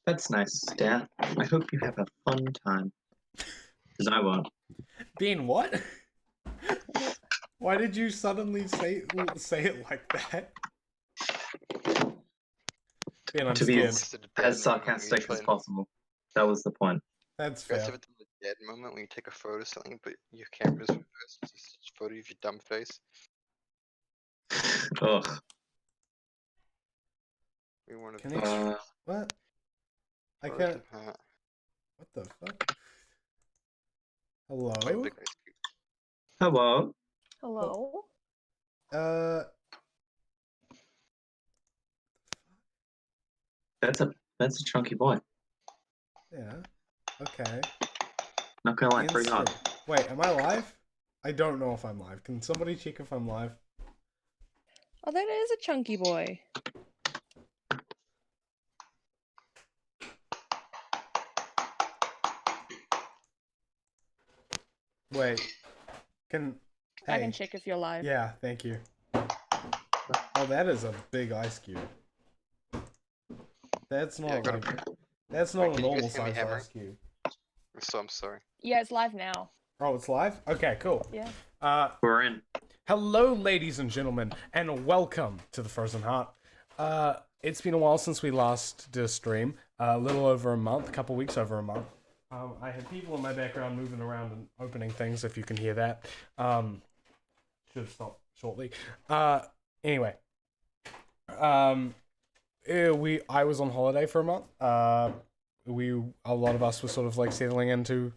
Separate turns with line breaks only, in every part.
That's nice, Stan. I hope you have a fun time. Because I won't.
Being what? Why did you suddenly say it like that? Ben, I'm
To be
scared.
as sarcastic as possible. That was the point.
That's
You guys
fair.
ever done the dead moment when you take a photo of something, but your camera's reversed? It's just a photo of your dumb face.
Ugh.
We want to
Connection. What? I can't. What the fuck? Hello?
Big ice cube.
Hello.
Hello?
That's a chunky boy.
Yeah. Okay.
Not gonna lie, pretty hot.
Instant. Wait, am I live? I don't know if I'm live. Can somebody check if I'm live?
Oh, that is a chunky boy.
Wait. Can...
I can
Hey.
check if you're live.
Yeah, thank you. Oh, that is a big ice cube. That's not that's not a normal size ice cube.
So I'm sorry.
Yeah, it's live now.
Oh, it's live? Okay, cool.
Yeah.
We're in.
Hello, ladies and gentlemen, and welcome to the Frozen Heart. It's been a while since we last did a stream. A little over a month, a couple weeks over a month. I had people in my background moving around and opening things, if you can hear that. Should stop shortly. Anyway. I was on holiday for a month. A lot of us were sort of like settling into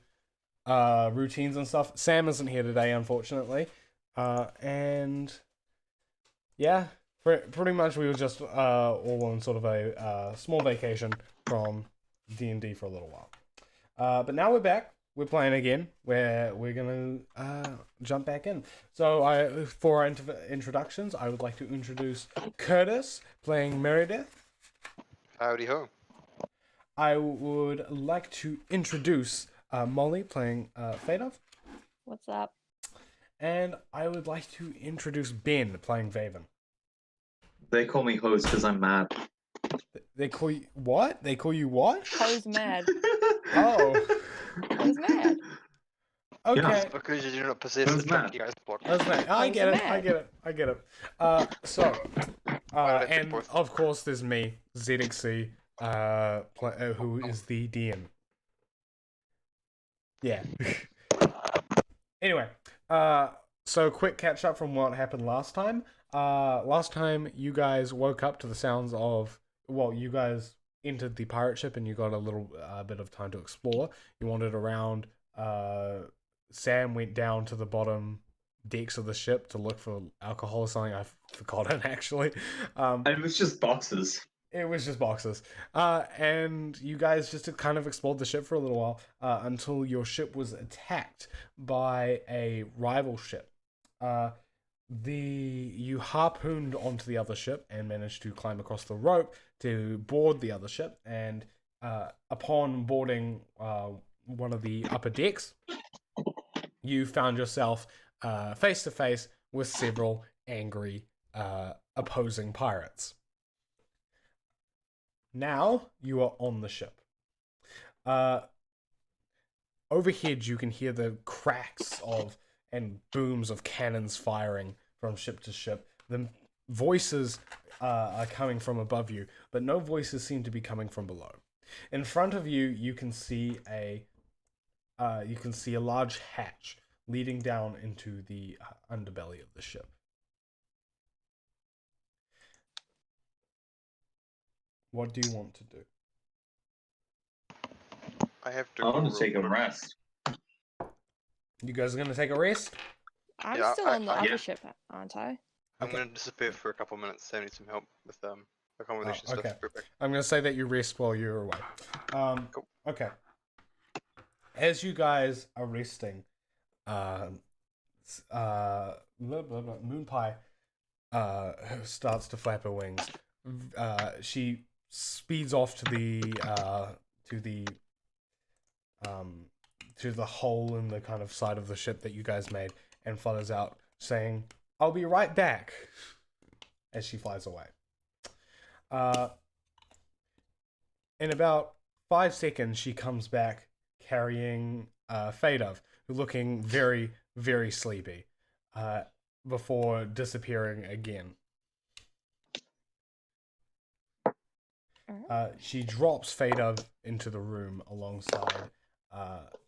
routines and stuff. Sam isn't here today, unfortunately. And yeah, pretty much we were just all on sort of a small vacation from D&D for a little while. But now we're back. We're playing again. We're gonna jump back in. So for our introductions, I would like to introduce Curtis playing Meredith.
Howdy ho.
I would like to introduce Molly playing Fadov.
What's up?
And I would like to introduce Ben playing Vaven.
They call me host because I'm mad.
They call you what? They call you what?
Ho's mad.
Oh.
Ho's mad.
Okay.
Yeah.
Because you do not possess
Who's
the
mad?
chunky ice block.
That's right. I
Ho's
get it.
mad.
I get it. I get it. And of course there's me, ZXC, who is the DM. Yeah. Anyway, so quick catch up from what happened last time. Last time you guys woke up to the sounds of, well, you guys entered the pirate ship and you got a little bit of time to explore. You wandered around. Sam went down to the bottom decks of the ship to look for alcohol or something. I've forgotten actually.
It was just boxes.
It was just boxes. And you guys just kind of explored the ship for a little while until your ship was attacked by a rival ship. You harpooned onto the other ship and managed to climb across the rope to board the other ship. And upon boarding one of the upper decks, you found yourself face to face with several angry opposing pirates. Now you are on the ship. Overhead, you can hear the cracks of and booms of cannons firing from ship to ship. The voices are coming from above you, but no voices seem to be coming from below. In front of you, you can see a large hatch leading down into the underbelly of the ship. What do you want to do?
I have to
I want
go
to take a
real quick.
rest.
You guys are going to take a rest?
I'm
Yeah,
still on the other
yeah.
ship, aren't I?
I'm
Okay.
going to disappear for a couple minutes. I need some help with accommodation
Oh, okay.
stuff. Real quick.
I'm going to say that you rest while you're away.
Cool.
Okay. As you guys are resting, Moon Pie starts to flap her wings. She speeds off to the hole in the kind of side of the ship that you guys made and flutters out saying, "I'll be right back," as she flies away. In about 5 seconds, she comes back carrying Fadov, looking very, very sleepy, before disappearing again. She drops Fadov into the room alongside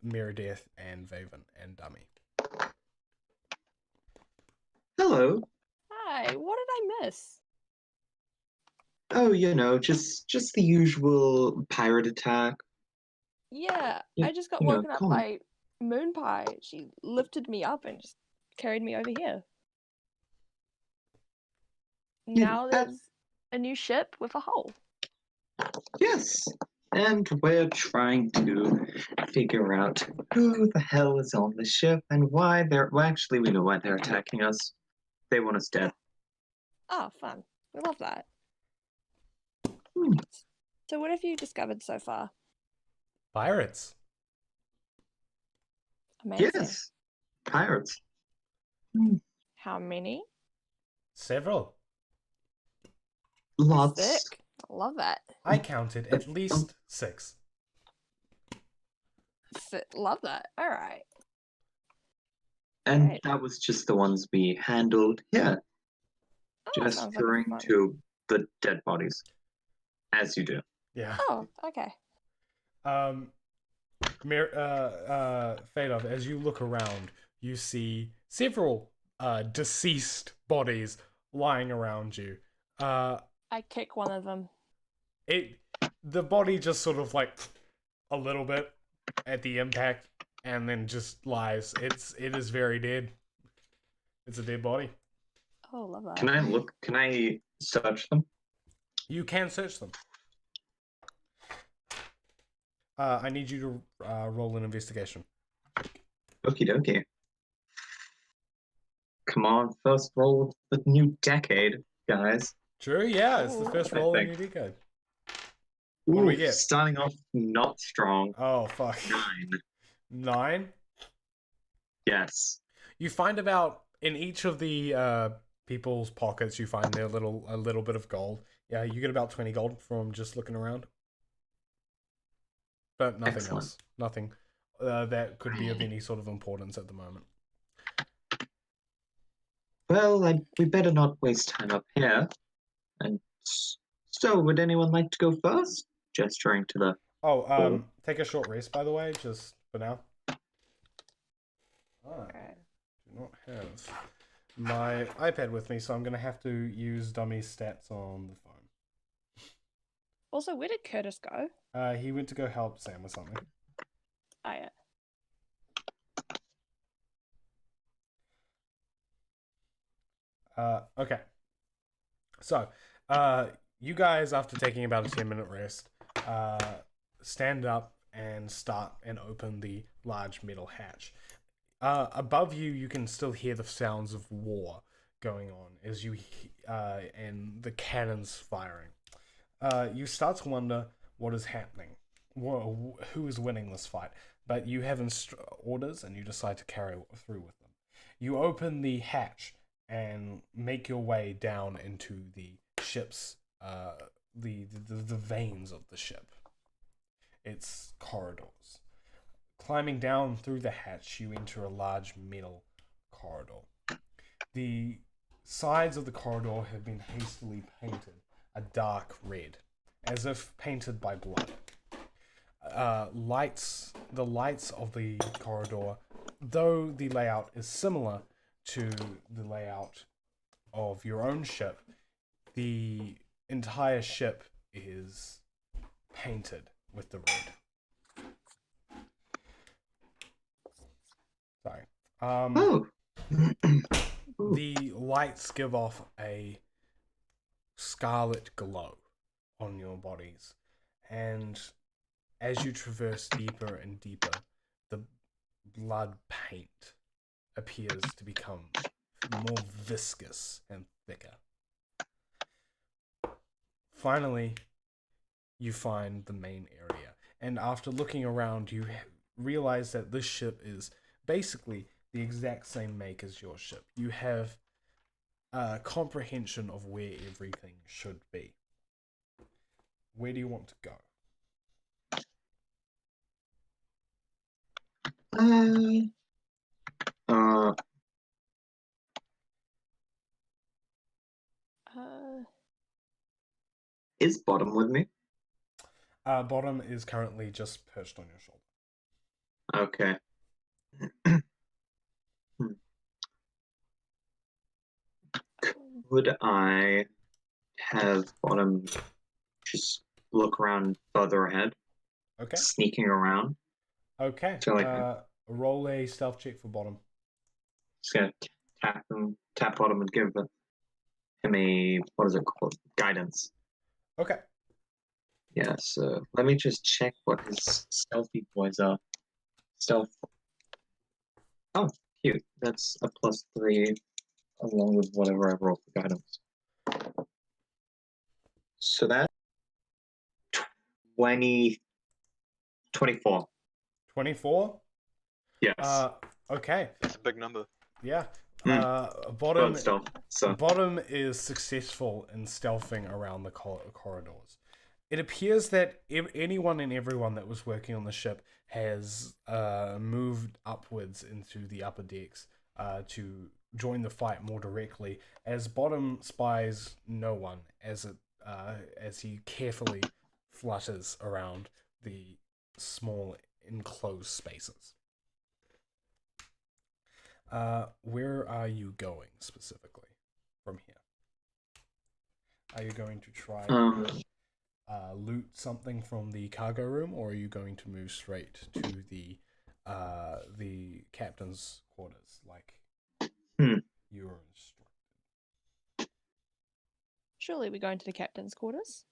Meredith and Vaven and Dummy.
Hello.
Hi, what did I miss?
Oh, just the usual pirate attack.
Yeah,
Yeah,
I just got
you know,
woken up
calm.
by Moon Pie. She lifted me up and just carried me over here.
Yeah,
Now there's a new ship with a hull.
Yes. And we're trying to figure out who the hell is on the ship and why they're. Well, actually, we know why they're attacking us. They want us dead.
Oh, fun. We love that.
Hmm.
So what have you discovered so far?
Pirates.
Amazing.
Yes. Pirates. Hmm.
How many?
Several.
Lots.
Sick. I love that.
I counted at least 6.
Love that. All right.
And
Right.
that was just the ones we handled here.
Oh,
Just
sounds like a
throwing
fun.
to the dead bodies. As you do.
Yeah.
Oh, okay.
Fadov, as you look around, you see several deceased bodies lying around you.
I kick one of them.
The body just sort of like a little bit at the impact, and then just lies. It is very dead. It's a dead body.
Oh, love that.
Can I look? Can I search them?
You can search them. I need you to roll an investigation.
Okie dokie. Come on, first roll of the new decade, guys.
True, yeah, it's the
Ooh.
first
I
roll in
think.
your decade.
Ooh,
What do we get?
Starting off not strong.
Oh, fuck.
9.
9?
Yes.
You find about, in each of the people's pockets, you find a little bit of gold. Yeah, you get about 20 gold from just looking around. But nothing
Excellent.
else. Nothing that could be of any sort of importance at the moment.
Well, we better not waste time up here. And so, would anyone like to go first? Gesturing to the.
Oh, take a short rest, by the way, just for now. I
Alright.
do not have my iPad with me, so I'm going to have to use dummy stats on the phone.
Also, where did Curtis go?
He went to go help Sam with something.
Oh, yeah.
Okay. So, you guys, after taking about a 10-minute rest, stand up and start and open the large metal hatch. Above you, you can still hear the sounds of war going on as you and the cannons firing. You start to wonder what is happening, who is winning this fight, but you have orders and you decide to carry through with them. You open the hatch and make your way down into the ship's the veins of the ship, its corridors. Climbing down through the hatch, you enter a large metal corridor. The sides of the corridor have been hastily painted a dark red, as if painted by blood. The lights of the corridor, though the layout is similar to the layout of your own ship, the entire ship is painted with the red. Sorry.
Oh. Ooh.
The lights give off a scarlet glow on your bodies, and as you traverse deeper and deeper, the blood paint appears to become more viscous and thicker. Finally, you find the main area, and after looking around, you realize that this ship is basically the exact same make as your ship. You have a comprehension of where everything should be. Where do you want to go?
Uh, uh,
Uh,
is Bottom with me?
Bottom is currently just perched on your shoulder.
Okay. Hmm. Could I have Bottom just look around further ahead,
Okay.
sneaking around?
Okay.
So like,
Roll a stealth check for Bottom.
just gonna tap Bottom, and give him a, what is it called? Guidance.
Okay.
Yeah. So let me just check what his stealthy boys are. Stealth. Oh, cute. That's a +3 along with whatever I roll for guidance. So that's 24.
24.
Yes.
Okay.
That's a big number.
Yeah.
But
Bottom
stealth. So
Bottom is successful in stealthing around the corridors. It appears that anyone and everyone that was working on the ship has moved upwards into the upper decks to join the fight more directly, as Bottom spies no one as he carefully flutters around the small enclosed spaces. Where are you going specifically from here? Are you going to try loot something from the cargo room, or are you going to move straight to the captain's quarters, like you were instructed?
surely we're going to the captain's quarters.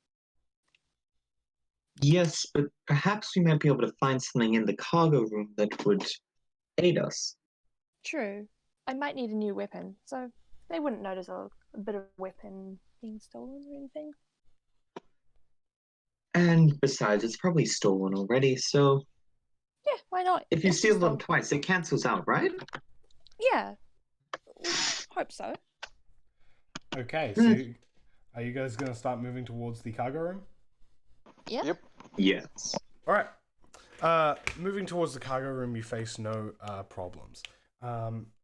yes, but perhaps we might be able to find something in the cargo room that would aid us.
True. I might need a new weapon, so they wouldn't notice a bit of weapon being stolen or anything.
And besides, it's probably stolen already, so
Yeah, why not?
if you
It's
steal
just
them
a-
twice, it cancels out, right?
Yeah, we hope so.
Okay, so are you guys going to start moving towards the cargo room?
Yeah.
Yep.
Yes.
All right. Moving towards the cargo room, you face no problems.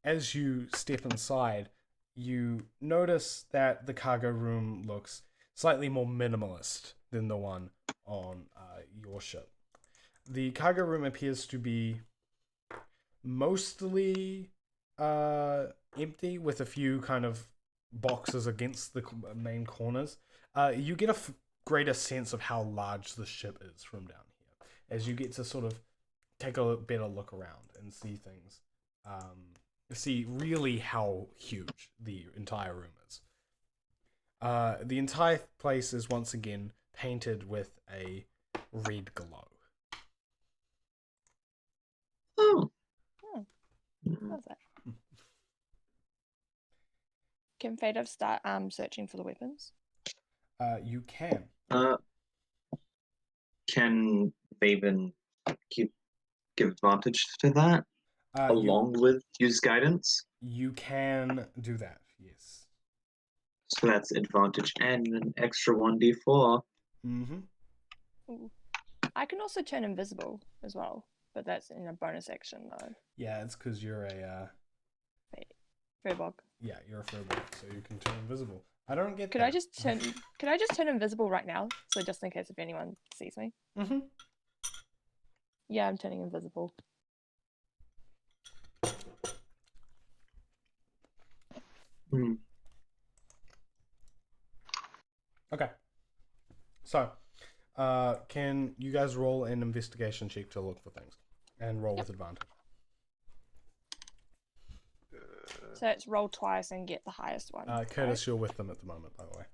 As you step inside, you notice that the cargo room looks slightly more minimalist than the one on your ship. The cargo room appears to be mostly empty, with a few kind of boxes against the main corners. You get a greater sense of how large the ship is from down here, as you get to sort of take a better look around and see things. See really how huge the entire room is. The entire place is once again painted with a red glow.
Oh.
How's that? Can Fadov start searching for the weapons?
You can.
Can Vaven give advantage to that along with use guidance?
You can do that, yes.
So that's advantage and an extra 1d4.
Mm-hmm.
Ooh. I can also turn invisible as well, but that's in a bonus action though.
Yeah, it's because you're a
Fairbog.
yeah, you're a furbolg, so you can turn invisible. I don't get
Could
that.
I just turn invisible right now? So just in case if anyone sees me.
Mm-hmm.
Yeah, I'm turning invisible.
Hmm.
Okay. So, can you guys roll an investigation check to look for things, and roll with advantage?
So it's roll twice and get the highest one.
Curtis, you're with them at the moment, by the way.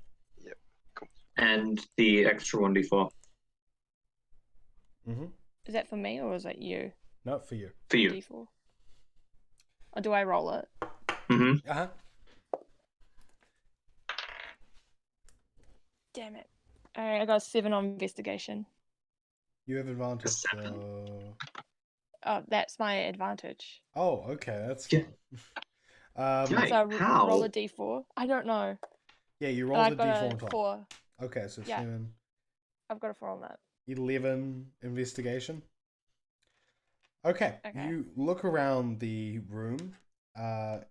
Yep. Cool.
And the extra 1d4
Mm-hmm.
Is that for me or is that you?
No, for you.
for you.
D4. Or do I roll it?
Mm-hmm.
Uh-huh.
Damn it. Alright, I got a 7 on investigation.
You have advantage.
That's my advantage.
Oh, okay, that's
Yeah.
fun.
Right.
So I
How?
roll a D4. I don't know.
Yeah, you
And
rolled
I've
a
got
d4
a
on top.
4.
Okay, so
Yeah.
7,
I've got a 4 on that.
11 investigation. Okay.
Okay.
You look around the room.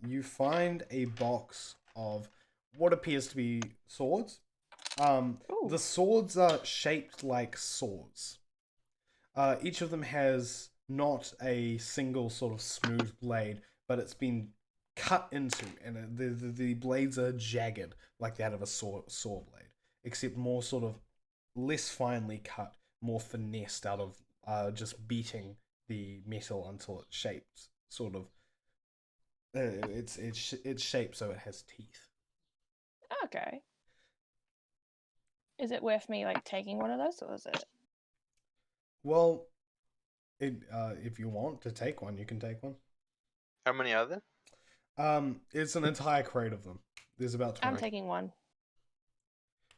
You find a box of what appears to be swords.
Ooh.
The swords are shaped like saws. Each of them has not a single sort of smooth blade, but it's been cut into, and the blades are jagged like that of a saw blade, except more sort of less finely cut, more finessed out of just beating the metal until it's shaped, sort of. It's shaped so it has teeth.
Okay. Is it worth me like taking one of those, or is it?
Well, if you want to take one, you can take one.
How many are there?
It's an entire crate of them. There's about 20.
I'm taking one.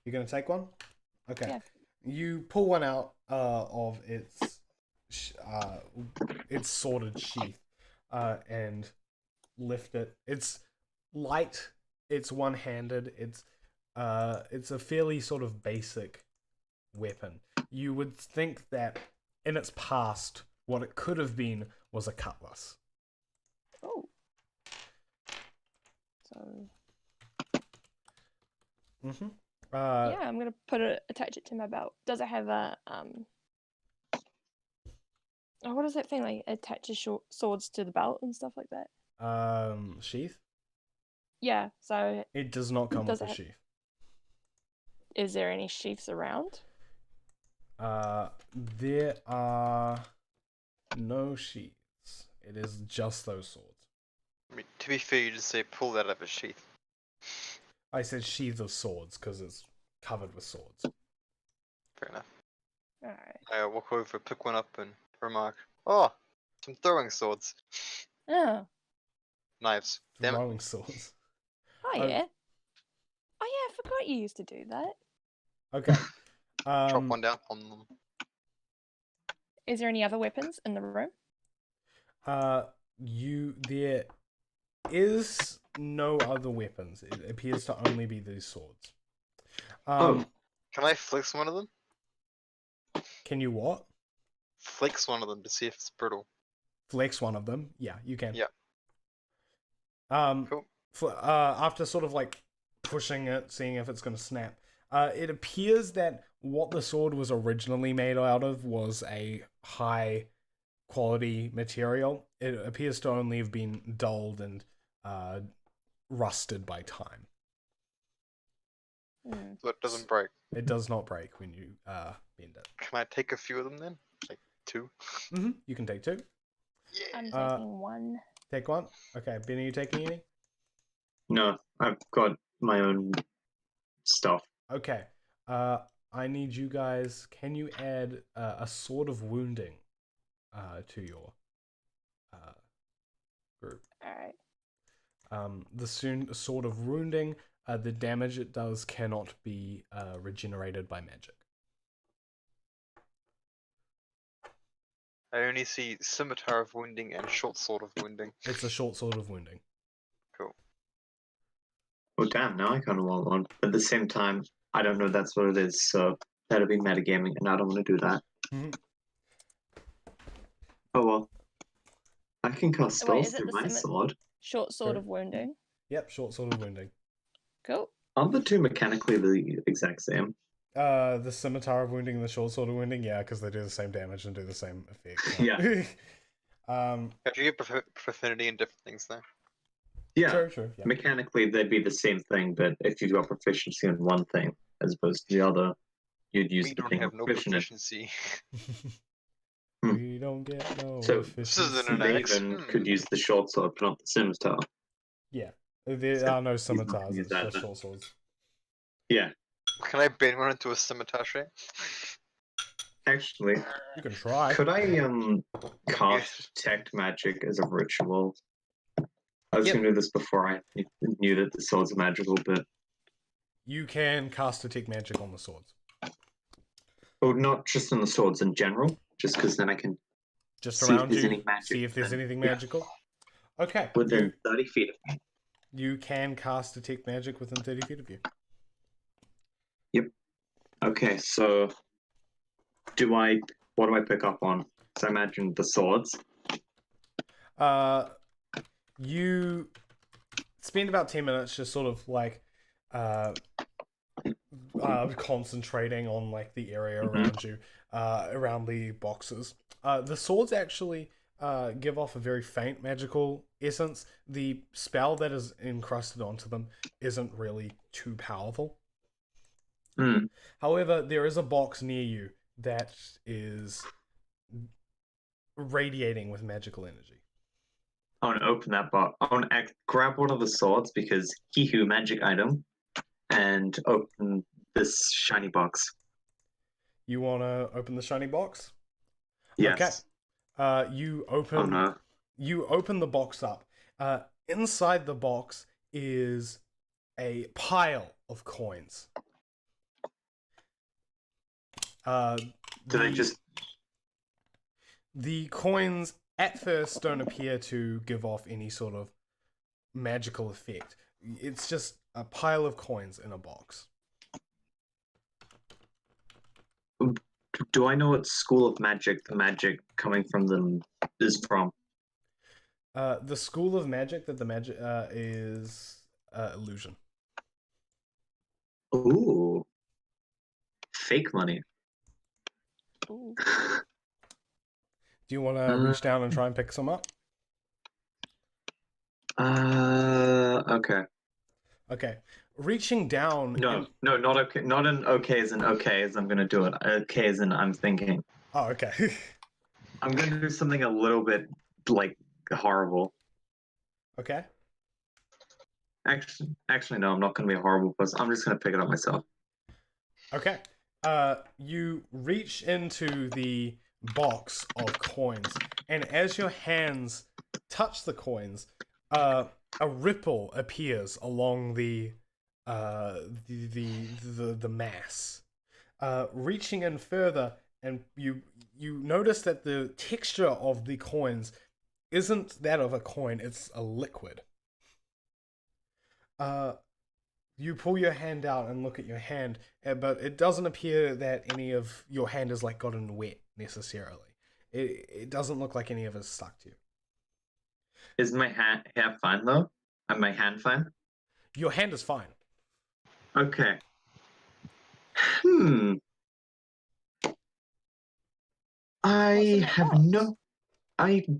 You're gonna take one? Okay.
Yeah.
You pull one out of its sorted sheath, and lift it. It's light. It's one-handed. It's a fairly sort of basic weapon. You would think that in its past, what it could have been was a cutlass.
Oh. So
Mm-hmm.
yeah, I'm gonna attach it to my belt. Does it have a Oh, what is that thing like attaches short swords to the belt and stuff like that?
Sheath?
Yeah. So
It does not come
Does
with a
it have-
sheath.
is there any sheaths around?
There are no sheaths. It is just those swords.
I mean, to be fair, you just say pull that out of a sheath.
I said sheath of swords because it's covered with swords.
Fair enough.
All right.
I walk over, pick one up, and remark, "Oh, some throwing swords,
Oh.
knives. Damn it!
Throwing swords.
Oh
Oh.
yeah. Oh yeah, I forgot you used to do that.
Okay.
Chop one down on them."
Is there any other weapons in the room?
There is no other weapons. It appears to only be these swords.
Can I flex one of them?
Can you what?
Flex one of them to see if it's brittle.
Flex one of them? Yeah, you can.
Yeah. Cool.
After sort of like pushing it, seeing if it's going to snap, it appears that what the sword was originally made out of was a high quality material. It appears to only have been dulled and rusted by time.
Hmm.
So it doesn't break.
It does not break when you bend it.
Can I take a few of them then? Like 2?
Mm-hmm. You can take 2.
Yeah.
I'm taking one.
Take 1. Okay, Ben, are you taking any?
No, I've got my own stuff.
Okay. I need you guys. Can you add a sword of wounding to your group?
All right.
The sword of wounding, the damage it does cannot be regenerated by magic.
I only see scimitar of wounding and short sword of wounding.
It's a short sword of wounding.
Cool.
Oh damn, now I kind of want one. But at the same time, I don't know that's what it is, so that'll be metagaming, and I don't want to do that.
Mhm.
Oh well. I can cast
Wait,
spells
is it
through
the
my
simi-
sword.
Short sword
Sorry?
of wounding.
Yep, short sword of wounding.
Cool.
Aren't the two mechanically the exact same?
The scimitar of wounding and the short sword of wounding, yeah, because they do the same damage and do the same effect. So.
Yeah.
Have you get profanity and different things there?
Yeah.
True. Yeah.
Mechanically, they'd be the same thing, but if you've got proficiency in one thing as opposed to the other, you'd use
We
the
don't
thing
have
you're
no
proficient in.
proficiency.
We don't get no
So,
This isn't an
efficiency.
axe.
Maven could use the short sword, but not the scimitar.
Yeah, there
So,
are no
not
scimitars.
gonna use
It's
that
just
then.
short swords.
Yeah,
Can I bend one into a scimitar shape?
actually,
You can try.
could I cast detect magic as a ritual? I was
Yep.
gonna do this before I knew that the swords are magical, but
You can cast detect magic on the swords.
not just on the swords in general, just because then I can
Just
see if
around
there's
you,
any magic
see if there's
within-
anything
yeah,
magical. Okay,
within 30 feet of me.
you can cast detect magic within 30 feet of you.
Okay, so what do I pick up on? So I imagine the swords.
You spend about 10 minutes just sort of like concentrating on like the area around you, around the boxes. The swords actually give off a very faint magical essence. The spell that is encrusted onto them isn't really too powerful.
Hmm.
However, there is a box near you that is radiating with magical energy.
I want to open that box. I want to grab one of the swords because he who magic item and open this shiny box.
You want to open the shiny box?
Yes.
Okay. You open.
Oh no.
You open the box up. Inside the box is a pile of coins.
Do they just?
The coins at first don't appear to give off any sort of magical effect. It's just a pile of coins in a box.
Do I know what school of magic the magic coming from them is from?
The school of magic that the magic is illusion.
Ooh. Fake money.
Ooh.
Do you want to reach down and try and pick some up?
Okay.
Okay. Reaching down.
No, not okay. Not an okay as in okay as I'm gonna do it. Okay as in I'm thinking.
Oh, okay.
I'm gonna do something a little bit like horrible.
Okay.
Actually, no. I'm not gonna be a horrible person. I'm just gonna pick it up myself.
Okay. You reach into the box of coins, and as your hands touch the coins, a ripple appears along the mass. Reaching in further, and you notice that the texture of the coins isn't that of a coin; it's a liquid. You pull your hand out and look at your hand, but it doesn't appear that any of your hand is like gotten wet necessarily. It doesn't look like any of it's stuck to you.
Is my hair fine though? And my hand fine?
Your hand is fine.
Okay. I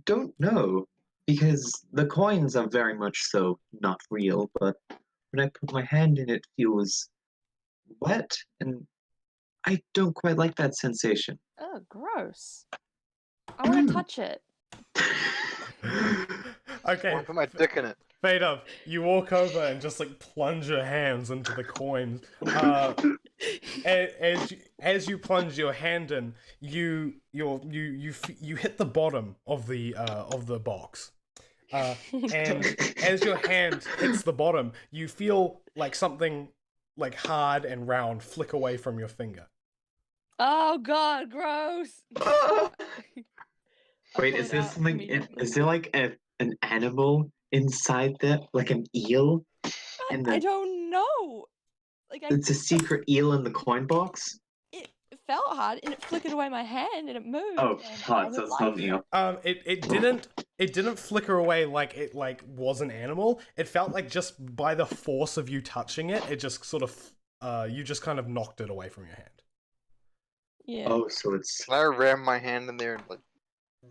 don't know because the coins are very much so not real, but when I put my hand in it feels wet and I don't quite like that sensation.
Oh, gross. I want to touch it.
I
Okay,
wanna put my dick in it.
Fade up. You walk over and just like plunge your hands into the coins. As you plunge your hand in, you hit the bottom of the box. And as your hand hits the bottom, you feel like something like hard and round flick away from your finger.
Oh God, gross.
Wait, is there something? Is there like an animal inside there, like an eel?
I don't know. Like
It's a secret eel in the coin box.
it felt hard and it flickered away my hand and it moved.
Oh,
and
hard.
I
So
was
it's not
like,
an eel.
It didn't flicker away like it like was an animal. It felt like just by the force of you touching it, it just sort of you just kind of knocked it away from your hand.
Yeah.
Oh, so it's
And I ram my hand in there and like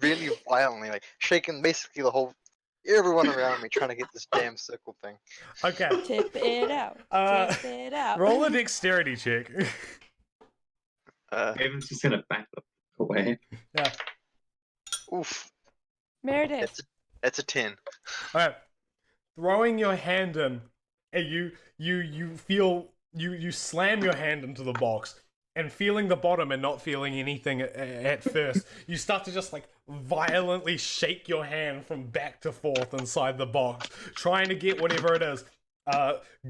really violently, like shaking basically everyone around me trying to get this damn sickle thing.
Okay.
Tip it out. Tip it out.
Roll a dexterity check.
Raven's just gonna back away.
Yeah.
Oof.
Meredith.
That's a 10.
Alright. Throwing your hand in, and you feel you slam your hand into the box, and feeling the bottom and not feeling anything at first, you start to just like violently shake your hand from back to forth inside the box, trying to get whatever it is.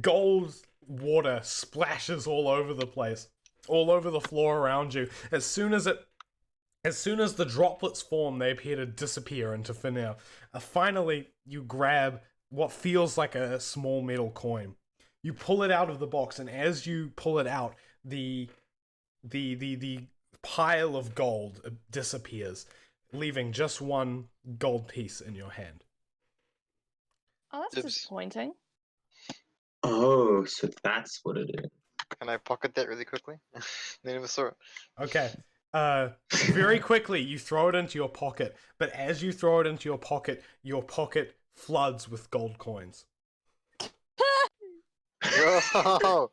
Gold water splashes all over the place, all over the floor around you. As soon as the droplets form, they appear to disappear into thin air. Finally, you grab what feels like a small metal coin. You pull it out of the box, and as you pull it out, the pile of gold disappears. leaving just one gold piece in your hand.
Oh, that's
Dibs.
disappointing.
Oh, so that's what it is.
Can I pocket that really quickly? Name of a sort.
Okay. Very quickly, you throw it into your pocket, but as you throw it into your pocket floods with gold coins.
Yo!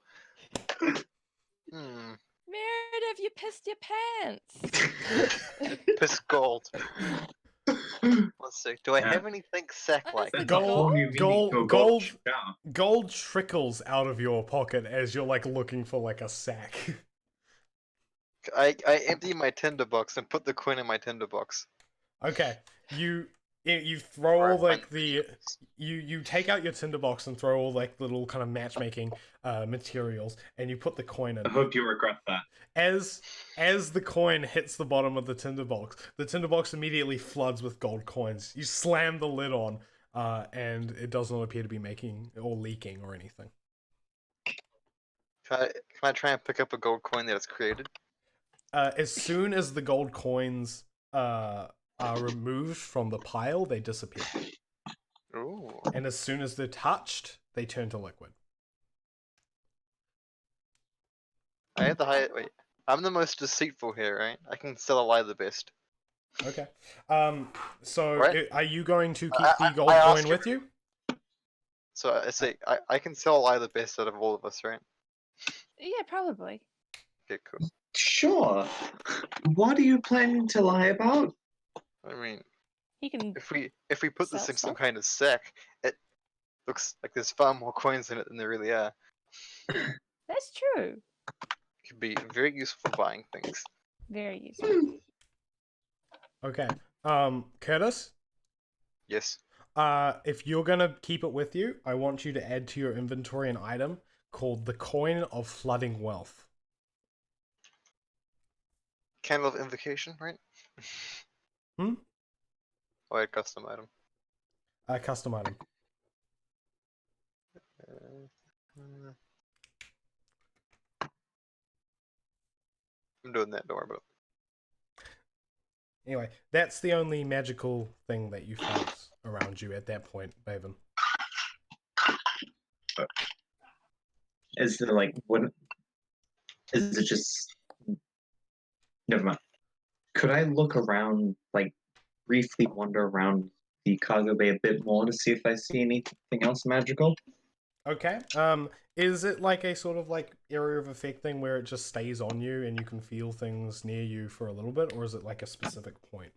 Hmm.
Meredith, you pissed your pants.
Piss gold. Let's see. Do I
Yeah.
have anything sack-like?
The
Gold-
Gold.
gold-
Yeah.
Gold trickles out of your pocket as you're like looking for like a sack.
I empty my tinderbox and put the coin in my tinderbox.
Okay, you throw all
Alright,
like
fine.
the you take out your tinderbox and throw all like little kind of matchmaking materials, and you put the coin in.
I hope you regret that.
As the coin hits the bottom of the tinderbox immediately floods with gold coins. You slam the lid on, and it does not appear to be making or leaking or anything.
Can I try and pick up a gold coin that it's created?
As soon as the gold coins are removed from the pile, they disappear.
Ooh.
And as soon as they're touched, they turn to liquid.
I have the high. Wait. I'm the most deceitful here, right? I can still lie the best.
Okay. So
Right.
are you going to keep
I-
the gold
I asked
coin
you-
with you?
So I say I can still lie the best out of all of us, right?
Yeah, probably.
Okay, cool.
Sure. What are you planning to lie about?
I mean,
He can.
if we put this
Sell
in some
stuff?
kind of sack, it looks like there's far more coins in it than there really are.
That's true.
It could be very useful for buying things.
Very useful.
Okay. Curtis,
Yes.
if you're gonna keep it with you, I want you to add to your inventory an item called the Coin of Flooding Wealth.
Candle of Invocation, right?
Hmm?
Oh, I custom item.
Custom item.
Uh, I'm doing that, don't worry about it.
Anyway, that's the only magical thing that you felt around you at that point, Baven.
Is it like what? Is it just? Never mind. Could I look around, like briefly wander around the cargo bay a bit more to see if I see anything else magical?
Okay. Is it like a sort of like area of effect thing where it just stays on you and you can feel things near you for a little bit, or is it like a specific point?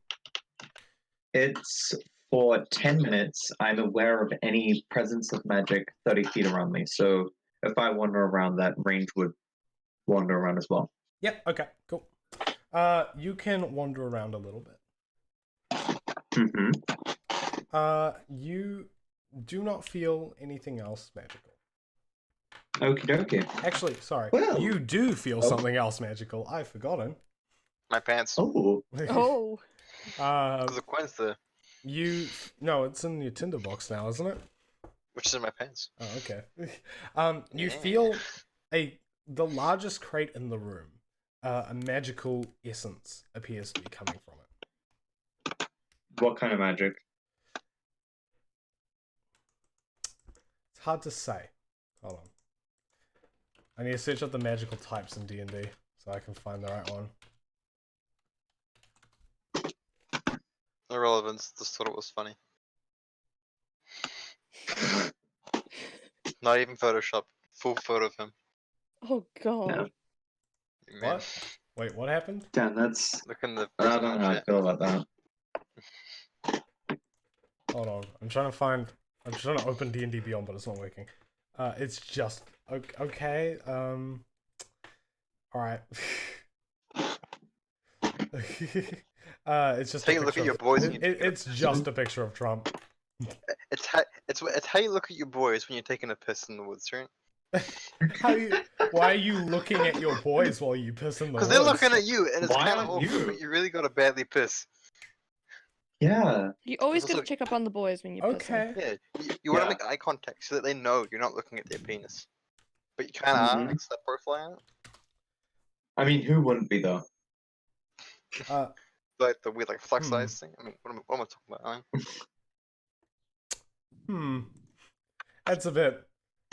It's for 10 minutes. I'm aware of any presence of magic 30 feet around me. So if I wander around, that range would wander around as well.
Yep. Okay. Cool. You can wander around a little bit.
Mm-hmm.
You do not feel anything else magical.
Okie dokie.
Actually, sorry.
Well-
You do feel
Oh.
something else magical. I've forgotten.
My pants.
Oh,
Oh.
There's a coins there,
No, it's in your tinderbox now, isn't it?
which is in my pants.
Oh, okay. You
Yeah.
feel the largest crate in the room. A magical essence appears to be coming from it.
what kind of magic?
It's hard to say. Hold on. I need to search up the magical types in D&D so I can find the right one.
No relevance. Just thought it was funny. Not even Photoshop. Full photo of him.
Oh god.
No.
Man,
What? Wait, what happened?
Damn, that's.
look in the
I don't know how I
chat.
feel about that.
Hold on. I'm trying to open D&D Beyond, but it's not working. It's just okay. All right. It's just
Take
a
a look
picture
at your
of-
boys. And you
It's just a picture of Trump.
it's how you look at your boys when you're taking a piss in the woods, right?
Why are you looking at your boys while you piss in the
Because
woods?
they're looking at you, and it's
Why
kind of
aren't
awful.
you?
But you really gotta badly piss.
Yeah.
You always
Also-
gotta check up on the boys when you piss.
Okay.
Yeah, you want to
Yeah.
make eye contact so that they know you're not looking at their penis. But you kind of
Mhm.
are. It's that profile.
I mean, who wouldn't be though?
like the weird like flux
Hmm.
eyes thing. I mean, what am I talking about?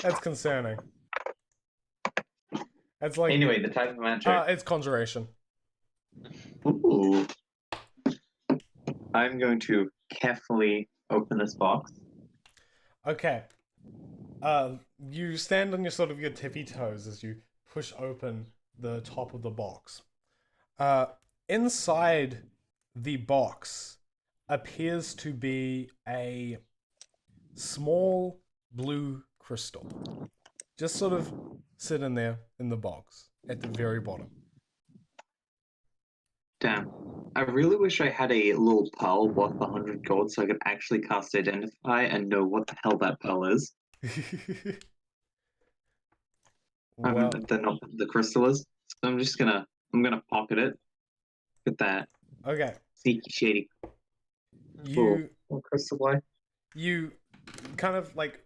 That's concerning. That's like,
Anyway, the type of magic.
it's conjuration.
Ooh. I'm going to carefully open this box.
Okay. You stand on your tippy toes as you push open the top of the box. Inside the box appears to be a small blue crystal. Just sort of sitting there in the box at the very bottom.
Damn. I really wish I had a little pearl worth 100 gold so I could actually cast Identify and know what the hell that pearl is.
Well,
The crystal is. So I'm gonna pocket it. Get that
okay.
sneaky shady
You
crystal boy.
you kind of like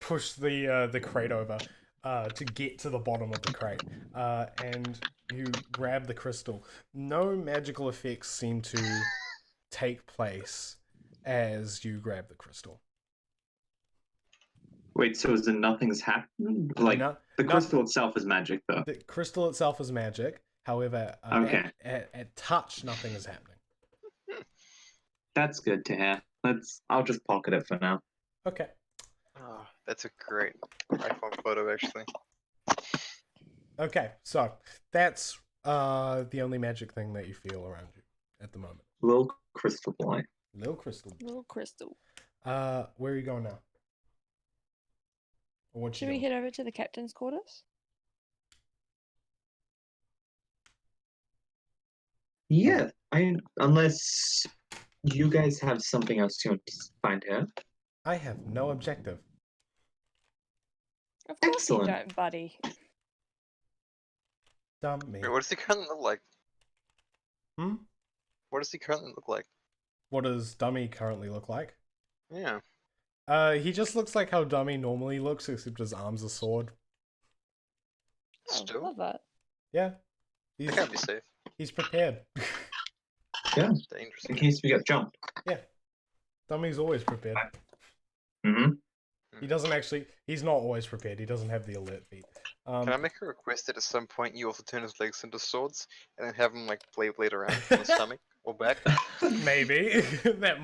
push the crate over to get to the bottom of the crate, and you grab the crystal. No magical effects seem to take place as you grab the crystal.
Wait, so is it nothing's happened? Like
No-
the
no-
crystal itself is magic though.
The crystal itself is magic. However,
Okay.
at touch, nothing is happening.
That's good to hear. I'll just pocket it for now.
Okay.
Oh, that's a great iPhone photo, actually.
Okay, so that's the only magic thing that you feel around you at the moment.
Little crystal boy.
Little crystal.
Little crystal.
Where are you going now? Or what you
Should we
doing?
head over to the captain's quarters?
Yeah, unless you guys have something else you want to find out.
I have no objective.
Of course
Excellent.
you don't, buddy.
Dumb me.
Wait, what does he currently look like?
Hmm?
What does he currently look like?
What does Dummy currently look like?
Yeah.
He just looks like how Dummy normally looks, except his arm's a sword.
Oh,
Still?
love that.
Yeah.
That can't be safe.
He's prepared.
It's dangerous.
In case we get jumped.
Dummy's always prepared.
Mm-hmm.
He doesn't actually. He's not always prepared. He doesn't have the alert feat.
Can I make a request that at some point you also turn his legs into swords and then have him like blade around from the stomach or back?
Maybe that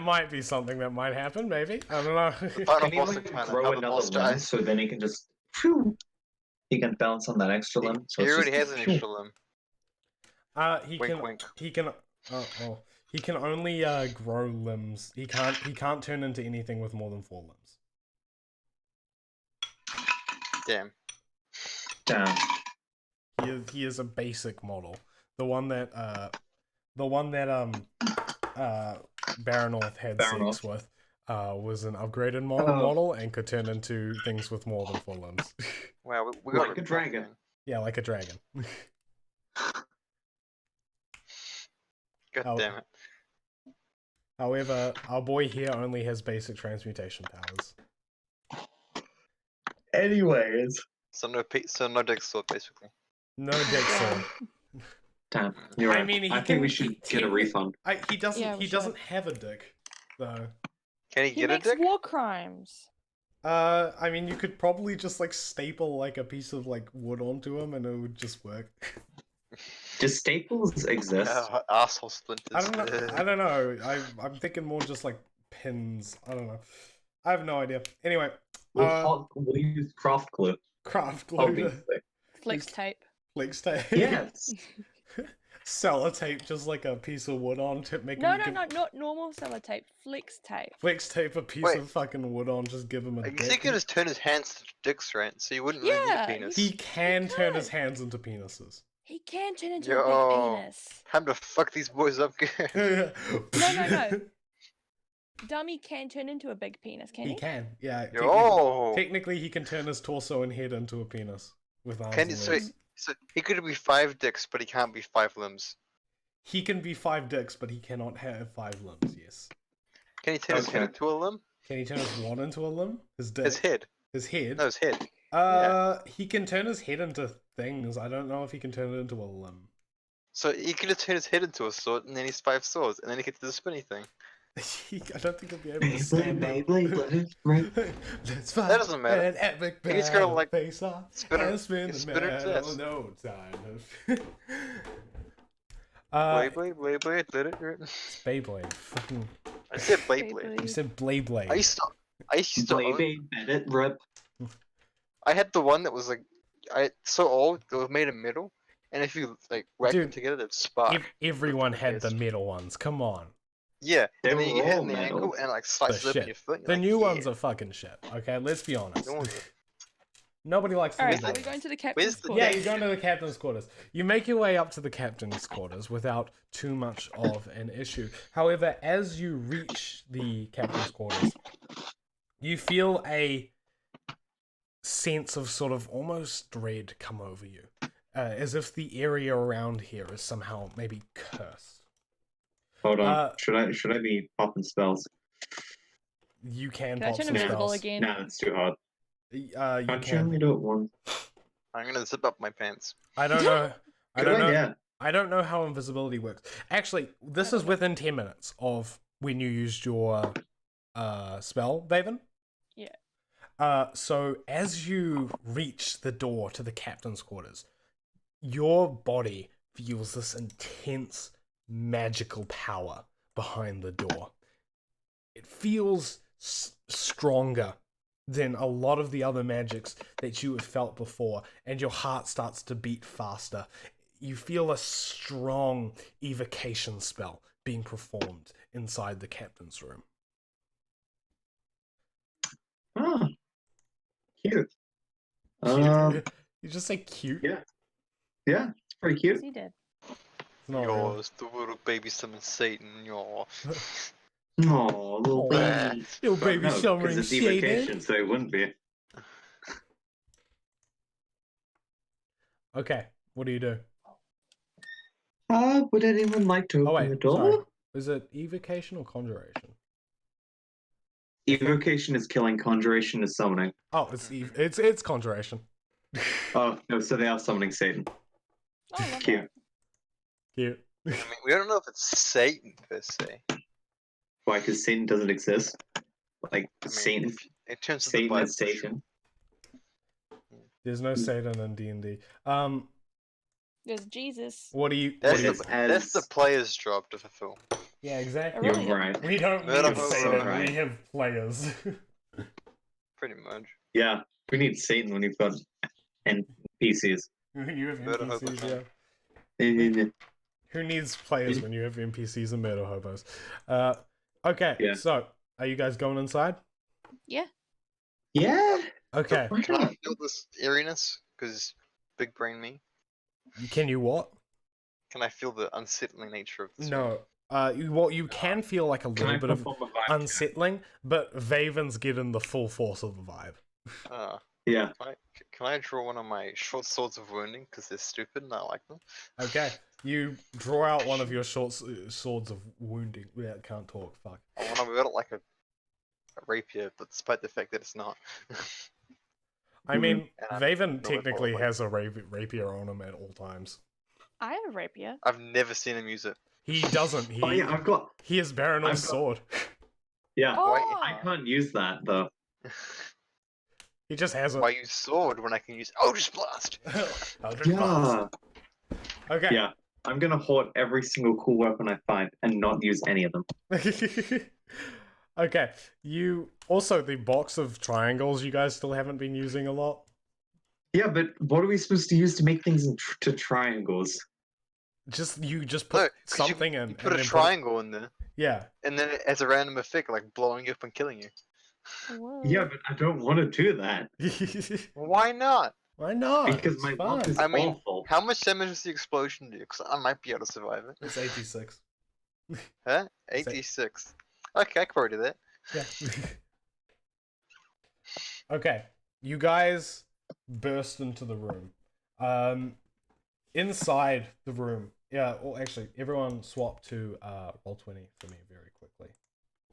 might be something that might happen. Maybe I don't know.
Final
Can he
boss
like
encounter,
grow
how the
another
boss
limb
dies.
so then he can just phew, he can balance on that extra
He,
limb? So
he
it's
already
just,
has an
phew.
extra limb.
He
Wink,
can.
wink.
He can. Oh. He can only grow limbs. He can't turn into anything with more than 4 limbs.
Damn.
Damn.
He is a basic model. The one that Baronorth had
Baronorth.
sex with was an upgraded
Oh.
model and could turn into things with more than 4 limbs.
Wow, we got
Like a
it.
dragon.
Yeah, like a dragon.
God
Oh.
damn it.
However, our boy here only has basic transmutation powers.
Anyways.
So no deck sword basically.
No deck sword.
Damn. You're
I
right.
mean, he
I think
can-
we should get a refund.
He doesn't.
Yeah, we
he
should.
doesn't have a dick, though.
Can he
He
get a
makes
dick?
war crimes.
I mean, you could probably just like staple like a piece of like wood onto him, and it would just work.
Do staples exist?
Asshole splinters.
I don't know. I don't know. I'm thinking more just like pins. I don't know. I have no idea. Anyway,
We'll use craft glue.
craft glue,
Obviously.
Flex tape.
flex tape,
Yes.
sellotape, just like a piece of wood on to make
No,
him
no,
give-
no, not normal sellotape. Flex tape.
Flex tape a piece
Wait.
of fucking wood on, just give him a
You
dick.
think he could just turn his hands to dicks, right? So you wouldn't really need
Yeah,
a penis.
He can turn his
could.
hands into penises.
He can turn into a
Yo.
big penis.
Time to fuck these boys up good.
No. Dummy can turn into a big penis, can
He
he?
can, yeah.
Yo.
Technically, he can turn his torso and head into a penis with arms
Can
and
you so,
legs.
so he could be 5 dicks, but he can't be 5 limbs.
He can be 5 dicks, but he cannot have 5 limbs, yes.
Can he turn his head
Okay.
into a limb?
Can he turn his wad into a limb? His dick?
His head.
His head?
No, his head.
He can turn his head into things. I don't know if he can turn it into a limb.
So he could have turned his head into a sword, and then he's 5 swords, and then he gets the spinny thing.
I don't think he'll be able to
Beyblade,
stand up.
Beyblade, right?
Let's fight
That doesn't matter.
an epic
He's gonna,
battle,
like,
face off,
spin her-
and spin the
spin her
metal,
tits.
no time.
Beyblade, Beyblade, let it rip.
It's Beyblade. Fucking,
I said Beyblade.
you said Beyblade.
I used to own.
Beyblade, bet it, rip.
I had the one that was like, so old. It was made of metal, and if you like whack them
Dude,
together, they'd spark.
Everyone had the
Yes.
metal ones. Come on.
Yeah,
They
and then
were
you hit
all
in the ankle
metal.
and like slices
The
open
shit.
your foot. and
The
you're
new
like,
ones
yeah.
are fucking shit. Okay, let's be honest.
No one's-
Nobody likes the
Alright,
new
are we
ones.
going to the
Where's
captain's
the-
quarters?
Yeah, you're going to the captain's quarters. You make your way up to the captain's quarters without too much of an issue. However, as you reach the captain's quarters, you feel a sense of sort of almost dread come over you, as if the area around here is somehow maybe cursed.
Hold on.
Uh,
should I be popping spells?
You can
Can I
pop
turn
some
invisible
spells.
again?
Nah, that's too hard.
You
Can't you only
can.
do it once?
I'm gonna zip up my pants.
I don't know. I
Good
don't know.
idea.
I don't know how invisibility works. Actually, this is within 10 minutes of when you used your spell, Vaven.
Yeah.
So as you reach the door to the captain's quarters, your body feels this intense magical power behind the door. It feels stronger than a lot of the other magics that you have felt before, and your heart starts to beat faster. You feel a strong evocation spell being performed inside the captain's room.
Oh, cute.
You just say cute?
Yeah. Yeah, it's pretty cute.
Yes, he did.
It's not real.
Yours, the little baby summon Satan. Your
Oh, little
Aw.
baby.
Little baby
No,
summer
because
and
it's
shaded.
evocation, so it wouldn't be.
Okay, what do you do?
Would anyone like to
Oh
open the
wait,
door?
sorry. Is it evocation or conjuration?
Evocation is killing, conjuration is summoning.
Oh, it's conjuration.
Oh, no, so they are summoning Satan.
Oh, I love
Cute.
that.
Cute.
I mean, we don't know if it's Satan per se.
Why? Because Satan doesn't exist. Like,
I mean,
Satan,
in terms of the
Satan
Bible,
is Satan.
There's no Satan in D&D.
There's Jesus.
What do you?
That's,
It's
the,
as-
that's the player's job to fulfill.
Yeah, exactly.
Really?
You're right.
We don't
Murder
need
hobo.
Satan.
Right.
We have players.
Pretty much.
Yeah, we need Satan when you've got NPCs.
you have
Murder hobo
NPCs,
time.
yeah. Who needs players when you have NPCs and murder hobos? Okay,
Yeah.
so are you guys going inside?
Yeah.
Yeah.
Okay,
Why
Can I
not?
feel this eeriness? Because big brain me.
can you what?
Can I feel the unsettling nature of this?
No. You can feel like a
Can I
little bit of
perform a vibe check?
unsettling, but Vaven's getting the full force of the vibe.
Yeah.
Can I draw one of my short swords of wounding? Because they're stupid and I like them.
Okay, you draw out one of your swords of wounding. Yeah, can't talk. Fuck.
I want to wield it like a rapier, but despite the fact that it's not.
I mean,
And I'm
Vaven
nowhere
technically
qualified.
has a rapier on him at all times.
I have a rapier.
I've never seen him use it.
He doesn't.
Oh yeah, I've got.
He is Baronel's
I've got-
sword.
Yeah.
Oh!
I can't use that though.
He just has it.
Why use sword when I can use Eldritch Blast?
Eldritch Blast.
Yeah.
Okay.
Yeah. I'm gonna hoard every single cool weapon I find and not use any of them.
Okay. You also the box of triangles you guys still haven't been using a lot.
Yeah, but what are we supposed to use to make things into triangles?
Just put
No, 'cause
something
you,
in.
You put
and
a
then
triangle in there,
Yeah.
and then it has a random effect like blowing you up and killing you.
Whoa.
Yeah, but I don't want to do that
Why not?
Why not?
because
It's
my
fun.
luck is
I mean,
awful.
How much damage does the explosion do? Because I might be able to survive it.
It's 86.
Huh? 86. Okay, I can probably do that.
Yeah. Okay. You guys burst into the room. Inside the room. Yeah, well actually everyone swap to roll 20 for me very quickly.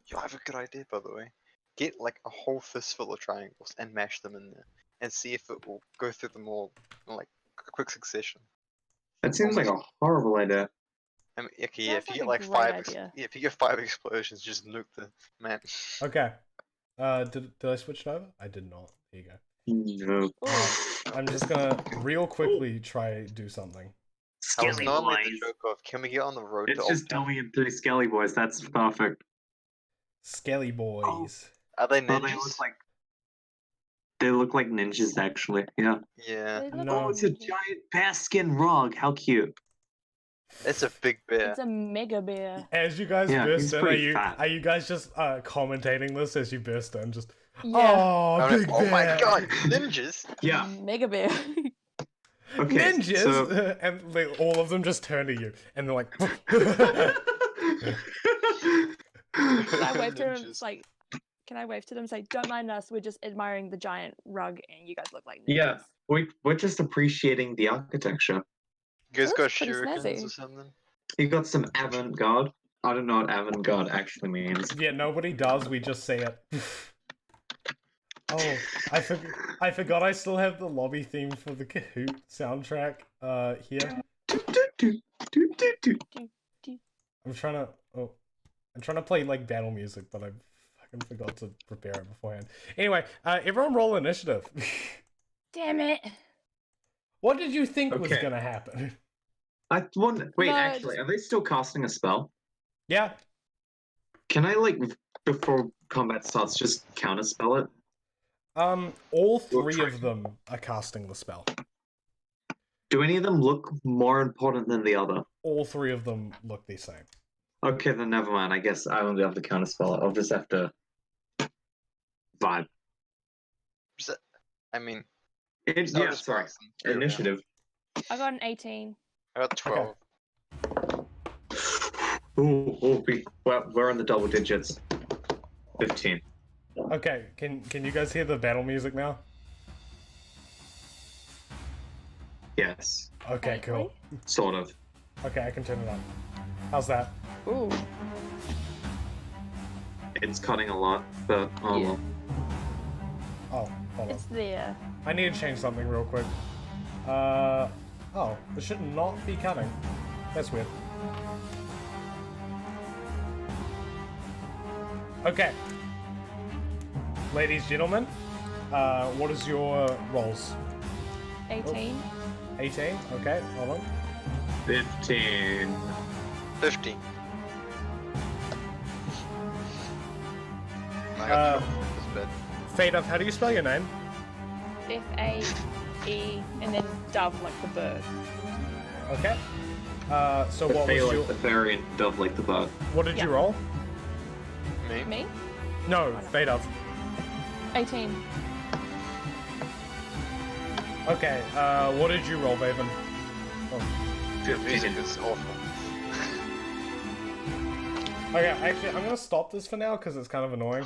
Yo, I have a good idea, by the way. Get like a whole fistful of triangles and mash them in there, and see if it will go through them all in like a quick succession.
That seems like a horrible idea.
I mean, okay, yeah,
Sounds
if you
like
get
a
like
great
five,
idea.
yeah, if you get 5 explosions, just nuke the man.
Okay. Did I switch it over? I did not. There you go.
No.
I'm just gonna real quickly try do something.
I was
Skelly
normally the
boys.
joke of, can we get on the road
It's
to
just
Oldtown?
Dummy and 3 Skelly boys. That's perfect.
Skelly boys.
Are they
Oh,
ninjas?
they look like ninjas actually. Yeah.
Yeah,
They look
No.
Oh,
like
it's a
ninjas.
giant bearskin rug. How cute.
it's a big bear.
It's a mega bear.
As you guys
Yeah,
burst
he's
in,
pretty fat.
are you guys just commentating this as you burst in? Just
Yeah.
oh, big
Oh my
bear.
god, ninjas!
Yeah.
Mega bear.
Okay.
Ninjas,
So...
and all of them just turn to you, and they're like,
I wave to him.
Ninjas.
It's like, can I wave to them? Say, don't mind us. We're just admiring the giant rug, and you guys look like ninjas.
Yeah. We're just appreciating the architecture.
You guys
That
got
looks pretty
shurikens
snazzy.
or something?
You got some avant-garde. I don't know what avant-garde actually means.
yeah, nobody does. We just say it. Oh, I forgot I still have the lobby theme for the Kahoot soundtrack here. I'm trying to play like battle music, but I fucking forgot to prepare it beforehand. Anyway, everyone roll initiative.
Damn it.
What did you think was
Okay.
gonna happen?
I wonder. Wait,
No,
actually, are they still casting a spell?
Yeah,
Can I, like, before combat starts, just counterspell it?
all three of them are casting the spell.
Do any of them look more important than the other?
All three of them look the same.
Okay, then never mind. I guess I won't be able to counterspell it. I'll just have to vibe.
I mean,
Yeah,
just
sorry.
awesome. There we go.
Initiative.
I got an 18.
I got 12.
We're in the double digits. 15.
Okay, can you guys hear the battle music now?
Yes,
Okay, cool.
sort of.
Okay, I can turn it on. How's that?
Ooh.
It's cutting a lot, but oh
Yeah.
well.
Oh, hold on.
It's there.
I need to change something real quick. Oh, it should not be cutting. That's weird. Okay. Ladies, gentlemen, what is your rolls?
18.
18? Okay, hold on.
15.
15. I
Uh,
got 12. That's bad.
Fade up, how do you spell your name?
F-A-E, and then dove like the bird.
Okay. So
The
what
Fae
was
like
your...
the fairy and dove like the bird.
What did you
Yeah.
roll?
Me?
Me?
No,
no.
Fade up.
18.
Okay, what did you roll, Vaven?
The music is awful.
Okay, actually, I'm gonna stop this for now because it's kind of annoying.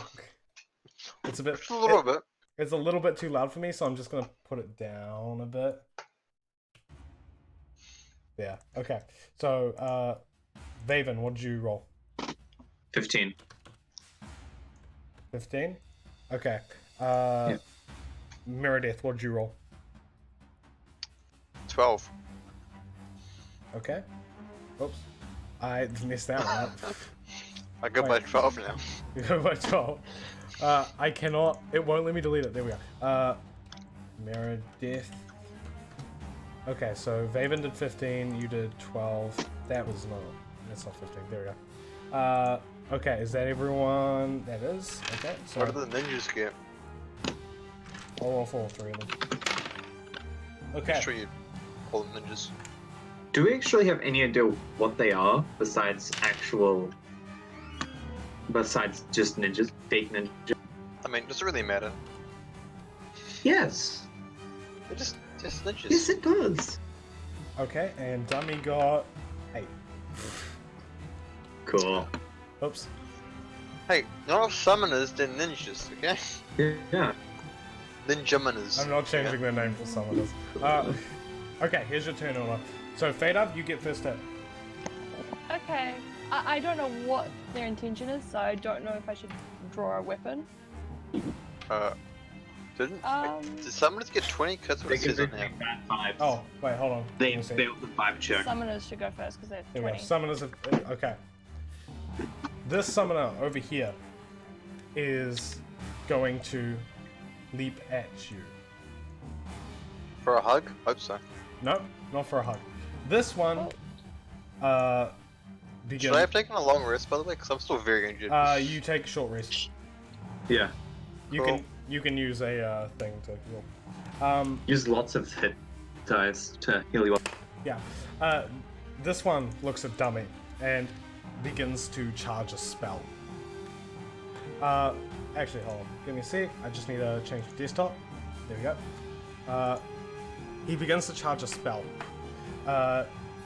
It's a bit...
Just a little bit.
It's a little bit too loud for me, so I'm just gonna put it down a bit. Yeah, okay. So, Vaven, what did you roll?
15.
15? Okay.
Yeah.
Meredith, what did you roll?
12.
Okay. Oops. I missed that one up.
I go by
Wait.
12 now.
You go by 12. I cannot... It won't let me delete it. There we go. Meredith. Okay, so Vaven did 15, you did 12. That was not... That's not 15. There we go. Okay, is that everyone? That is. Okay, so
What did the ninjas get?
I'll roll for all three of them. Okay.
I'm sure you call them ninjas.
Do we actually have any idea what they are besides just ninjas, fake ninjas?
I mean, does it really matter?
Yes.
They're just ninjas.
Yes, it does.
Okay, and Dummy got 8.
Cool.
Oops.
Hey, not all summoners, they're ninjas, okay?
Yeah.
Ninjaminers.
I'm not changing their name for some of this. Okay, here's your turn order. So, Fade Up, you get first hit.
Okay. I don't know what their intention is, so I don't know if I should draw a weapon.
Did
Um,
summoners get 20? Cause
They
what it
can
says on
bring
there.
back 5.
Oh, wait, hold on.
They
Let me see.
failed the 5 check.
summoners should go first because they're
There we
20.
go. Summoners have. Okay. This summoner over here is going to leap at you.
For a hug? Hope so.
Nope, not for a hug. This one, begins.
Should I have taken a long rest, by the way? Because I'm still very injured.
You take a short rest.
Yeah.
Cool.
You can use a thing to heal.
Use lots of hit dice to heal you up.
Yeah. This one looks at Dummy and begins to charge a spell. Actually, hold on. Give me a sec. I just need to change the desktop. There we go. He begins to charge a spell.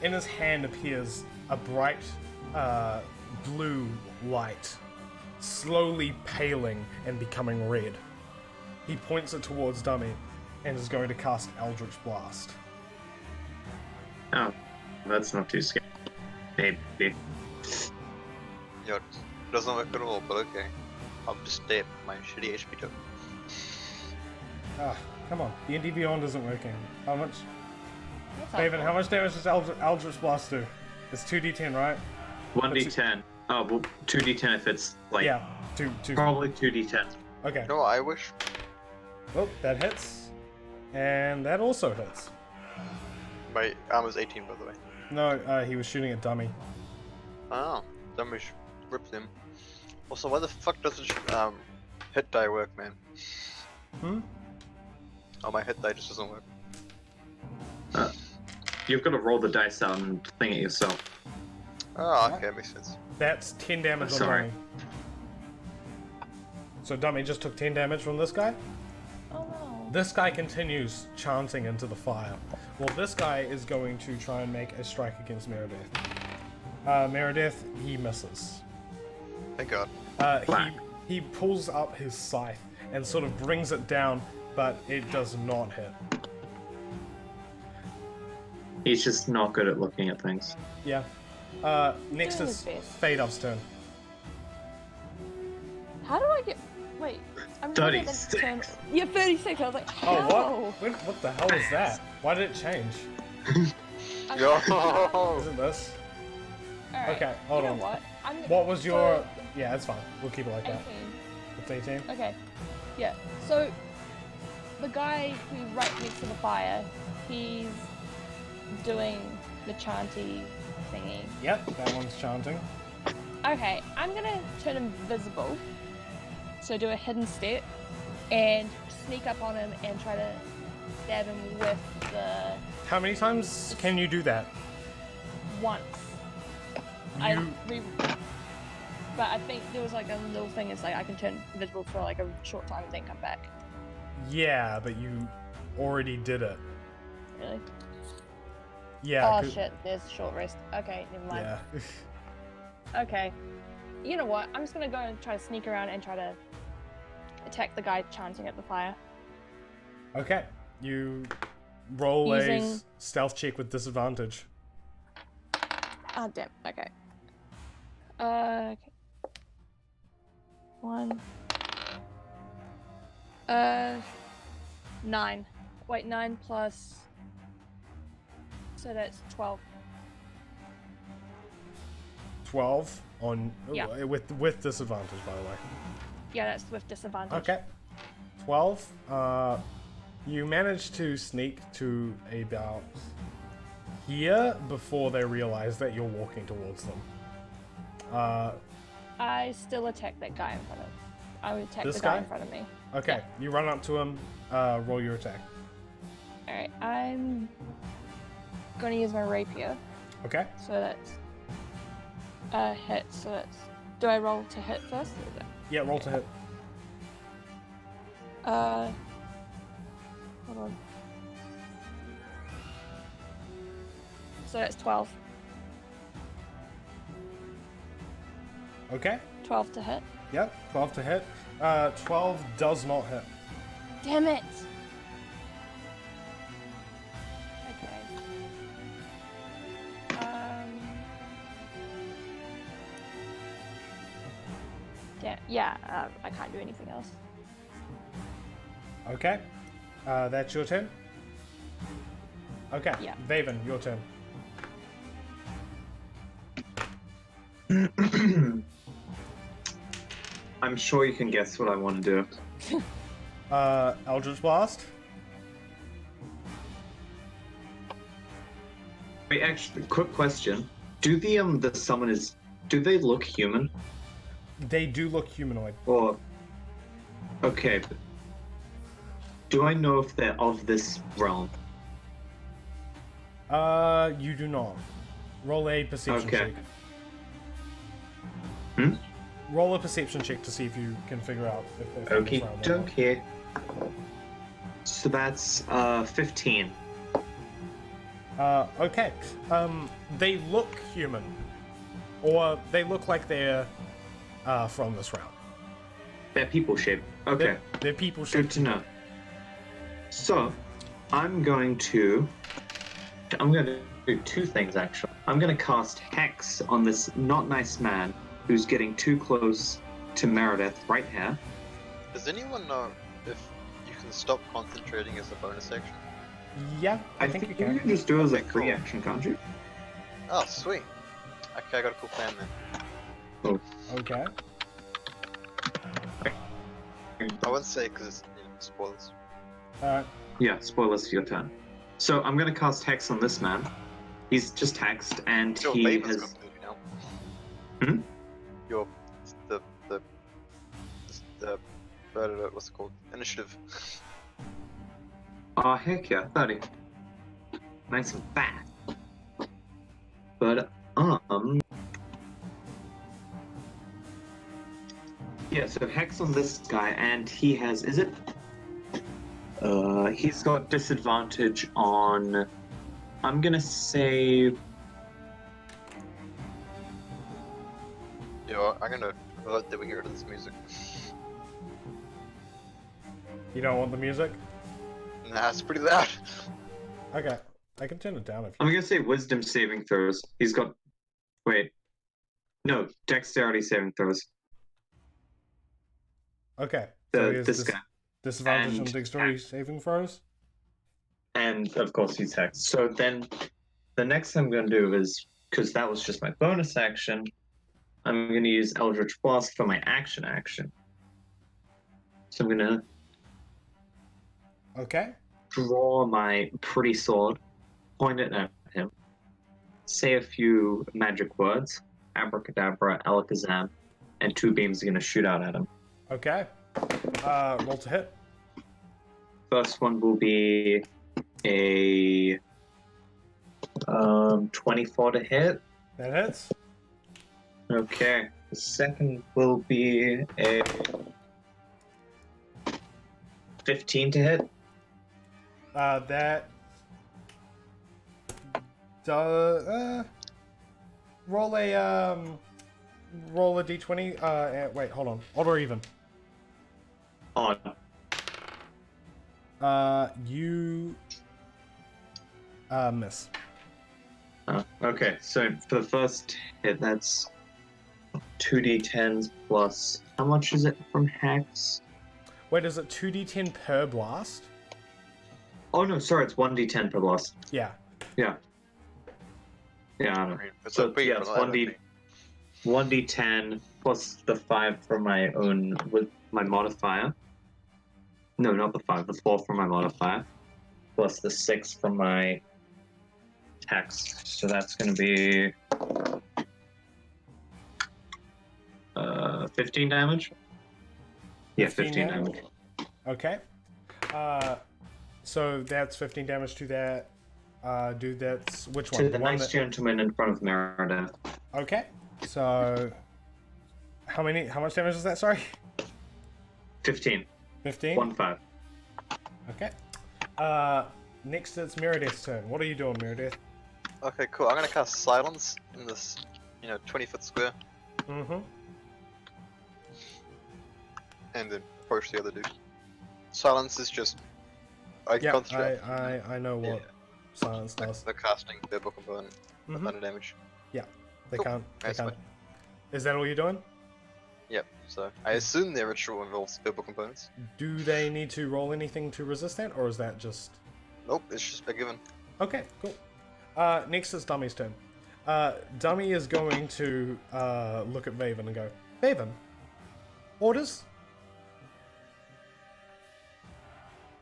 In his hand appears a bright blue light, slowly paling and becoming red. He points it towards Dummy and is going to cast Eldritch Blast.
Oh, that's not too scary. Maybe.
Yo, it doesn't work at all, but okay. I'll just stay at my shitty HP token.
Ah, come on. The D&D Beyond isn't working. How much?
That's
David,
helpful.
how much damage does Eldritch Blast do? It's 2d10, right?
1d10. Oh, well, 2d10 if it's like.
Yeah, two.
Probably 2d10.
Okay.
No, I wish.
Well, that hits. And that also hits.
My armor's 18, by the way.
No, he was shooting at Dummy.
Oh, damage ripped him. Also, why the fuck doesn't hit die work, man?
Hmm?
Oh, my hit die just doesn't work.
You've got to roll the dice out and thing it yourself.
Oh, okay, makes sense.
That's 10 damage on
Sorry.
Dummy. So Dummy just took 10 damage from this guy.
Oh no.
This guy continues chanting into the fire. Well, this guy is going to try and make a strike against Meredith. Meredith, he misses.
Thank God.
He pulls up his scythe and sort of brings it down, but it does not hit.
He's just not good at looking at things.
Yeah. Next
doing
is
his best.
Fade Up's turn.
How do I get? Wait, I'm trying to get the
36.
turn. Yeah, 36. I was like,
Oh,
how?
what the hell is that? Why did it change?
Okay.
Yo!
Isn't this?
Alright,
Okay, hold
you know
on.
What?
What was your...
So,
Yeah, it's fine. We'll keep it like
18.
that. It's 18?
Okay. Yeah. So the guy who's right next to the fire, he's doing the chanty thingy.
Yep, that one's chanting.
Okay, I'm gonna turn invisible. So do a hidden step and sneak up on him and try to stab him with the
How many times can you do that?
once.
You...
But I think there was like a little thing. It's like I can turn invisible for like a short time and then come back.
Yeah, but you already did it.
Really?
Yeah.
Oh
'cause-
shit! There's a short rest. Okay, never mind.
Yeah.
Okay. You know what? I'm just gonna go and try to sneak around and try to attack the guy chanting at the fire.
Okay. You roll a
Using-
stealth check with disadvantage.
Ah, damn. Okay. Okay. 1. 9. Wait, 9 plus. So that's 12.
12 on...
Yeah.
With disadvantage, by the way.
Yeah, that's with disadvantage.
Okay. 12. You manage to sneak to about here before they realize that you're walking towards them.
I still attack that guy in front of. I would attack
This
the guy
guy?
in front of me.
Okay, you run up to him, roll your attack.
Alright, I'm gonna use my rapier.
Okay?
So that's a hit. So that's. Do I roll to hit first? Or is it?
Yeah, roll to hit.
Hold on. So that's 12.
Okay?
12 to hit.
Yep, 12 to hit. 12 does not hit.
Damn it! Okay. Yeah, I can't do anything else.
Okay. That's your turn? Okay.
Yeah.
Vaven, your turn.
I'm sure you can guess what I want to do.
Eldritch Blast.
Wait, actually, quick question: do the summoners do they look human
They do look humanoid.
or okay? But do I know if they're of this realm?
You do not. Roll a perception
Okay.
check.
Hmm?
Roll a perception check to see if you can figure out if they're from this
Okay,
realm or not.
okay. So that's 15.
Okay. They look human. Or they look like they're from this realm.
They're people shaped. Okay,
They're people
good
shaped.
to know. So I'm going to do two things actually. I'm going to cast Hex on this not nice man who's getting too close to Meredith right here.
Does anyone know if you can stop concentrating as a bonus action?
Yeah, I think you can.
just do it as a
Okay,
free
cool.
action, can't you?
Oh, sweet. Okay, I got a cool plan then.
Okay.
I wouldn't say because it's spoilers.
Yeah, spoilers for your turn. So I'm going to cast Hex on this man. He's just hexed, and
Your
he
Maven's
has.
got movie now.
Hmm?
Your the what's it called? Initiative.
Oh heck yeah, 30. Nice and fat. But yeah, so Hex on this guy, and he has he's got disadvantage on, I'm gonna say,
Yeah, I'm gonna let that we hear this music.
You don't want the music?
Nah, it's pretty loud.
Okay. I can turn it down if you
I'm gonna say wisdom saving throws. He's got, wait, no, dexterity saving throws.
Okay. So he has
This guy.
disadvantage on
And-
dexterity saving throws?
And of course he's hexed. So then the next thing I'm going to do is, because that was just my bonus action, I'm going to use Eldritch Blast for my action. So I'm going to
Okay.
draw my pretty sword, point it at him, say a few magic words, Abracadabra, Alakazam, and two beams are going to shoot out at him.
Okay. Roll to hit.
First one will be a 24 to hit.
That hits.
Okay. The second will be a 15 to hit.
That roll a d20. Wait, hold on. Odd or even?
On.
You miss.
Okay, so for the first hit, that's 2d10s plus. How much is it from Hex?
Wait, is it 2d10 per blast?
Oh no, sorry, it's 1d10 per blast.
Yeah.
Yeah. Yeah, I don't know.
It's
So,
a big
yeah, it's 1d10 plus the 5 from my own, with my modifier. No, not the 5, the 4 from my modifier. Plus the 6 from my Hex. So that's going to be 15 damage? Yeah, 15 damage.
Okay. So that's 15 damage to that dude. That's which one?
To the
one
nice
that...
gentleman in front of Meredith.
Okay. So how much damage is that? Sorry.
15.
15.
1-5.
Okay. Next it's Meredith's turn. What are you doing, Meredith?
Okay, cool. I'm gonna cast Silence in this, 20-foot square,
Mm-hmm.
and then approach the other dude. Silence is just I
Yeah,
concentrate.
I know what silence does.
The casting their book of
Mhm.
thunder damage.
They
Cool.
can't. They
That's
can't.
fine.
Is that all you're doing?
Yep. So I assume their ritual involves verbal components.
Do they need to roll anything to resist that, or is that just...
Nope, it's just a given.
Okay, cool. Next is Dummy's turn. Dummy is going to look at Vaven and go, Vaven, orders?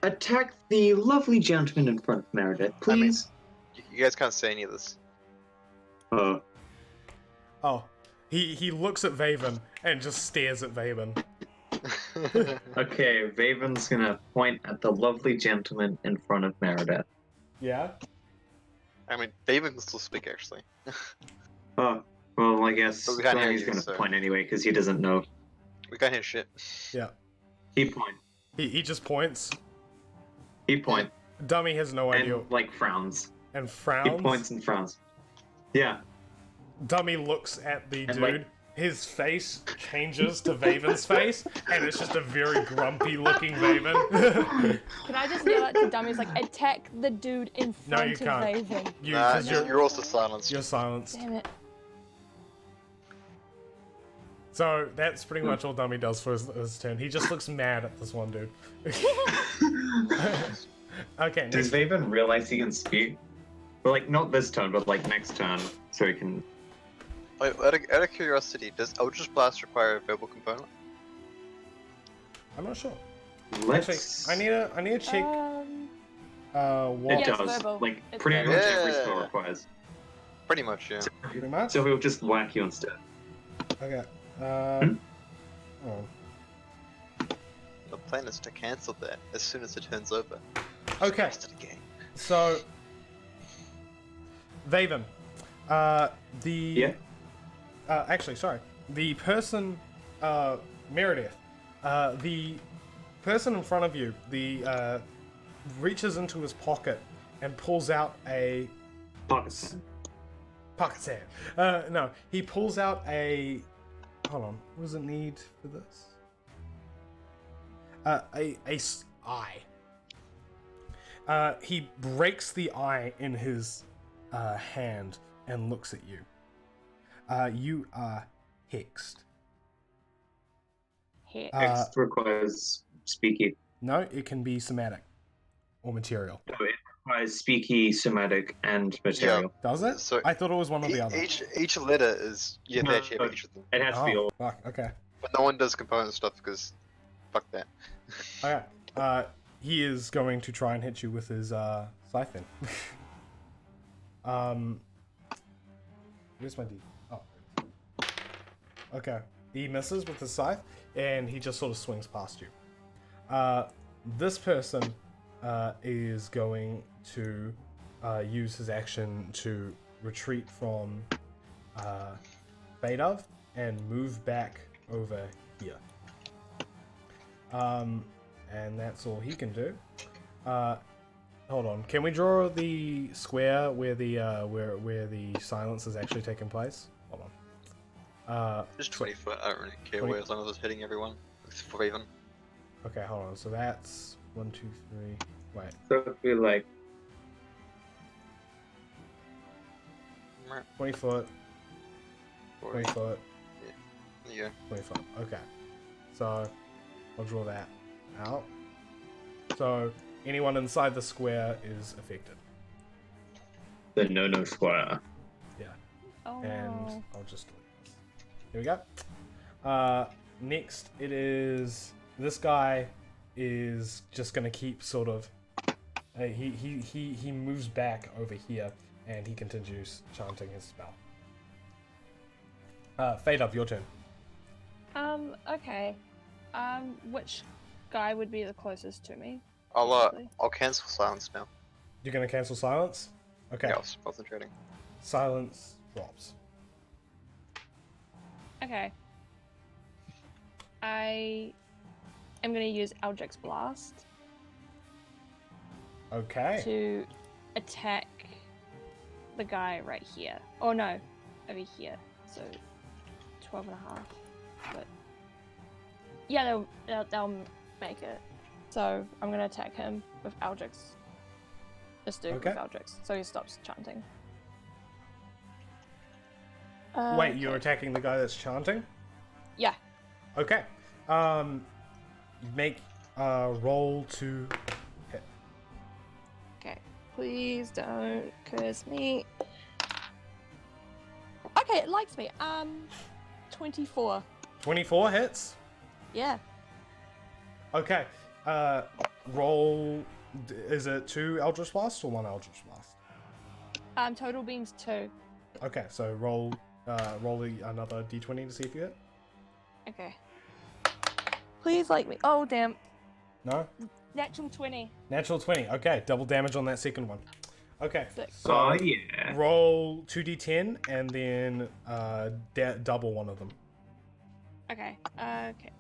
Attack the lovely gentleman in front of Meredith,
I mean-
please.
You guys can't say any of this.
Oh, he looks at Vaven and just stares at Vaven.
Okay, Vaven's gonna point at the lovely gentleman in front of Meredith.
Yeah?
I mean, David can still speak actually.
Oh, well, I guess
But we can't hear
he's
you,
gonna
so-
point anyway because he doesn't know.
We can't hear shit.
Yeah.
He point.
He just points.
He point
Dummy has no
and
idea
like frowns.
and
He
frowns.
points and frowns. Yeah.
Dummy looks at the
And,
dude.
like-
His face changes to Vaven's face, and it's just a very grumpy looking Vaven.
Can I just yell out to dummies like attack the dude in
No,
front
you
of
can't.
Raven?
you,
Nah,
'cause
you're also silenced.
you're silenced.
Damn it.
So that's pretty much all Dummy does for his turn. He just looks mad at this one dude. Okay,
Does
next,
Vaven realize he can speak? Well, like, not this turn, but like next turn, so he can.
Wait, out of curiosity, does Eldritch Blast require a verbal component?
I'm not sure.
Let's.
Actually, I need to check. What?
It
Yeah, it's
does.
verbal.
Like,
It's
pretty
verbal.
much every
Yeah.
spell requires.
Pretty much, yeah.
Pretty much.
So he'll just whack you instead.
Okay.
Hmm?
Oh.
The plan is to cancel that as soon as it turns over.
Okay.
Rest of the game.
So, Vaven, the
Yeah.
Actually, sorry, the person, Meredith, the person in front of you, reaches into his pocket and pulls out a
Pockets.
pocket sand. No, he pulls out a. Hold on, what does it need for this? Eye. He breaks the eye in his hand and looks at you. You are hexed.
Here.
Next requires speaky.
No, it can be somatic or material.
No, it requires speaky, somatic, and material.
Does it?
So,
I thought it was one or the other.
Each letter is you have to
No,
actually have each of them,
It has to be
Oh,
all.
fuck. Okay.
but no one does component stuff because fuck that.
Okay. He is going to try and hit you with his siphon. Where's my D? Oh. Okay. He misses with the scythe, and he just sort of swings past you. This person is going to use his action to retreat from Fadov and move back over here. And that's all he can do. Hold on. Can we draw the square where the where the silence is actually taking place? Hold on.
Just 20 foot, I don't really care
20
where as long as it's hitting everyone. Except for Raven.
Okay, hold on. So that's 1, 2, 3. Wait.
So it'd be like
20 foot. 20 foot.
Yeah.
20 foot. Okay. So I'll draw that out. So anyone inside the square is affected.
the no square.
Oh
And
no.
I'll just delete this. Here we go. Next, it is this guy is just gonna keep sort of. He moves back over here and he continues chanting his spell. Fade up, your turn.
Okay. Which guy would be the closest to me?
I'll cancel silence now.
You're gonna cancel silence. Okay.
Yeah, I was concentrating.
Silence drops.
Okay. I am gonna use Eldritch Blast
Okay.
to attack the guy right here. Oh no, over here. So 12 and a half. But yeah, they'll make it. So I'm gonna attack him with Eldritch. This dude
Okay.
with Eldritch, so he stops chanting.
Wait,
Okay.
you're attacking the guy that's chanting?
Yeah.
Okay. Make roll to hit.
Okay, please don't curse me. Okay, it likes me. 24.
24 hits.
Yeah.
Okay. Roll. Is it 2 Eldritch Blast or 1 Eldritch Blast?
Total beams 2.
Okay, so roll another d20 to see if you hit.
Okay. Please like me. Oh damn.
No?
Natural 20.
Natural 20. Okay, double damage on that second one. Okay,
Sick.
so
Oh yeah.
roll 2d10 and then double one of them.
Okay. Okay.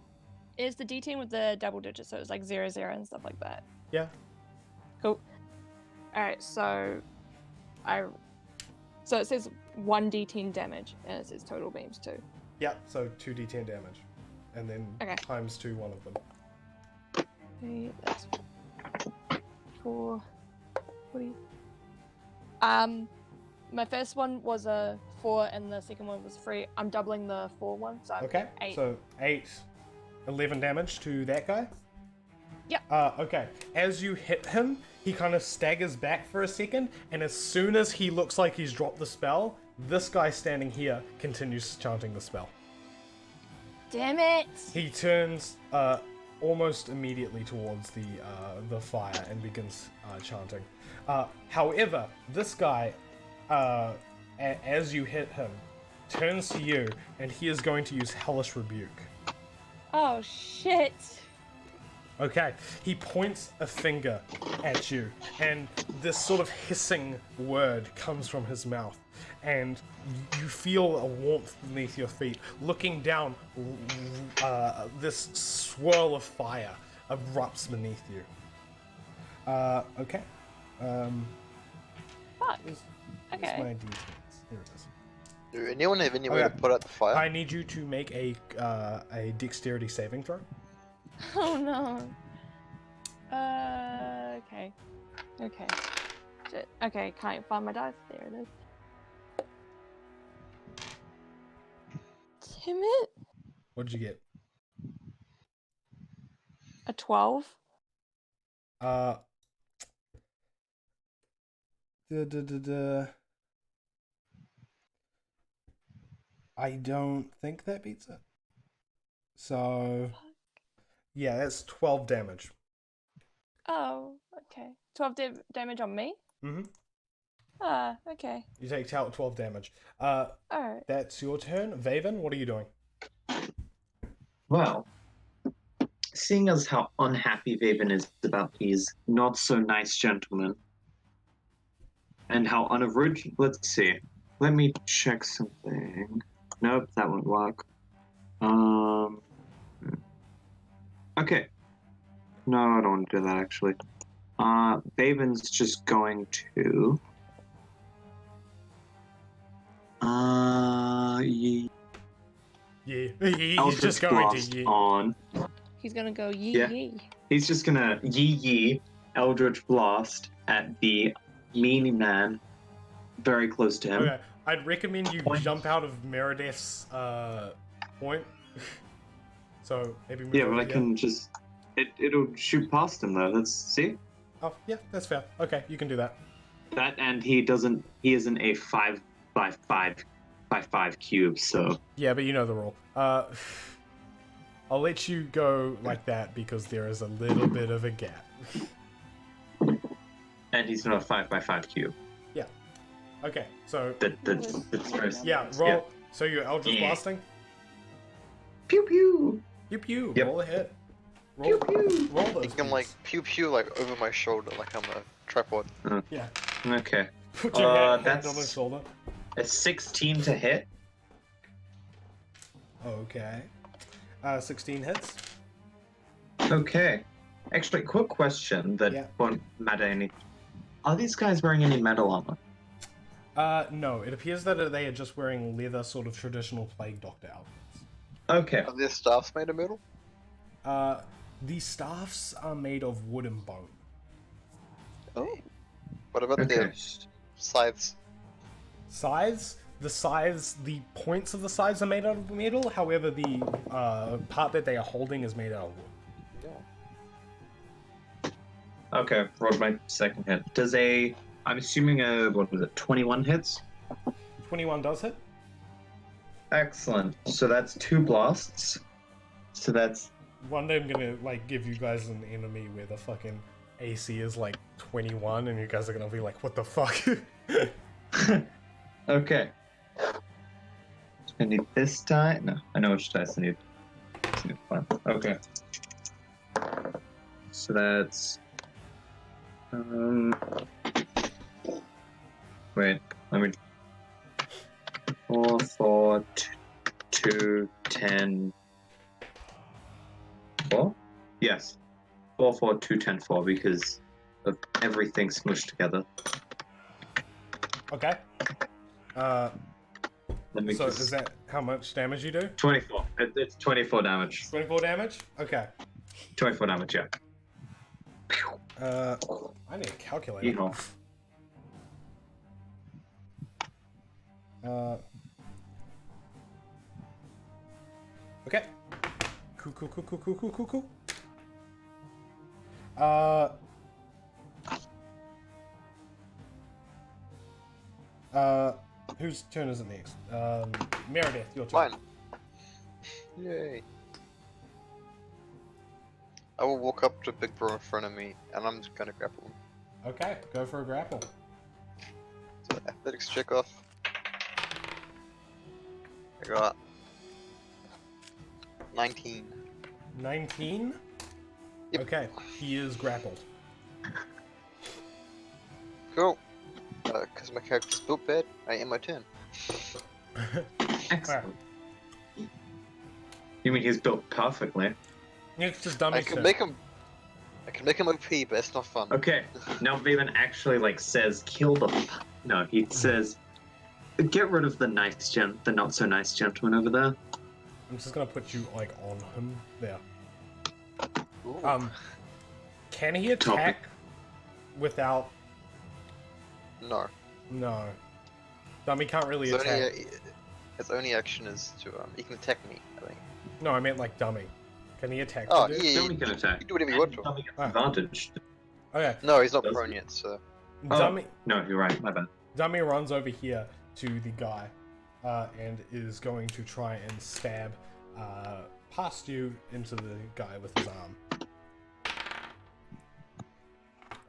Is the D10 with the double digits, so it's like 0, 0 and stuff like that.
Yeah.
Cool. Alright, so it says 1d10 damage and it says total beams 2.
Yeah, so 2d10 damage. And then
Okay.
times 2 one of them.
Okay, that's 4. 40. My first one was a 4 and the second one was 3. I'm doubling the 4 one, so
Okay,
8.
so 11 damage to that guy.
Yep.
Okay, as you hit him, he kind of staggers back for a second, and as soon as he looks like he's dropped the spell, this guy standing here continues chanting the spell.
Damn it!
He turns almost immediately towards the fire and begins chanting. However, this guy, as you hit him, turns to you, and he is going to use Hellish Rebuke.
Oh shit!
Okay, he points a finger at you, and this sort of hissing word comes from his mouth, and you feel a warmth beneath your feet. Looking down, this swirl of fire erupts beneath you. Okay.
Fuck.
Where's
Okay.
my d10s? Here it is.
Do anyone have any way to
Okay.
put out the fire?
I need you to make a dexterity saving throw.
Oh no. Okay. Okay. Shit. Okay, can't find my dice. There it is. Damn it.
What did you get?
A 12.
Uh. Duh. I don't think that beats it. So, yeah, that's 12 damage.
Oh, okay. 12 damage on me?
Mm-hmm.
Okay.
You take 12 damage.
Alright.
That's your turn. Vaven, what are you doing?
Well, seeing as how unhappy Vaven is about these not so nice gentlemen, and how unoriginal. Let's see. Let me check something. Nope, that won't work. Okay. No, I don't want to do that actually. Vaven's just going to.
Yeah. He's
Eldritch
just going
Blast
to.
on.
He's gonna go yee
Yeah.
yee.
He's just gonna yee Eldritch Blast at the meanie man, very close to him.
Okay, I'd recommend you
Point.
jump out of Meredith's point. So maybe move
Yeah,
over
but I
here.
can just. It'll shoot past him though. Let's see
Oh, yeah, that's fair. Okay, you can do that.
that, and he doesn't. He isn't a 5x5 cube, so
Yeah, but you know the rule. I'll let you go like that because there is a little bit of a gap.
and he's not a 5x5 cube.
Yeah. Okay, so
That's very.
yeah, roll. So you're Eldritch
Yeah.
Blasting.
Pew pew.
Pew pew.
Yep.
Roll a hit.
Pew
Roll,
pew.
roll those.
I can like
pews.
pew pew like over my shoulder like I'm a tripod.
Yeah.
Okay.
Put your hand on
that's-
his shoulder.
A 16 to hit.
Okay. 16 hits.
Okay. Actually, quick question that
Yeah.
won't matter any. Are these guys wearing any metal armor?
No. It appears that they are just wearing leather, sort of traditional Plague Doctor outfits.
Okay.
Are their staffs made of metal?
The staffs are made of wood and bone.
Oh. What about
Okay.
their scythes?
Scythes, the sides, the points of the sides are made out of metal. However, the part that they are holding is made out of wood.
Yeah.
Okay, rolled my second hit. I'm assuming what was it, 21 hits?
21 does hit.
Excellent. So that's 2 blasts. So that's
One day I'm gonna like give you guys an enemy where the fucking AC is like 21, and you guys are gonna be like, "What the fuck?"
okay. I need this die. No, I know which dice I need. Fine. Okay. So that's wait, let me 4, 4, 2, 10, 4? Yes. 4, 4, 2, 10, 4 because of everything smushed together.
Okay.
Let me
So
just...
is that how much damage you do?
24. It's 24 damage.
24 damage? Okay.
24 damage, yeah.
I need a calculator.
Yeehaw.
Okay. Cool. Whose turn is it next? Meredith, your turn.
Mine. Yay. I will walk up to Big Bro in front of me, and I'm just gonna grapple him.
Okay, go for a grapple.
So athletics check off. I got 19.
19?
Yep.
Okay, he is grappled.
Cool. Because my character's built bad, I end my turn.
Excellent. You mean he's built perfectly?
Next is
I
Dummy's
can
turn.
make him. I can make him OP, but it's not fun.
Okay, now Vaven actually says kill the... No, he says get rid of the not so nice gentleman over there.
I'm just gonna put you on him there.
Ooh.
Can he attack without?
No.
No. Dummy can't really
His
attack.
his only action is to he can attack me. I think.
No, I meant Dummy. Can he attack?
Oh,
to do?
yeah.
Dummy can attack.
You do whatever you want to him.
Dummy gets
Ah.
advantage.
Okay.
No, he's not
Does
prone
he?
yet, so.
Oh.
Dummy.
No, you're right. My bad.
Dummy runs over here to the guy, and is going to try and stab past you into the guy with his arm.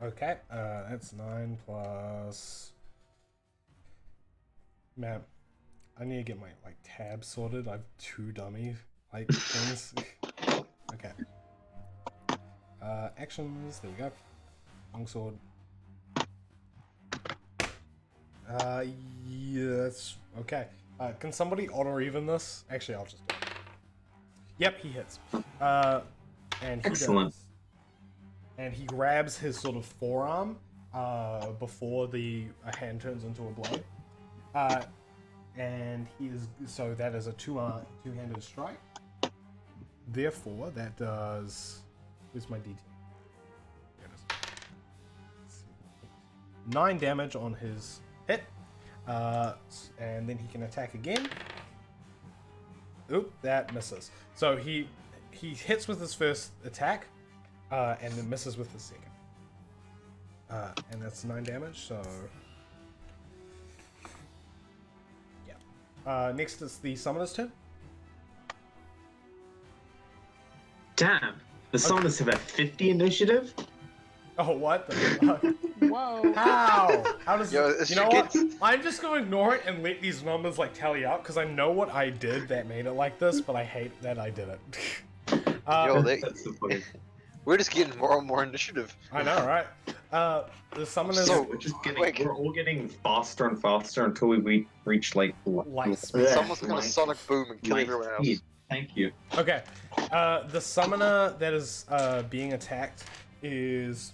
Okay, that's 9 plus. Man, I need to get my tabs sorted. I have 2 dummy things. Okay. Actions. There we go. Longsword. Yes. Okay. Can somebody auto even this? Actually, I'll just do it. Yep, he hits. And he
Excellent.
does. And he grabs his sort of forearm before the hand turns into a blow. And he is so that is a two-handed strike. Therefore, that does. Where's my D10? There it is. 9 damage on his hit. And then he can attack again. Oop, that misses. So he hits with his first attack, and then misses with his second. And that's 9 damage, so... Yeah. Next is the summoner's turn.
Damn. The summoners have a 50 initiative?
Oh, what the fuck?
Whoa.
How? How does...
Yo,
you know what? I'm just gonna ignore it and let these numbers tally up, because I know what I did that made it like this, but I hate that I did it.
Yo,
That's so funny.
we're just getting more and more initiative.
I know, right? The summoners...
So-
We're just
quick.
we're all getting faster and faster until we reach
Light speed.
Someone's gonna sonic boom and kill
light
everyone else.
speed. Thank you.
Okay. The summoner that is being attacked is...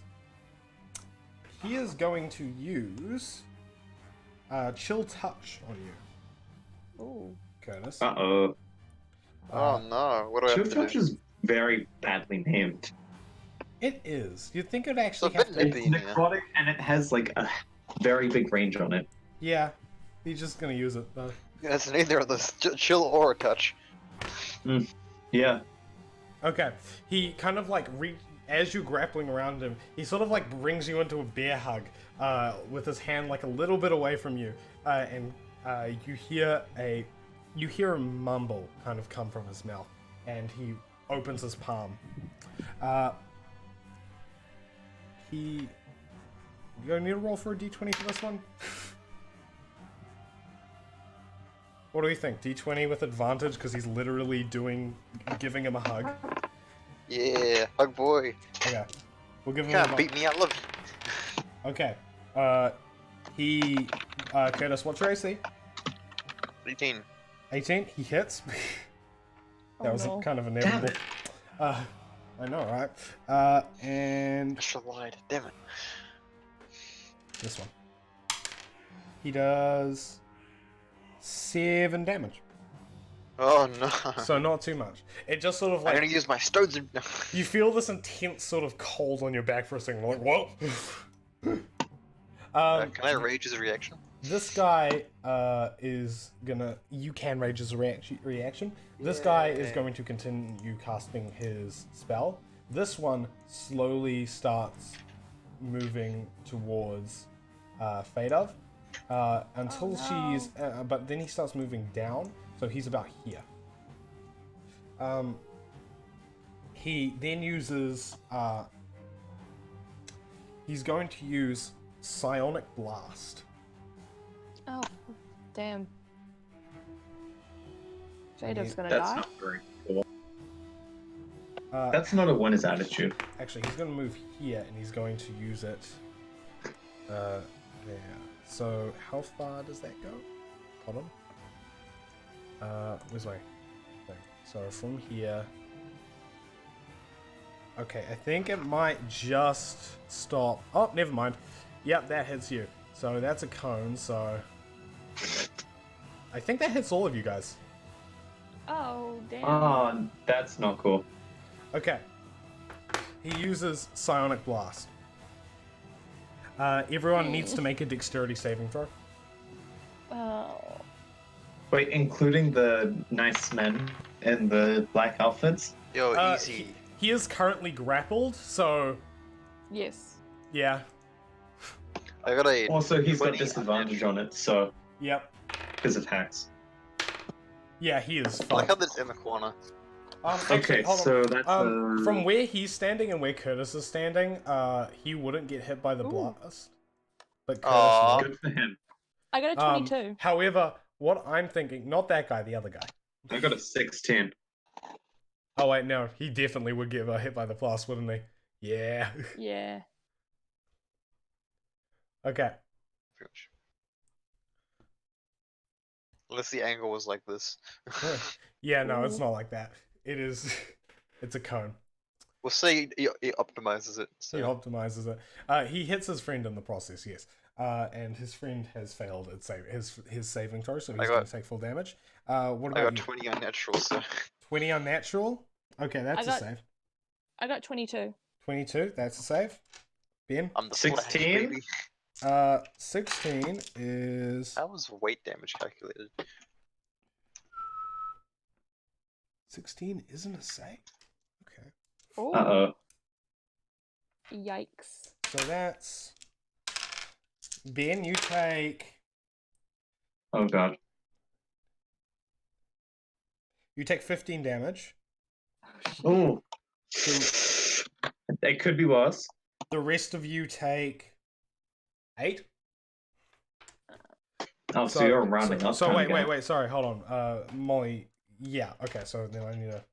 He is going to use Chill Touch on you,
Ooh.
Curtis.
Uh-oh.
Oh no, what do I
Chill
have to
Touch
do?
is very badly named.
It is. You'd think it'd actually
So
have
if
to...
it-
It's
Maybe, yeah.
necrotic and it has a very big range on it.
Yeah. He's just gonna use it though.
It's neither of those chill or a touch.
Yeah.
Okay. He kind of like as you're grappling around him, he sort of like brings you into a bear hug, with his hand like a little bit away from you, and you hear a mumble kind of come from his mouth, and he opens his palm. You gonna need to roll for a d20 for this one? What do we think? D20 with advantage because he's literally giving him a hug.
Yeah, hug boy.
Okay, we'll give him.
Can't beat me, I love you.
Okay. Curtis, what's your AC?
18.
18. He hits. That was
no.
kind of
Damn
inevitable.
it.
I know, right? And
I should have lied. Damn it.
this one. He does 7 damage.
Oh no.
So not too much. It just sort of
I'm
like
gonna use my stones. No.
you feel this intense sort of cold on your back for a second. Like whoa.
Can I rage his reaction?
This guy is gonna. You can rage his reaction. This guy is going to continue casting his spell. This one slowly starts moving towards Fadov until she's. But then he starts moving down, so he's about here. He then uses. He's going to use Psionic Blast.
Oh, damn. Fadov's gonna
That's
die.
not very cool. That's not a one is attitude.
Actually, he's going to move here, and he's going to use it there. So, how far does that go? Hold on. Where's my thing? So, from here... Okay, I think it might just stop... Oh, never mind. Yep, that hits you. So, that's a cone, so... I think that hits all of you guys.
Oh, damn.
Oh, that's not cool.
Okay. He uses Psionic Blast. Everyone needs to make a dexterity saving throw.
Oh.
Wait, including the nice men in the black outfits?
Yo, easy.
He is currently grappled, so
Yes.
yeah.
I got a.
Also, he's got
20
disadvantage on it, so
Yep.
because of hacks.
Yeah, he is
I like
fine.
how this in the corner.
Actually,
Okay,
hold on.
so that's
From where he's standing and where Curtis is standing, he wouldn't get hit by the
Ooh.
blast. But Curtis
Aw.
would.
good for him.
I got a 22.
However, what I'm thinking, not that guy, the other guy.
I got a 16.
Oh wait, no, he definitely would get hit by the blast, wouldn't he? Yeah.
Yeah.
Okay.
Unless the angle was like this.
Yeah, no, it's
Ooh.
not like that. It is. It's a cone.
We'll say he optimizes it. So.
He optimizes it. He hits his friend in the process, yes. And his friend has failed at his saving throw, so he's going to take full damage. What
I
about
got
you?
20 unnatural, so.
20 unnatural? Okay, that's a
got-
save.
I got 22.
22, that's a save. Ben?
I'm the
16?
Flash, baby.
16 is...
How was weight damage calculated?
16 isn't a save? Okay.
Oh,
Uh-oh.
yikes.
So that's... Ben, you take...
Oh god.
You take 15 damage.
Oh. It could be worse.
The rest of you take 8.
Oh, so you're rounding up.
So
kinda guy.
wait, sorry, hold on. Molly, yeah, okay, so then I need to...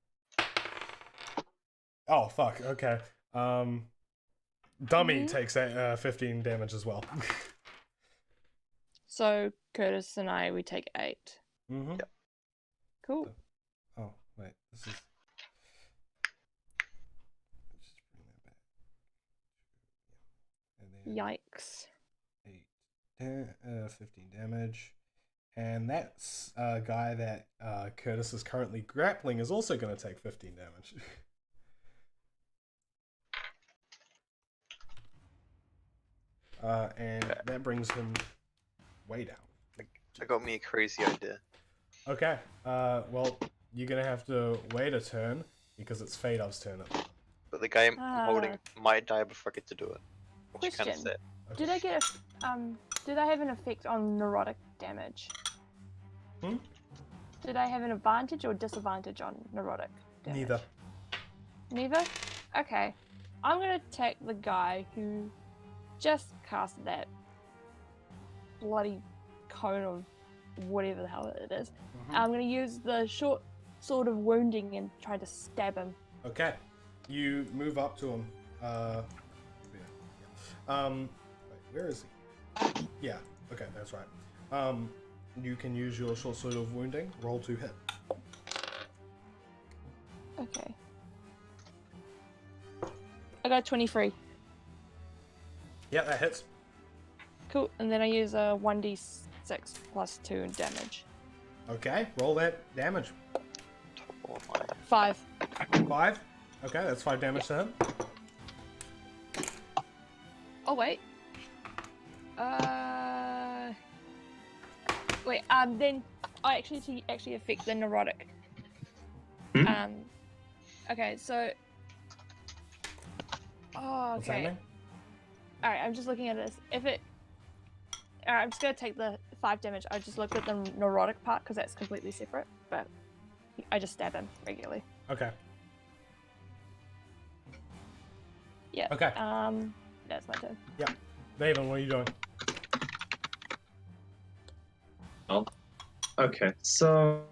Oh, fuck, okay. Dummy
Mhm.
takes 15 damage as well.
So Curtis and I, we take 8.
Mm-hmm.
Yep.
Cool.
Oh, wait, this is... Let's just bring that back. And then
Yikes.
15 damage. And that's a guy that Curtis is currently grappling is also going to take 15 damage. And that brings him way down.
I got me a crazy idea.
Okay. Well, you're gonna have to wait a turn because it's Fadov's turn.
But the guy I'm holding might die before I get to do it. Which is kind of
Question.
sad.
Did I get did I have an effect on neurotic damage?
Hmm?
Did I have an advantage or disadvantage on neurotic damage?
Neither.
Neither? Okay. I'm gonna attack the guy who just cast that bloody cone of whatever the hell it is. I'm gonna use the short sword of wounding and try to stab him.
Okay. You move up to him. Wait, where is he? Yeah. Okay, that's right. You can use your short sword of wounding. Roll to hit.
Okay. I got 23.
Yeah, that hits.
Cool. And then I use a 1d6 plus 2 in damage.
Okay, roll that damage.
Oh my.
5.
5. Okay, that's 5 damage to him.
Oh wait. Wait. Then I actually affect the neurotic.
Hmm?
Okay. So. Oh,
What's that
okay.
mean?
All right. I'm just looking at this. If it. All right. I'm just gonna take the 5 damage. I just looked at the neurotic part because that's completely separate. But I just stab him regularly.
Okay.
Yeah.
Okay.
That's my turn.
David, what are you doing?
Okay, so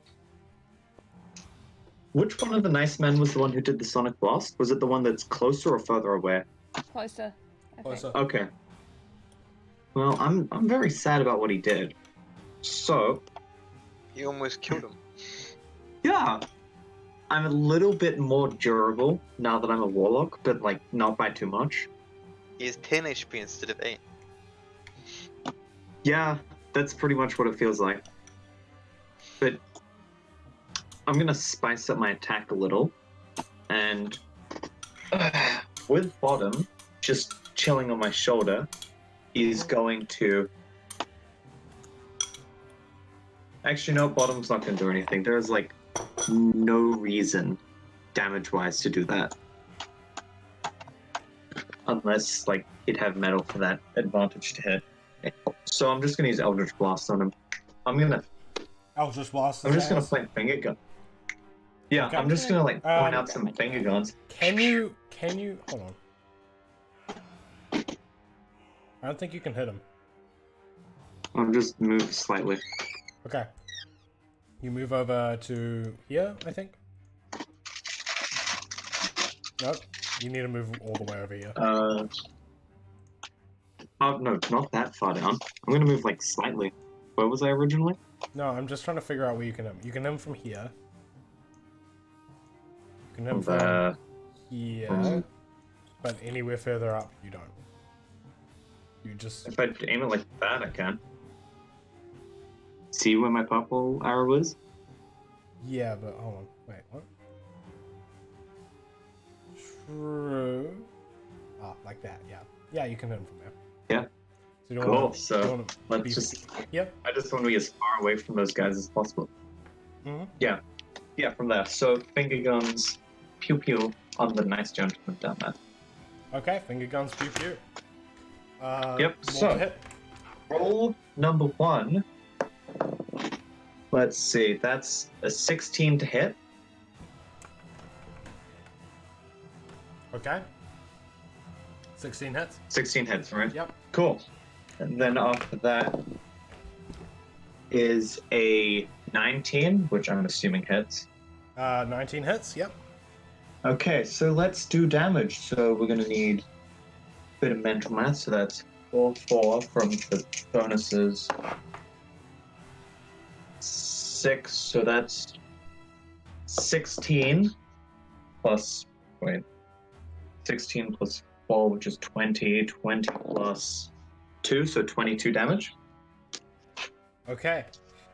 which one of the nice men was the one who did the sonic blast? Was it the one that's closer or further away?
Closer. I think.
Closer.
Okay. Well, I'm very sad about what he did. So,
You almost killed him.
yeah, I'm a little bit more durable now that I'm a warlock, but like not by too much.
He has 10 HP instead of 8.
Yeah, that's pretty much what it feels like. But I'm gonna spice up my attack a little, and with Bottom just chilling on my shoulder, he's going to. Actually, no, Bottom's not gonna do anything. There's like no reason, damage-wise, to do that, unless like he'd have metal for that advantage to hit. So I'm just gonna use Eldritch Blast on him. I'm
Eldritch Blast.
just gonna play finger gun. Yeah,
Okay.
I'm just gonna like point out
grab
some
my
finger guns.
Can you hold on? I don't think you can hit him.
I'll just move slightly.
Okay. You move over to here, I think. Nope. You need to move all the way over here.
Oh no, not that far down. I'm gonna move like slightly. Where was I originally?
No, I'm just trying to figure out where you can hit him. You can hit him from here. You can hit him from here. But anywhere further up, you don't. You just...
If I aim it like that, I can. See where my purple arrow is?
Yeah, but hold on. Wait, what? True. Ah, like that, yeah. Yeah, you can hit him from there.
Yeah.
So you
Cool,
wanna,
so
you wanna
let's
be-
just.
Yep.
I just want to be as far away from those guys as possible.
Mhm.
Yeah, from there. So finger guns, pew pew on the nice gentleman down there.
Okay, finger guns, pew pew.
Yep,
roll
so-
to hit.
Roll number 1. Let's see, that's a 16 to hit.
Okay. 16 hits.
16 hits, right?
Yep.
Cool. And then after that is a 19, which I'm assuming hits.
19 hits, yep.
Okay, so let's do damage. So we're gonna need a bit of mental math. So that's 4 from the bonuses. 6, so that's 16 plus 16 plus 4, which is 20. 20 plus 2, so 22 damage.
Okay.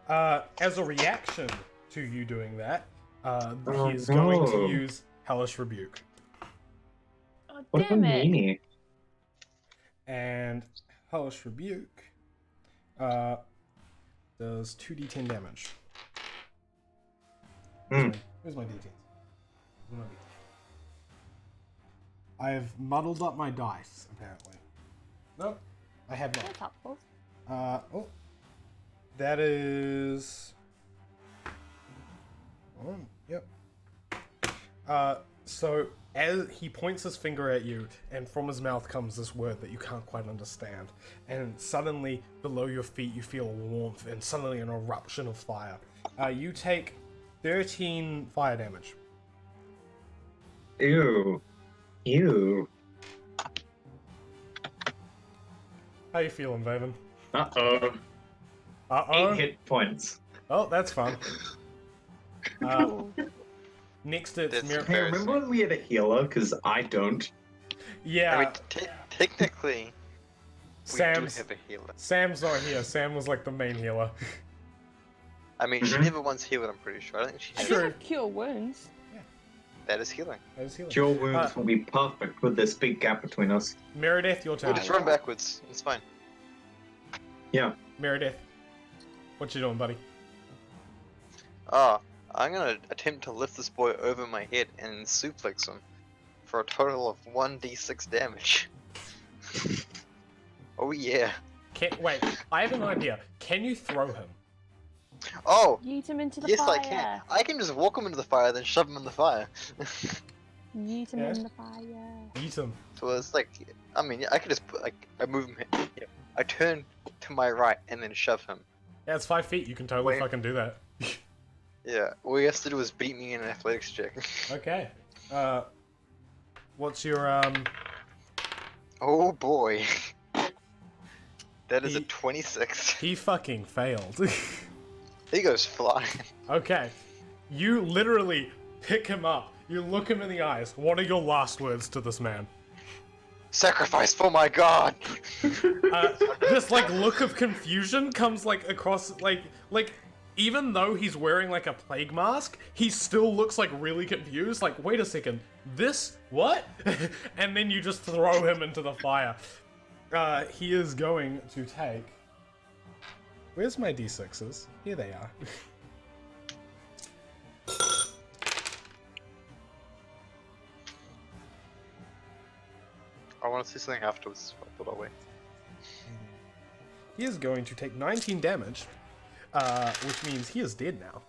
As a reaction to you doing that,
Oh,
he's going
no.
to use Hellish Rebuke.
Oh,
What a
damn it.
meanie.
And Hellish Rebuke does 2d10 damage.
Hmm.
Where's my d10s? Where's my d10s? I've muddled up my dice, apparently. Nope, I have not.
That's helpful.
Oh. That is... Oh, yep. So, as he points his finger at you, and from his mouth comes this word that you can't quite understand. And suddenly, below your feet, you feel warmth, and suddenly an eruption of fire. You take 13 fire damage.
Ew. Ew.
How you feeling, Vaven?
Uh-oh.
Uh-oh.
8 hit points.
Oh, that's fun.
Cool.
Next, it's
That's
Mir-
Hey, remember when we had a healer? Because I don't.
Yeah,
I mean, technically, we
Sam's
do have a healer.
Sam's not here. Sam was like the main healer.
I mean, she
Mhm.
never once healed, I'm pretty sure. I don't think
I
she
do
Sure.
have cure wounds.
That is healing.
That is healing.
Cure wounds will be perfect with this big gap between us.
Meredith, your
We'll
turn.
just run backwards. It's fine.
Yeah.
Meredith, what you doing, buddy?
I'm gonna attempt to lift this boy over my head and suplex him for a total of 1d6 damage. Oh yeah.
Wait, I have an idea. Can you throw him?
Oh,
Yeet him into the
yes
fire.
I can. I can just walk him into the fire, then shove him in the fire.
Yeet him
Yeah.
in the fire.
Eat him.
So it's like, I mean, I could just put, like, I move him. Yeah, I turn to my right and then shove him.
Yeah, it's 5 feet. You can totally
Wait.
fucking do that.
Yeah, all he has to do is beat me in an athletics check.
Okay. What's your
Oh boy. That is a
He-
26.
He fucking failed.
He goes flying.
Okay. You literally pick him up. You look him in the eyes. What are your last words to this man?
Sacrifice for my god!
This like look of confusion comes like across like even though he's wearing like a plague mask, he still looks like really confused. Like, wait a second, this what? And then you just throw him into the fire. He is going to take. Where's my d6s? Here they are.
I want to see something afterwards, so I thought I'll wait.
He is going to take 19 damage, which means he is dead now.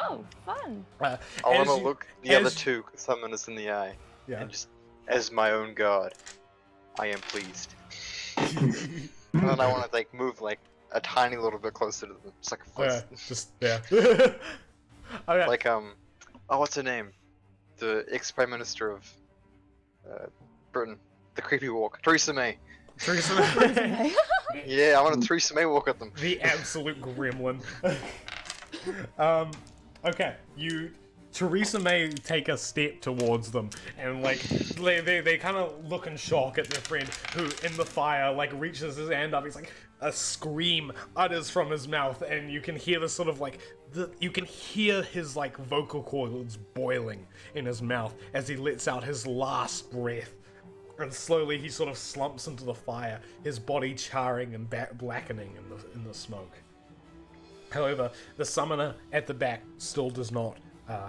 Oh, fun.
I want to
as you-
look the other
as-
two, because someone is in the eye.
Yeah.
And just, as my own god, I am pleased. And then I want to like move like a tiny little bit closer to them, just like a
Yeah,
foot.
just yeah. Okay.
Like oh, what's her name? The ex-prime minister of Britain, the creepy walk, Theresa May.
Theresa May.
Yeah, I want to Theresa May walk at them.
The absolute gremlin. Okay, Theresa May take a step towards them, and like they kind of look in shock at their friend who in the fire like reaches his hand up. He's like a scream utters from his mouth, and you can hear the sort of like you can hear his like vocal cords boiling in his mouth as he lets out his last breath. And slowly he sort of slumps into the fire, his body charring and blackening in the smoke. However, the summoner at the back still does not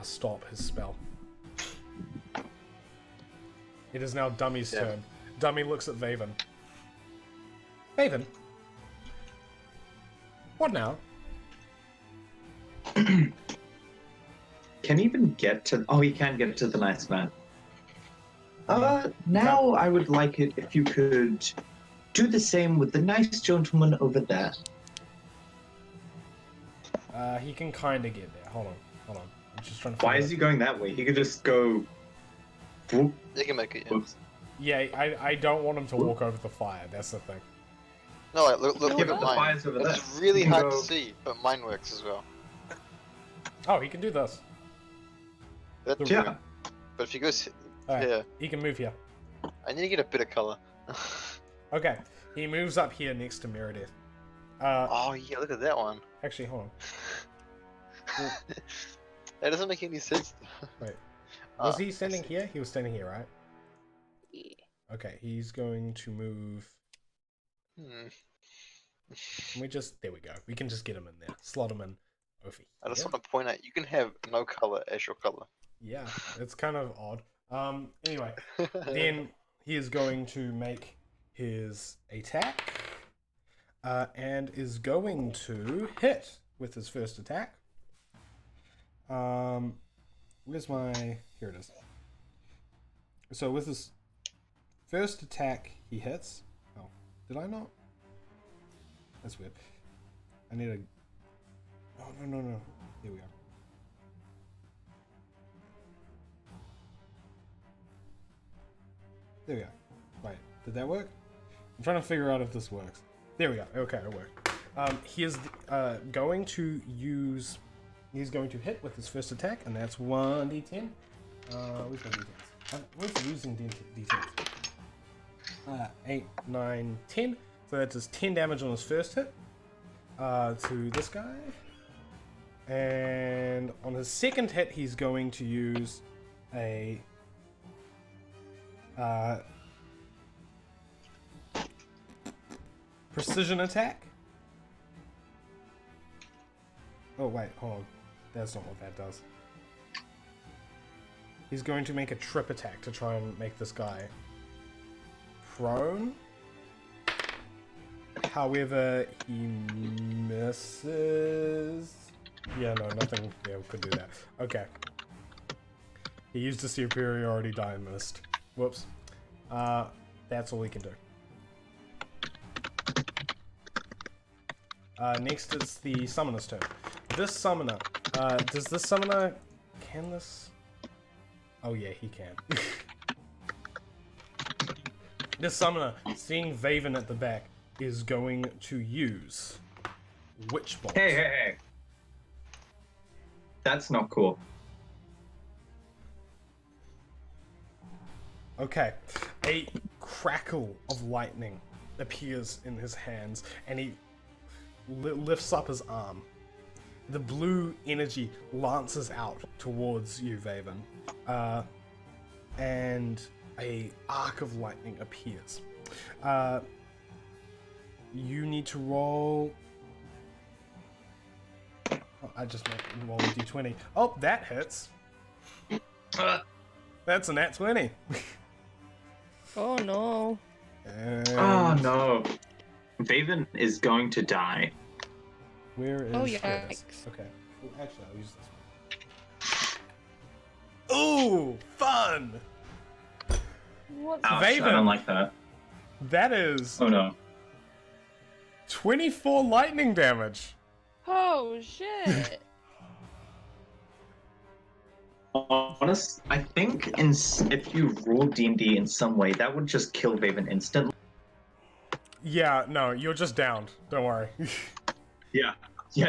stop his spell. It is now Dummy's
Yeah.
turn. Dummy looks at Vaven. Vaven? What now?
Can he even get to... Oh, he can get to the nice man. Now I would like it if you could do the same with the nice gentleman over there.
He can kind of get there. Hold on. I'm just trying to
Why
find
is
it.
he going that way? He could just go... Whoop,
You can make it. Yeah.
whoops.
Yeah, I don't want him to walk over the fire. That's the thing.
No, like, look
Yeah,
at
but the
mine.
fire's over there.
It's really
You can
hard
go-
to see, but mine works as well.
Oh, he can do this.
That's
Yeah.
weird. But if you go
Alright,
here,
he can move here.
I need to get a bit of color.
Okay, he moves up here next to Meredith.
Oh yeah, look at that one.
Actually, hold on.
That doesn't make any sense.
Wait. Was
Ah,
he
I
standing
see.
here? He was standing here, right?
Yeah.
Okay, he's going to move.
Hmm.
Can we just... There we go. We can just get him in there. Slot him in over here.
I just want to point out, you can have no color as your color.
Yeah, it's kind of odd. Anyway, then he is going to make his attack. And is going to hit with his first attack. Where's my... Here it is. So with his first attack, he hits. Oh, did I not? That's weird. I need a... Oh, no. Here we go. There we go. Wait, did that work? I'm trying to figure out if this works. There we go. Okay, it worked. He is going to use... He's going to hit with his first attack, and that's 1d10. Where's my d10s? Where's using d10s? 8, 9, 10. So that does 10 damage on his first hit to this guy. And on his second hit, he's going to use a... precision attack. Oh wait, hold on. That's not what that does. He's going to make a trip attack to try and make this guy prone. However, he misses. Yeah, no, nothing. Yeah, we could do that. Okay. He used a superiority die and missed. Whoops. That's all he can do. Next is the summoner's turn. This summoner, does this summoner, can this? Oh yeah, he can. This summoner, seeing Vaven at the back, is going to use Witch Bolt.
Hey. That's not cool.
Okay, a crackle of lightning appears in his hands, and he lifts up his arm. The blue energy lances out towards you, Vaven, and a arc of lightning appears. You need to roll... Oh, I just roll a d20. Oh, that hits. That's a nat 20.
Oh no.
Oh no. Vaven is going to die.
Where is...
Oh,
here it is.
yikes.
Okay. Well, actually, I'll use this one. Ooh, fun!
What's
Ouch,
Vaven.
I don't like that.
That is
Oh no.
24 lightning damage.
Oh shit.
Honest, I think if you rule D&D in some way, that would just kill Vaven instantly.
Yeah, no, you're just downed. Don't worry.
Yeah,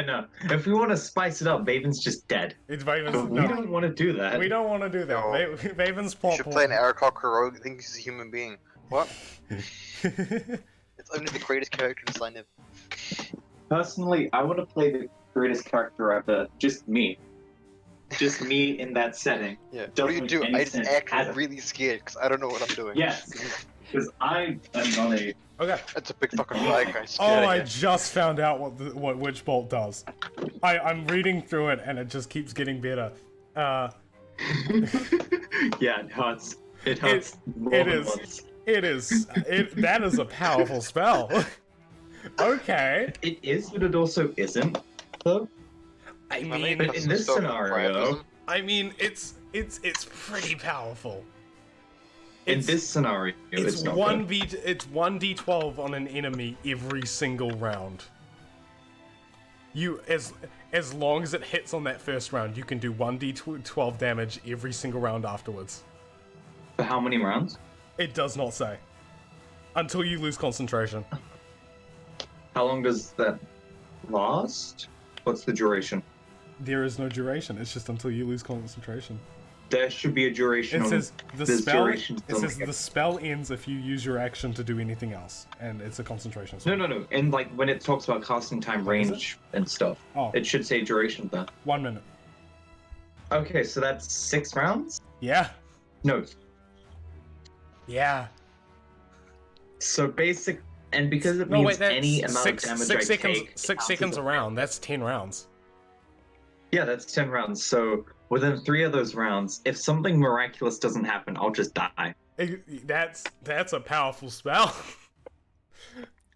no. If we want to spice it up, Vaven's just dead.
It's
But
Vaven's...
we
No,
don't want to do that.
we don't want to do that.
No.
Vaven's
You
plot
should play an Aracok heroic, think he's a human being. What?
point.
It's only the greatest character design ever.
Personally, I want to play the greatest character ever. Just me. Just me in that setting.
Yeah. What do you
Doesn't
do?
make any
I just
sense.
act
Adam.
really scared because I don't know what I'm doing.
Yes. Because I am not a...
Okay.
That's a big fucking fly guy.
Oh, I just found out what Witch Bolt does. I'm reading through it and it just keeps getting better.
Yeah, it hurts. It hurts more
it
than
is.
once.
That is a powerful spell. Okay.
It is, but it also isn't, though.
I
My
mean,
name
But
is
in this
Stoke
scenario,
Priapism.
it's pretty powerful.
in
It's-
this scenario,
It's
it's not
one
good.
it's 1d12 on an enemy every single round. You as long as it hits on that first round, you can do 1d12 damage every single round afterwards.
For how many rounds?
It does not say. Until you lose concentration.
How long does that last? What's the duration?
There is no duration. It's just until you lose concentration.
There should be a duration
It
on
says the
this
spell.
duration
It
on
says
the-
the spell ends if you use your action to do anything else, and it's a concentration spell.
No. And like when it talks about casting time,
Is
range, and stuff,
Oh,
it should say duration there.
1 minute.
Okay, so that's 6 rounds?
Yeah.
No.
Yeah.
So and because it
No,
means
wait, that's
any amount
six,
of damage
six
I
seconds.
take,
6
counts
seconds
as
a round. That's 10 rounds.
Yeah, that's 10 rounds. So within 3 of those rounds, if something miraculous doesn't happen, I'll just die.
That's a powerful spell.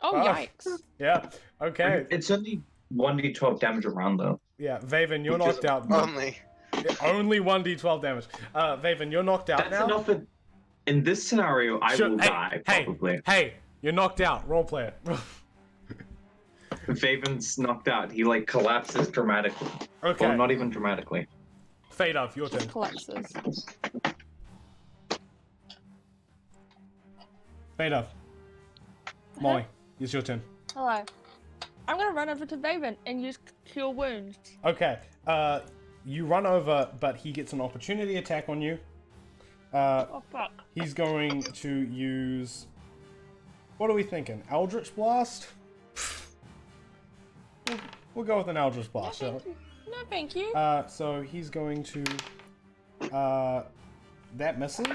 Oh,
Wow.
yikes.
Yeah. Okay.
It's only 1d12 damage a round, though.
Yeah, Vaven, you're
Which is
knocked out.
Only.
Only 1d12 damage. Vaven, you're knocked out
That's
now.
enough. In this scenario, I will die, probably.
Hey, you're knocked out. Role play it.
Vaven's knocked out. He, like, collapses dramatically.
Okay.
Well, not even dramatically.
Fade up, your turn.
Collapses.
Fade up. Molly, it's your turn.
Hello. I'm gonna run over to Vaven and use Cure Wounds.
Okay. You run over, but he gets an opportunity attack on you.
Oh, fuck.
He's going to use. What are we thinking? Eldritch Blast? We'll go with an Eldritch
No,
Blast. shall
thank you. No, thank you.
we? So he's going to. That misses.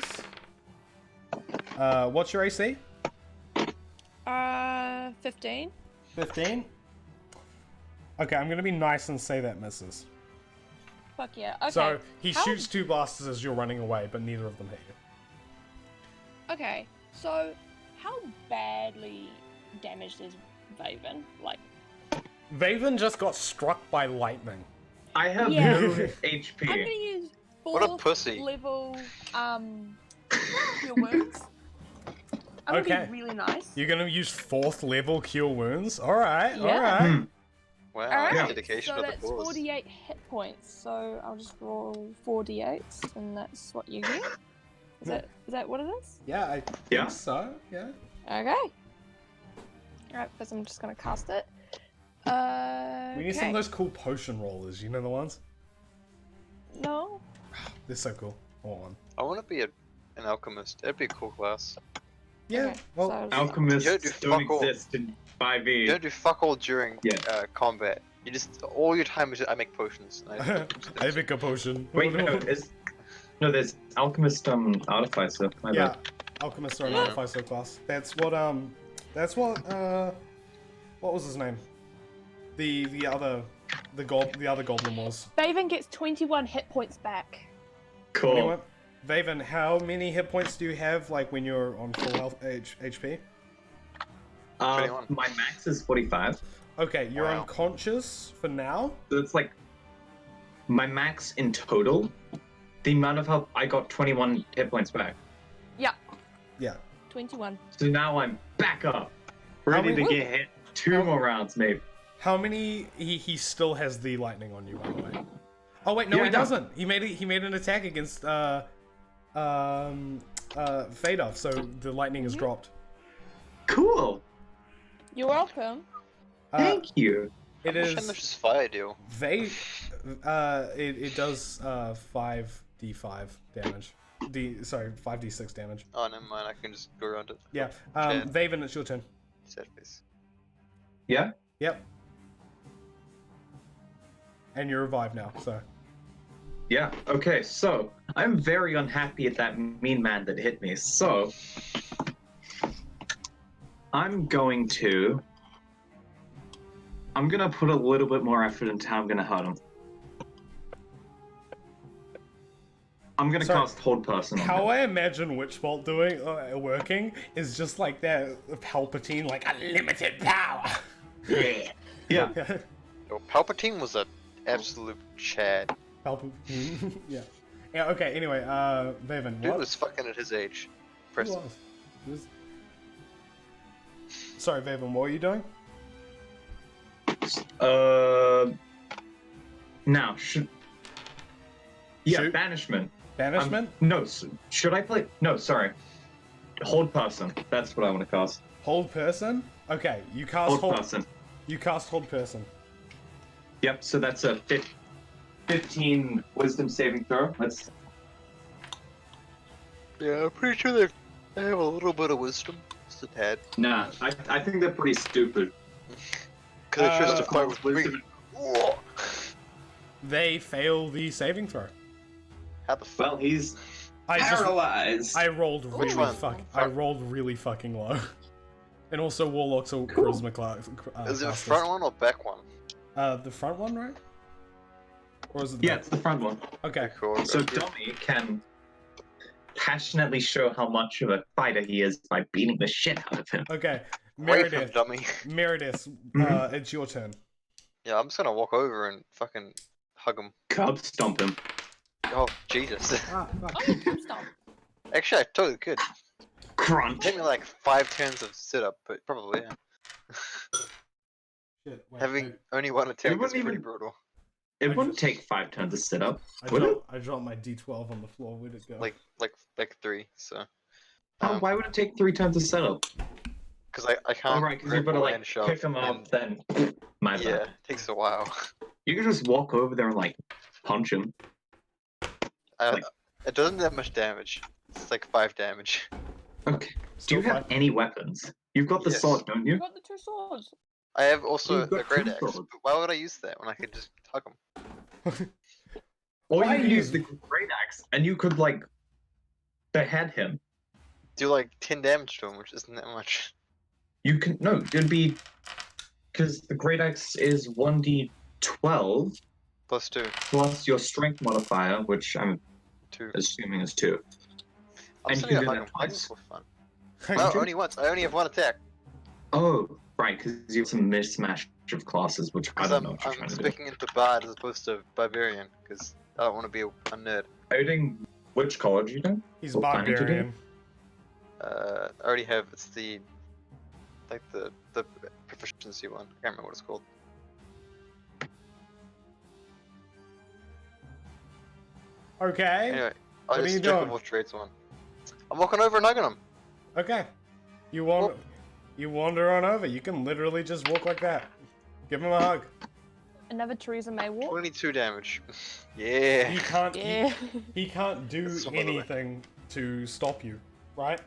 What's your AC?
15.
15. Okay, I'm gonna be nice and say that misses.
Fuck yeah. Okay.
So he
How-
shoots 2 blasters as you're running away, but neither of them hit you.
Okay, so how badly damaged is Vaven? Like,
Vaven just got struck by lightning.
I have
Yeah.
no
I'm gonna
HP.
use
What a
4th
pussy.
level Cure Wounds. I'm gonna
Okay.
be really nice.
You're gonna use 4th level Cure Wounds. Alright,
Yeah.
alright.
Hmm.
Wow,
Alright,
dedication
so
to the
that's
cause.
48 hit points. So I'll just roll 4d8s, and that's what you get. Is that what it is?
Yeah, I
Yeah.
think so. Yeah.
Okay. Alright, first I'm just gonna cast it.
We need some of those cool potion rollers. You know the ones?
No.
They're so cool. Hold on.
I want to be an alchemist. It'd be a cool class.
Yeah.
Okay,
Well,
so-
Alchemists
You don't do
don't
fuck all.
exist in
You
5e.
don't do fuck all during
Yeah.
combat. You just all your time is just, I make potions. And
I pick a potion.
Wait, no, there's Alchemist Artificer. My
Yeah,
bad.
alchemist or an
Yeah.
artificer class. That's what what was his name? The other goblin was.
Vaven gets 21 hit points back.
Cool.
Anyone? Vaven, how many hit points do you have like when you're on full health HP?
21.
My max is 45.
Okay, you're
Wow.
unconscious for now.
So it's like my max in total. The amount of health I got 21 hit points back.
Yeah,
Yeah.
21.
So now I'm back up, ready to
many-
get hit 2 more rounds, maybe.
How many? He still has the lightning on you, by the way. Oh wait, no,
Yeah,
he
I know.
doesn't. He made an attack against Fadov, so the lightning is dropped.
Cool.
You're welcome.
Thank you.
It
How much
is
damage does fire do?
it does 5d5 damage. 5d6 damage.
Oh, never mind. I can just go around it.
Yeah.
Shit.
Vaven, it's your turn.
Sad face.
Yeah?
Yep. And you're revived now, so.
Yeah. Okay, so I'm very unhappy at that mean man that hit me. So I'm gonna put a little bit more effort into how I'm gonna hurt him. I'm gonna
Sorry.
cast Hold Person on
How
him.
I imagine Witchbolt working is just like that Palpatine, like unlimited power.
Yeah.
Yo, Palpatine was an absolute Chad.
Palpatine. Yeah. Yeah. Okay. Anyway, Vaven,
Dude
what?
was fucking at his age.
Who
Impressive.
was? Who was- Sorry, Vaven, what are you doing?
Now should. Yeah,
Shoot.
banishment.
Banishment?
No, should I play? No, sorry. Hold Person. That's what I want to cast.
Hold person? Okay, you cast
Hold
hold.
Person.
You cast hold person.
Yep. So that's a 15 Wisdom saving throw. Let's.
Yeah, I'm pretty sure they have a little bit of wisdom. Just a tad.
Nah, I think they're pretty stupid.
Because it's just a fight with
Wisdom.
me. Whoa.
They fail the saving throw.
How the fuck?
Well, he's
I
paralyzed.
I rolled
Which
really
one?
fuck. I rolled really fucking low. And also warlocks or charisma class.
Is it
classes.
front one or back one?
The front one, right? Or is it?
Yeah, it's the front one.
Okay.
Cool.
So
Okay.
Dummy can passionately show how much of a fighter he is by beating the shit out of him.
Okay.
Wait for him,
Meredith.
dummy.
Meredith.
Mhm.
It's your turn.
Yeah, I'm just gonna walk over and fucking hug him.
Curb stomp him.
Oh, Jesus.
Ah, fuck.
Oh, yeah, stop.
Actually, I totally could.
Crunch.
Take me like 5 turns of sit up, but probably, yeah.
Shit. Wait,
Having only one attack is
wouldn't
pretty
even-
brutal.
It
I
wouldn't
just-
take 5 turns to sit up.
I
Would it?
dropped my D12 on the floor. Where'd it go?
Like 3, so.
Oh, why would it take 3 turns to set up?
Because I can't.
Oh, right, because you've
grip
got to
or
like
hand shove,
pick him up,
and-
then. My
Yeah,
bad.
it takes a while.
You can just walk over there and like punch him. Like-
It doesn't do that much damage. It's like 5 damage.
Okay. Do
Still
you have
fine.
any weapons? You've got the
Yes.
sword, don't
You
you?
got the 2 swords.
I have also
You've got
a great
two
axe,
swords.
but why would I use that when I could just hug him?
Or
Why
you could use
use-
the great axe and you could like behead him.
Do like 10 damage to him, which isn't that much.
You can no, it'd be because the great axe is 1d12
Plus 2.
plus your strength modifier, which I'm
2.
assuming is 2.
I'm
and
still
you
gonna
do
hug
that
him. Hug him
twice.
for fun.
Hey,
No,
you?
only once. I only have 1 attack.
Oh, right, because you have some mismatch of classes, which I
Because
don't know what you're
I'm
trying to do.
speaking into Bard as opposed to Barbarian, because I don't want to be a nerd.
Are you doing which college you doing?
He's
What planning to do?
barbarian.
I already have, it's the, like the proficiency one. I can't remember what it's called.
Okay.
Anyway,
What are
it's
you
Jack
doing?
of all trades one. I'm walking over and hugging him.
Okay. You wander on over. You can literally just walk like that. Give him a hug.
Another Theresa May walk.
22 damage. Yeah.
He can't.
Yeah.
He can't do
That's some other way.
anything to stop you, right?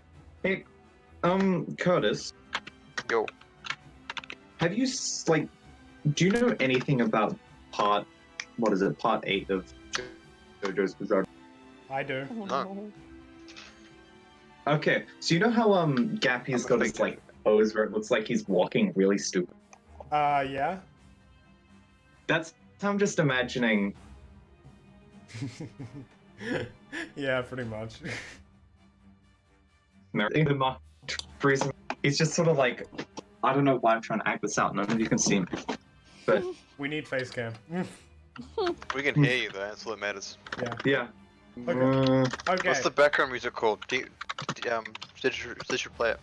Hey, Curtis,
Yo.
have you like, do you know anything about part 8 of JoJo's Bizarre?
I do.
Oh,
No.
no.
Okay, so you know how Gappy's got his like pose where it looks like he's walking really stupid.
Yeah.
That's I'm just imagining.
Yeah, pretty much.
The mock reason he's just sort of like, I don't know why I'm trying to act this out. None of you can see me, but
We need face cam.
We can hear you though, that's all that matters.
yeah.
Okay. Okay.
What's the background music called? Did you play it?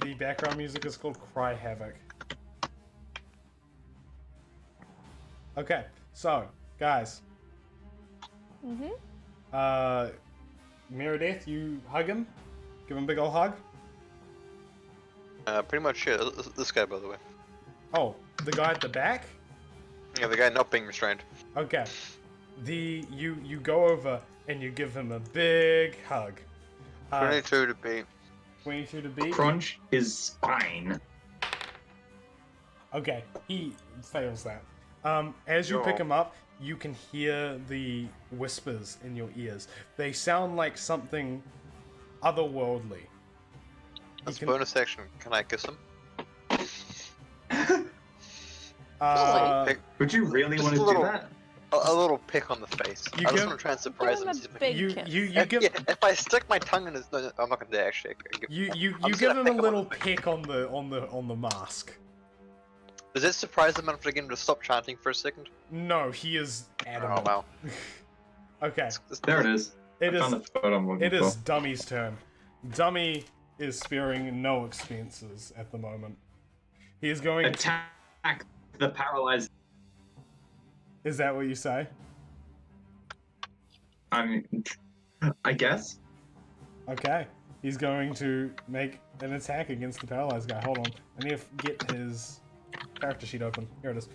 The background music is called Cry Havoc. Okay, so guys,
Mhm.
Meredith, you hug him, give him a big ol' hug.
Pretty much, yeah. This guy, by the way.
Oh, the guy at the back.
Yeah, the guy not being restrained.
Okay, you go over and you give him a big hug.
22 to beat.
22 to beat.
Crunch his spine.
Okay, he fails that. As you pick
Yo.
him up, you can hear the whispers in your ears. They sound like something otherworldly.
As
can-
bonus action, can I kiss him?
Really?
Pick,
Would you really
Just
want
a
to do
little-
that?
a little pick on the face.
You
I just
give-
want to try and surprise
Give
him.
him
see
a
if I
big
you
kiss.
you
can-
give
yeah, if I stick my tongue in his nose, I'm not gonna do it, actually.
you
I'm
give
gonna
him
pick
a
him on
little
the face.
pick on the mask.
Does it surprise him enough to get him to stop chanting for a second?
No, he is adamant.
Oh wow.
Okay,
There it is.
it
I found
is
the photo I'm looking
it is
for.
Dummy's turn. Dummy is sparing no expenses at the moment. He is going.
Attack the paralyzed.
Is that what you say?
I mean, I guess.
Okay. He's going to make an attack against the paralyzed guy. Hold on. I need to get his character sheet open. Here it is.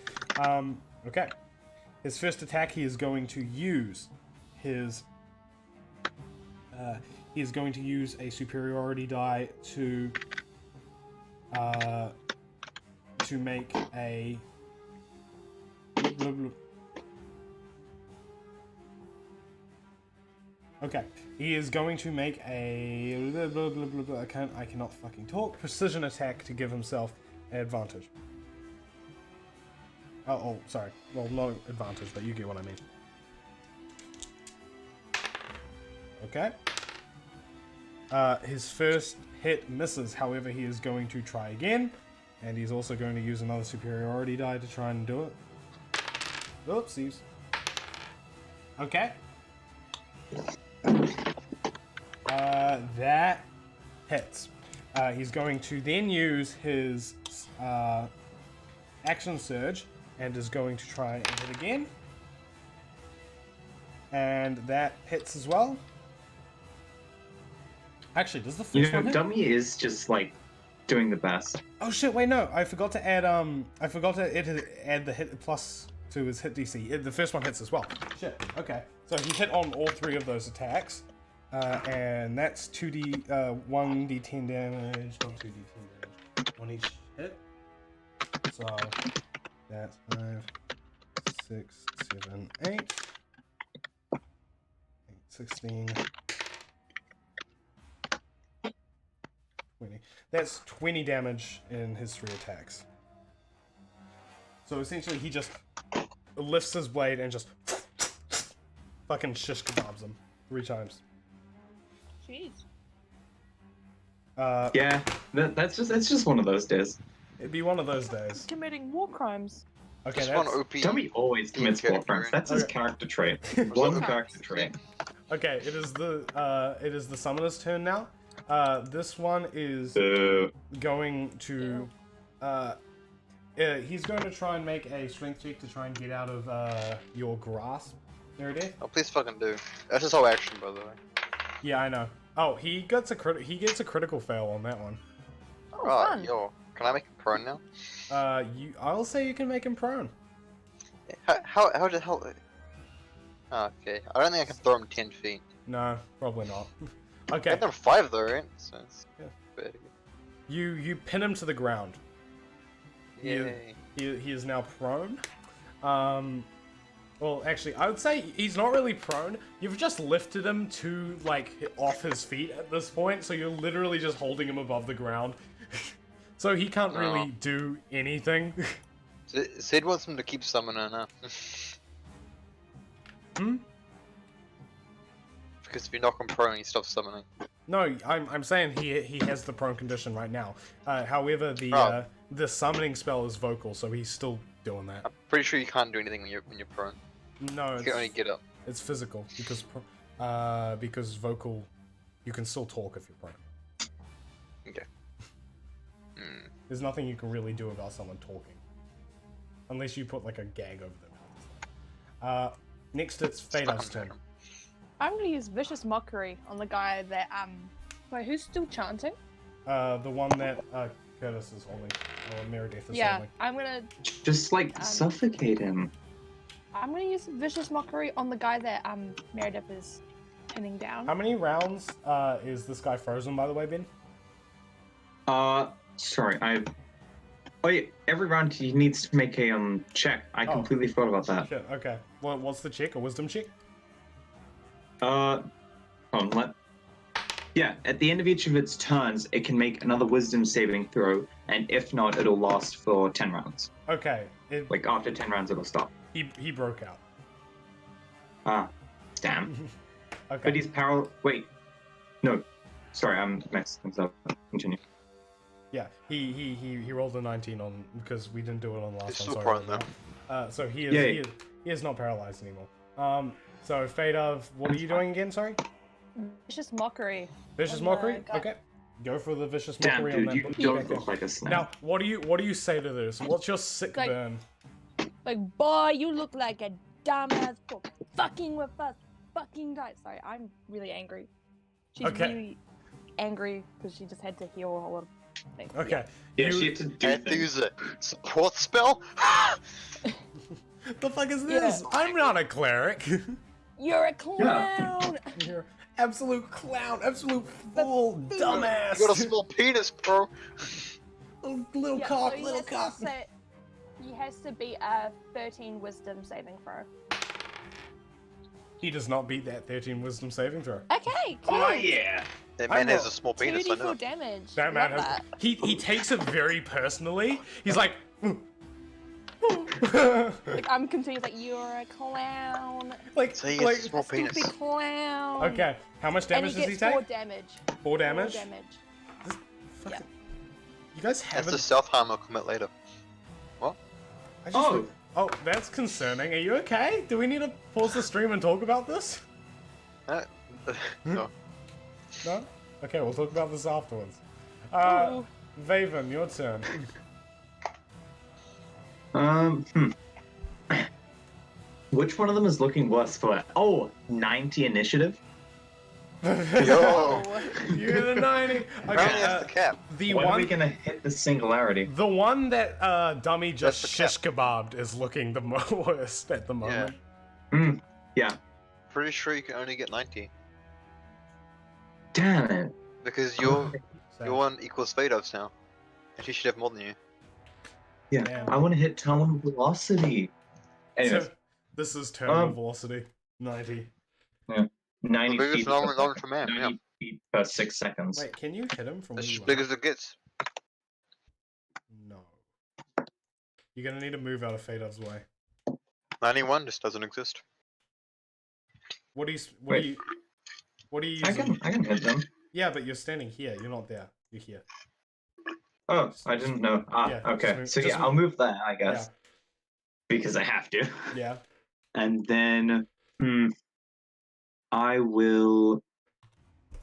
Okay. His first attack, he is going to use his... he is going to use a superiority die to make a... Okay, he is going to make a blah, blah, blah, blah. I cannot fucking talk. Precision attack to give himself an advantage. Oh, sorry. Well, not advantage, but you get what I mean. Okay. His first hit misses. However, he is going to try again, and he's also going to use another superiority die to try and do it. Oopsies. Okay. That hits. He's going to then use his action surge and is going to try and hit again. And that hits as well. Actually, does the first one hit?
Dummy is just like doing the best.
Oh shit! Wait, no. I forgot to add add the hit plus to his hit DC. The first one hits as well. Shit. Okay. So he hit on all three of those attacks, and that's 1d10 damage, not 2d10 damage, one each hit. So that's 5, 6, 7, 8, 16. 20. That's 20 damage in his 3 attacks. So essentially he just lifts his blade and just fucking shish kebabs him 3 times.
Jeez.
Yeah, that's just one of those days.
It'd be one of those days.
Committing war crimes.
Okay,
Just one
that's...
OP.
Dummy always commits war crimes. That's his
Okay.
character trait.
One
One character trait.
Okay, it is the summoner's turn now. This one is going to he's going to try and make a strength check to try and get out of your grasp. Meredith?
Oh, please fucking do. That's his whole action, by the way.
Yeah, I know. Oh, he gets a critical fail on that one.
Oh,
Right,
fun.
yo. Can I make him prone now?
I'll say you can make him prone.
How the hell? Oh, okay. I don't think I can throw him 10 feet.
No, probably not.
I
Okay,
got them 5 though, right? So it's
Yeah.
bad.
you pin him to the ground.
Yay.
He is now prone. Well, actually, I would say he's not really prone. You've just lifted him to, like, off his feet at this point, so you're literally just holding him above the ground. So he can't really
No.
do anything.
Sid wants him to keep summoning now.
Hmm?
Because if you knock him prone, he stops summoning.
No, I'm saying he has the prone condition right now. However,
Oh.
the summoning spell is vocal, so he's still doing that.
I'm pretty sure you can't do anything when you're prone.
No,
You can only get up.
it's physical because vocal, you can still talk if you're prone.
Okay. Hmm.
There's nothing you can really do about someone talking, unless you put like a gag over their mouth. Next, it's Fadav's turn.
I'm gonna use Vicious Mockery on the guy that wait, who's still chanting?
The one that Curtis is holding, or Meredith is
Yeah,
holding.
I'm gonna
Just like suffocate him.
use Vicious Mockery on the guy that Meredith is pinning down.
How many rounds is this guy frozen, by the way, Ben?
Sorry, Oh yeah, every round he needs to make a check. I
Oh.
completely forgot about that.
Shit, okay. What's the check? A wisdom check?
Yeah, at the end of each of its turns, it can make another wisdom saving throw, and if not, it'll last for 10 rounds.
Okay.
Like, after 10 rounds, it'll stop.
He broke out.
Ah, damn.
Okay.
But he's wait. No. Sorry, I'm messed things up. Continue.
Yeah, he rolled a 19 on because we didn't do it on the last
He's
one.
still
Sorry
prone,
about that. So he is,
Yeah.
he is not paralyzed anymore. So Fadav, what are you doing again? Sorry.
Vicious Mockery.
Vicious
On
mockery.
the guy.
Okay. Go for the vicious
Damn,
mockery on
dude,
that.
you
book
don't
back there.
look like a snake.
Now, what do you say to this? What's your sick
Like-
burn?
Like, boy, you look like a dumbass for fucking with us. Fucking die. Sorry, I'm really angry. She's
Okay.
really angry because she just had to heal a lot of things.
Okay.
Yeah,
You-
she had to do
And
things.
use a support spell?
The fuck is
Yeah.
this? I'm not a cleric.
You're a clown!
You're absolute clown, absolute fool, dumbass.
You got a small penis, bro.
little
Yeah,
cock,
so he
little
has to
cock.
he has to beat a 13 wisdom saving throw.
He does not beat that 13 wisdom saving throw.
Okay, cool.
Oh yeah.
That
I
man has
roll
a small penis, I know.
2d4 damage.
That man
Love
has.
that.
He takes it very personally. He's like.
Like, I'm confused, like, you're a clown.
like,
So he
like,
gets a small
Stupid
penis.
clown.
okay, how much damage
and he
does
gets
he
4
take?
damage.
4 damage?
4 damage.
Fucking- You guys
That's
haven't.
the self-harm I'll commit later.
I just
Oh.
oh, that's concerning. Are you okay? Do we need to pause the stream and talk about this?
No.
No? Okay, we'll talk about this afterwards.
Ooh.
Vaven, your turn.
Hmm. Which one of them is looking worse for? Oh, 90 initiative.
Yo!
Oh.
You're the 90.
Apparently
Okay,
that's the cap.
the
When are
one,
we gonna hit the singularity?
the one that Dummy just
That's the cap.
shish kebabbed is looking the worst at the moment.
Hmm. Yeah.
Pretty sure you can only get 90.
Damn it.
Because
So-
your one equals Vadov's now. And she should have more than you.
Yeah.
Damn.
I want to hit terminal velocity. Anyways,
So, this is terminal
Um,
velocity. 90.
90
The biggest
feet.
normal
per,
for man,
90
yeah.
feet per 6 seconds.
Wait, can you hit him from
That's
where
as
you
big
are?
as it gets.
No. You're gonna need to move out of Fadov's way.
91 just doesn't exist.
What do you?
Wait.
What are you
I
using?
can hit them.
Yeah, but you're standing here. You're not there. You're here.
Oh, I didn't know. Ah,
Yeah,
okay.
just
So
move-
yeah, I'll move that, I guess.
Yeah.
Because I have to.
Yeah.
And then I will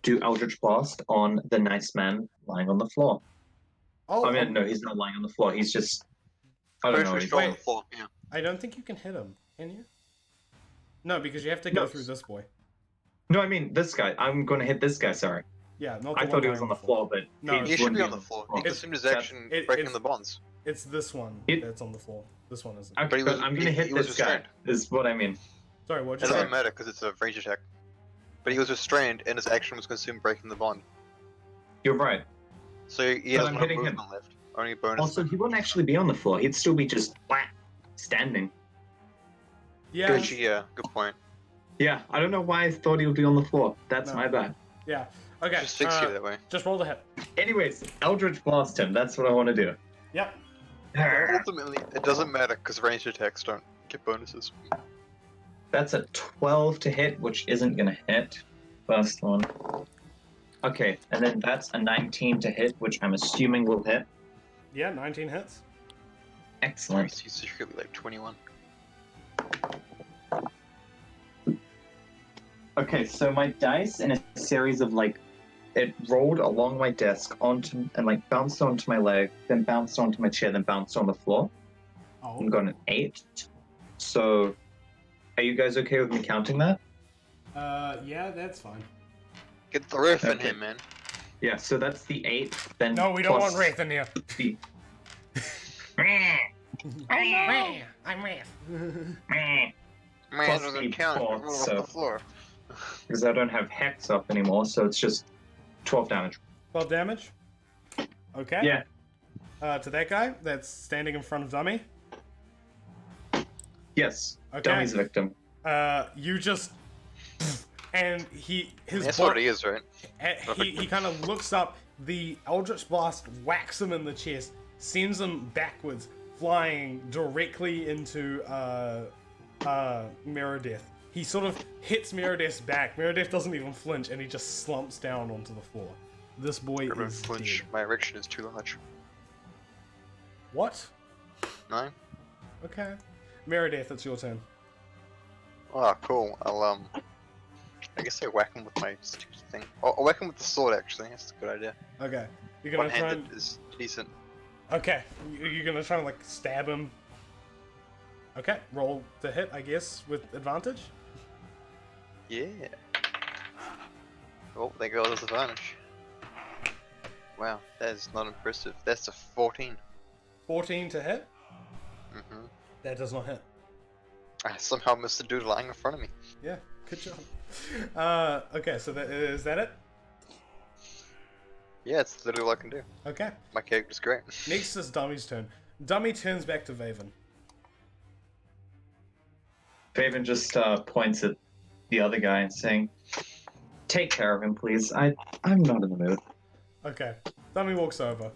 do Eldritch Blast on the nice man lying on the floor.
Oh,
I mean, no, he's not lying on the floor. He's just. I don't
Pretty
know.
sure
he's-
he's on the
Wait.
floor, yeah.
I don't think you can hit him. Can you? No, because you have to go
No.
through this boy.
No, I mean this guy. I'm going to hit this guy. Sorry.
Yeah, not. The
I
one
thought he
lying
was on the floor, but
No,
He
He
should
wouldn't
be on the floor. He
It's-
consumed his
that's-
action
it-
breaking
it's-
the bonds.
It's this one
It-
that's on the floor. This one isn't.
Okay,
But he
but
was-
I'm going to
he-
hit
he was
this guy.
restrained.
Is what I mean.
Sorry, what
It
you say?
doesn't matter because it's a range attack. But he was restrained and his action was consumed breaking the bond.
You're right.
So he
But
has
I'm
no
hitting him.
movement left. Only a bonus.
Also, he wouldn't actually be on the floor. He'd still be just standing.
Yeah.
Good, yeah, good point.
Yeah, I don't know why I thought he would be on the floor. That's
No.
my bad.
Yeah. Okay.
Just fix you that way.
Just roll the hit.
Anyways, Eldritch Blast him. That's what I want to do.
Yep.
Ultimately, it doesn't matter because ranged attacks don't get bonuses.
That's a 12 to hit, which isn't going to hit. First one. Okay, and then that's a 19 to hit, which I'm assuming will hit.
Yeah, 19 hits.
Excellent.
He's secretly like 21.
Okay, so my dice in a series of it rolled along my desk onto and bounced onto my leg, then bounced onto my chair, then bounced on the floor.
Oh.
I'm got an 8. So, are you guys okay with me counting that?
Yeah, that's fine.
Get the riff in
Okay.
him, man.
Yeah. So that's the 8. Then
No, we don't
plus
want Wraith in here.
the-
I'm Wraith.
Man
Plus
doesn't
the
count.
four,
Roll
so-
off the floor.
Because I don't have Hex up anymore, so it's just 12 damage.
12 damage. Okay.
Yeah.
To that guy that's standing in front of Dummy.
Yes.
Okay.
Dummy's victim.
You just. And his
That's
bo-
what he is, right?
he kind of looks up. The Eldritch Blast whacks him in the chest, sends him backwards, flying directly into Meredith. He sort of hits Meredith's back. Meredith doesn't even flinch, and he just slumps down onto the floor. This boy
Remember,
is
flinch.
dead.
My erection is too large.
What?
9?
Okay. Meredith, it's your turn.
Oh, cool. I guess I whack him with my stupid thing. I'll whack him with the sword, actually. That's a good idea.
Okay. You're gonna try
One-handed
and...
is decent.
Okay. You're gonna try and, stab him. Okay. Roll to hit, I guess, with advantage.
Yeah. Oh, there goes his advantage. Wow, that is not impressive. That's a 14.
14 to hit.
Mm-hmm.
That does not hit.
I somehow missed the dude lying in front of me.
Yeah, good job. Okay, so is that it?
Yeah, it's literally all I can do.
Okay.
My character's great.
Next is Dummy's turn. Dummy turns back to Vaven.
Faven just points at the other guy and saying, "Take care of him, please. I'm not in the mood."
Okay. Dummy walks over.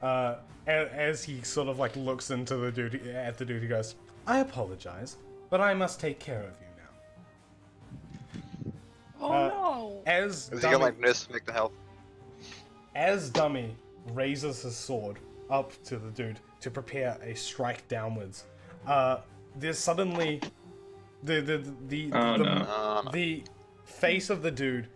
As he sort of like looks into the dude, at the dude, he goes, "I apologize, but I must take care of you now."
Oh no!
As
Is he gonna like nurse make the health?
As Dummy raises his sword up to the dude to prepare a strike downwards, there's suddenly the face of the dude,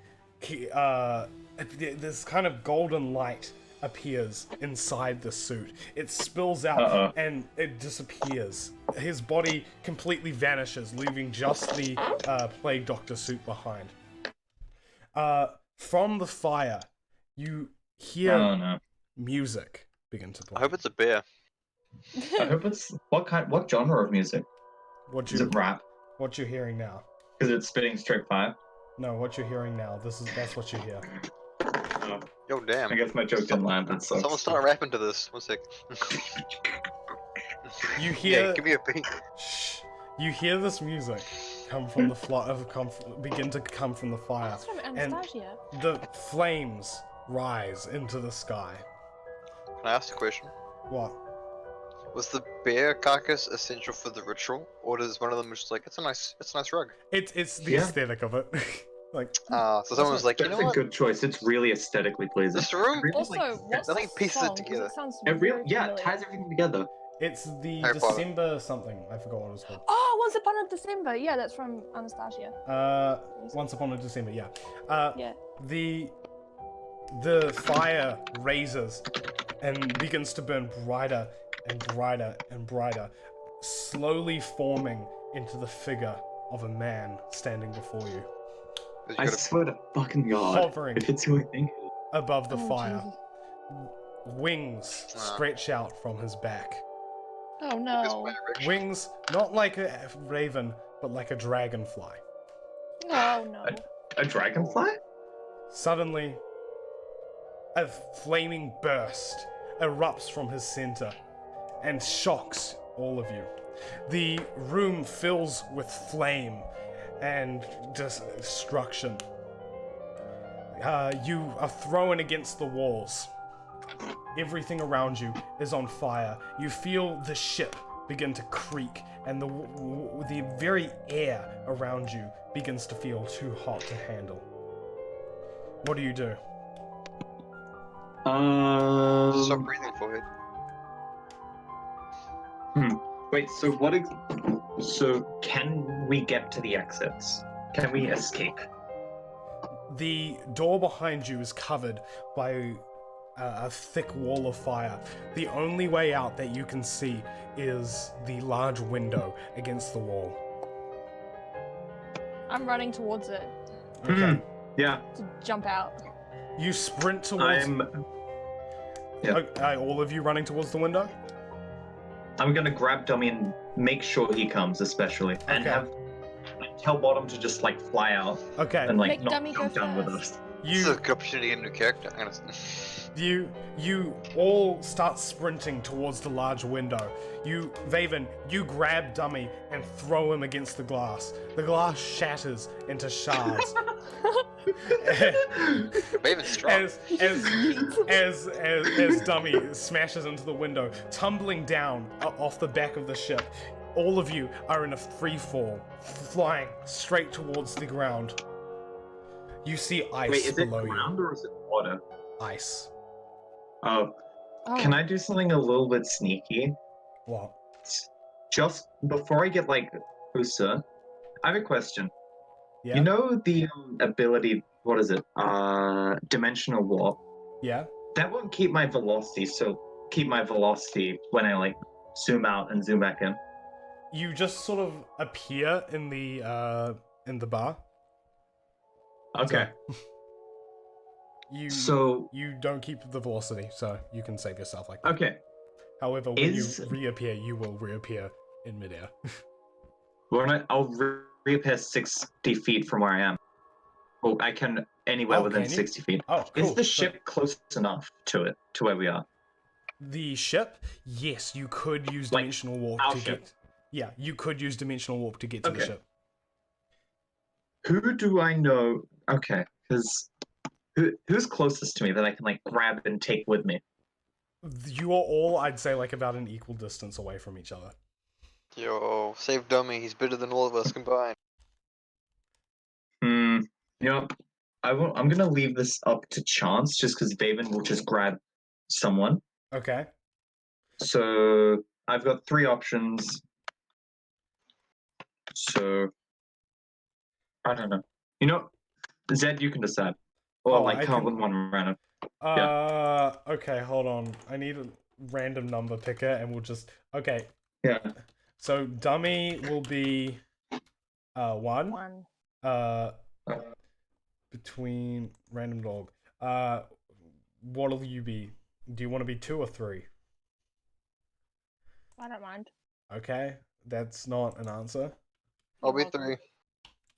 this kind of golden light appears inside the suit. It spills out and it disappears. His body completely vanishes, leaving just the Plague Doctor suit behind. From the fire, you hear music begin to play.
I hope it's a bear.
I hope it's what genre of music? Is it rap?
What you're hearing now?
Is it spitting straight fire?
No, what you're hearing now. That's what you hear.
Yo, damn.
I guess my joke didn't land. That sucks.
Someone start rapping to this. 1 sec.
You hear.
Yeah, give me a beat.
Shh. You hear this music come from the begin to come from the fire,
That's from
and
Anastasia.
the flames rise into the sky.
Can I ask a question?
What?
Was the bear carcass essential for the ritual, or does one of them just like it's a nice rug?
It's the
Yeah.
aesthetic of it. Like,
So someone was like, you
That's
know
a
what?
good choice. It's really aesthetically pleasing.
This room?
Really,
Also,
like,
what's
I think
the
pieces it
song? 'Cause
together.
It sounds
it really,
very
yeah, it
familiar.
ties everything together.
it's the
Harry Potter.
December something. I forgot what it was called.
Oh, Once Upon a December. Yeah, that's from Anastasia.
Once Upon a December. Yeah.
Yeah.
The fire raises and begins to burn brighter and brighter and brighter, slowly forming into the figure of a man standing before you,
You
I
gotta-
swear to fucking God,
hovering
if it's who I think.
above the
Oh,
fire.
Jesus.
Wings stretch out from his back.
Oh
It's
no.
my direction.
Wings not like a raven, but like a dragonfly.
Oh no.
A dragonfly?
Suddenly, a flaming burst erupts from his center and shocks all of you. The room fills with flame and destruction. You are thrown against the walls. Everything around you is on fire. You feel the ship begin to creak, and the very air around you begins to feel too hot to handle. What do you do?
Stop breathing for it.
Wait, so can we get to the exits? Can we escape?
The door behind you is covered by a thick wall of fire. The only way out that you can see is the large window against the wall.
I'm running towards it
Okay.
Yeah,
to jump out.
You sprint towards.
Yeah.
All of you running towards the window?
I'm gonna grab Dummy and make sure he comes, especially, and
Okay.
tell Bottom to just like fly out
Okay.
and like
Make
not
Dummy
jump
go
down with
first.
us.
This is a
You
good opportunity to get a new character. I'm gonna...
you all start sprinting towards the large window. Vaven, you grab Dummy and throw him against the glass. The glass shatters into shards.
Raven's strong.
as Dummy smashes into the window, tumbling down off the back of the ship, all of you are in a free fall, flying straight towards the ground. You see ice
Wait, is it
below
ground or is it water?
you. Ice.
Oh,
Oh.
can I do something a little bit sneaky?
What?
Just before I get like Usa, I have a question.
Yeah.
You know the ability, what is it? Dimensional warp.
Yeah.
That won't keep my velocity, so keep my velocity when I like zoom out and zoom back in.
You just sort of appear in the bar.
Okay.
So,
So
you don't keep the velocity, so you can save yourself like that.
okay.
However, when
Is-
you reappear, you will reappear in midair.
I'll reappear 60 feet from where I am. Well, I can anywhere
Oh,
within
can you?
60 feet.
Oh, cool.
Is the
So-
ship close enough to it, to where we are?
The ship? Yes, you could use
Like,
dimensional warp
our
to
ship.
get. Yeah, you could use dimensional warp to get to the
Okay.
ship.
Who do I know? Okay, because who's closest to me that I can like grab and take with me?
You are all, I'd say, like about an equal distance away from each other.
Yo, save Dummy. He's better than all of us combined.
You know, I'm gonna leave this up to chance, just because Vaven will just grab someone.
Okay.
So I've got 3 options. So I don't know. You know, Zed, you can decide, or
Oh,
like
I
come up
can-
with one random.
Okay, hold on. I need a random number picker, and we'll just. Okay,
Yeah.
so dummy will be, 1.
1.
Between random dog. What'll you be? Do you want to be 2 or 3?
I don't mind.
Okay, that's not an answer.
I'll
You're
be
welcome.
3.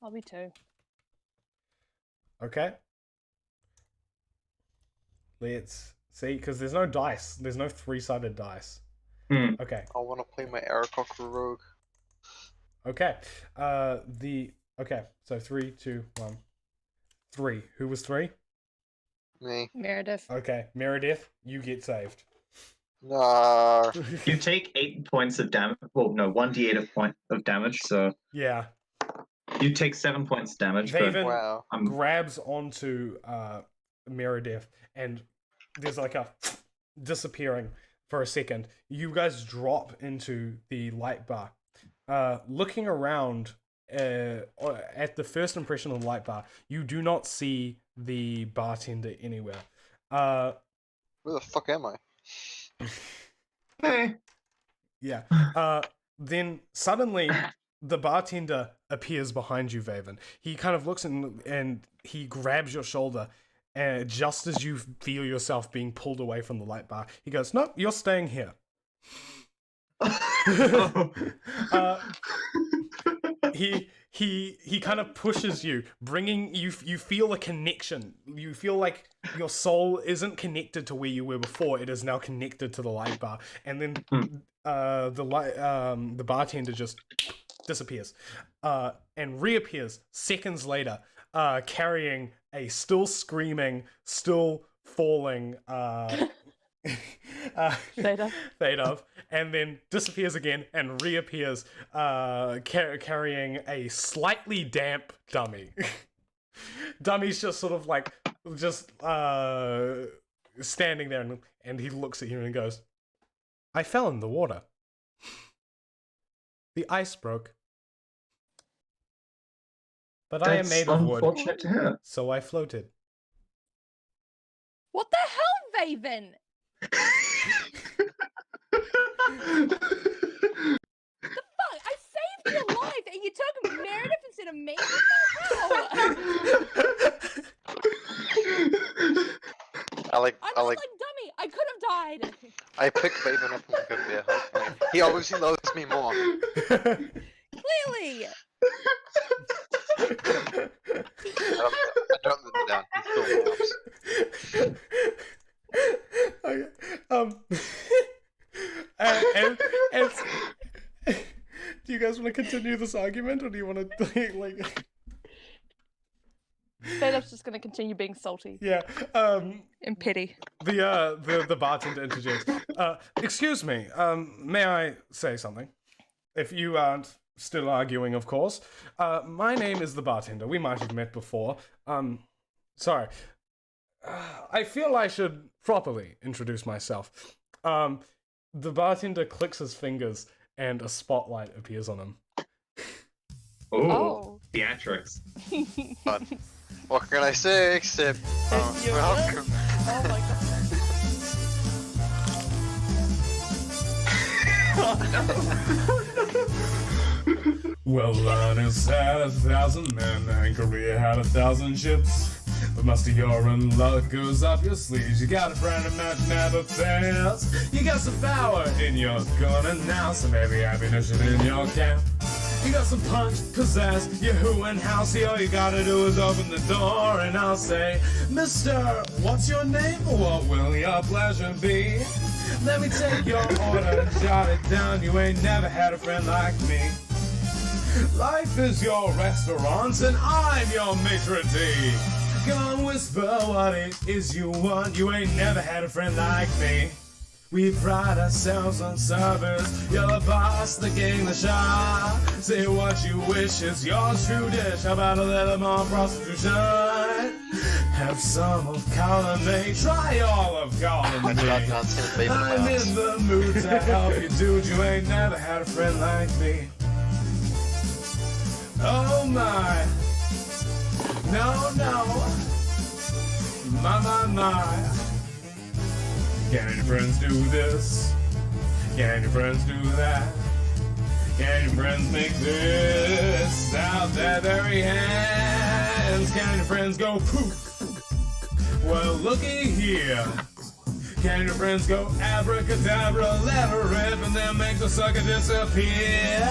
I'll be 2.
Okay. Let's see, because there's no dice. There's no 3-sided dice. Okay.
I want to play my Arakok Rogue.
Okay. Okay. So 3, 2, 1. 3. Who was 3?
Me.
Meredith.
Okay. Meredith, you get saved.
Nah.
You take 8 points of damage. Well, no, 1d8 of damage. So
Yeah.
you take 7 points of damage. But
Vaven
Wow.
grabs onto Meredith, and there's like a disappearing for a second. You guys drop into the light bar. Looking around at the first impression of the light bar, you do not see the bartender anywhere.
Where the fuck am I?
hey,
Yeah. Then suddenly the bartender appears behind you, Vaven. He kind of looks and he grabs your shoulder, and just as you feel yourself being pulled away from the light bar, he goes, "Nope, you're staying here." He kind of pushes you, bringing you. You feel a connection. You feel like your soul isn't connected to where you were before. It is now connected to the light bar, and then the bartender just disappears, and reappears seconds later, carrying a still screaming, still falling Thadov, and then disappears again and reappears, carrying a slightly damp dummy. Dummy's just sort of like standing there, and he looks at you and goes, "I fell in the water. The ice broke. But I am made of wood,
unfortunate to hear.
so I floated."
What the hell, Vaven? Fuck! I saved your life, and you took Meredith instead of me. What the hell?
I like
I'm not like dummy. I could have died.
I picked Vaven up and could be a help. He obviously loves me more.
Clearly.
I don't let him down. He still loves.
Okay, and do you guys want to continue this argument, or do you want to like?
Thadov's just gonna continue being salty
Yeah.
and petty.
The bartender interjects. Excuse me. May I say something? If you aren't still arguing, of course. My name is the bartender. We might have met before. Sorry. I feel I should properly introduce myself. The bartender clicks his fingers, and a spotlight appears on him.
Oh, theatrics.
Fun. What can I say except welcome?
Oh my god.
Well, Linus had 1,000 men, and Korea had 1,000 ships. But most of your luck goes up your sleeves. You got a friend of match never fails. You got some power in your corner now, some heavy ammunition in your camp. You got some punch, possess, you who and housey. All you gotta do is open the door, and I'll say, Mister, what's your name? What will your pleasure be? Let me take your order, jot it down. You ain't never had a friend like me. Life is your restaurant and I'm your maitre d'. Come whisper what it is you want. You ain't never had a friend like me. We pride ourselves on service. You're the boss, the king, the shah. Say what you wish is your true dish. How about a little more prostitution? Have some of column A. Try all of column
I'm not
A.
dancing with Babe in my
I'm
arms.
in the mood to help you, dude. You ain't never had a friend like me. Oh my. No, no. My. Can your friends do this? Can your friends do that? Can your friends make this out their very hands? Can your friends go poof? Well, looky here. Can your friends go abracadabra, let her rip, and then make the sucker disappear?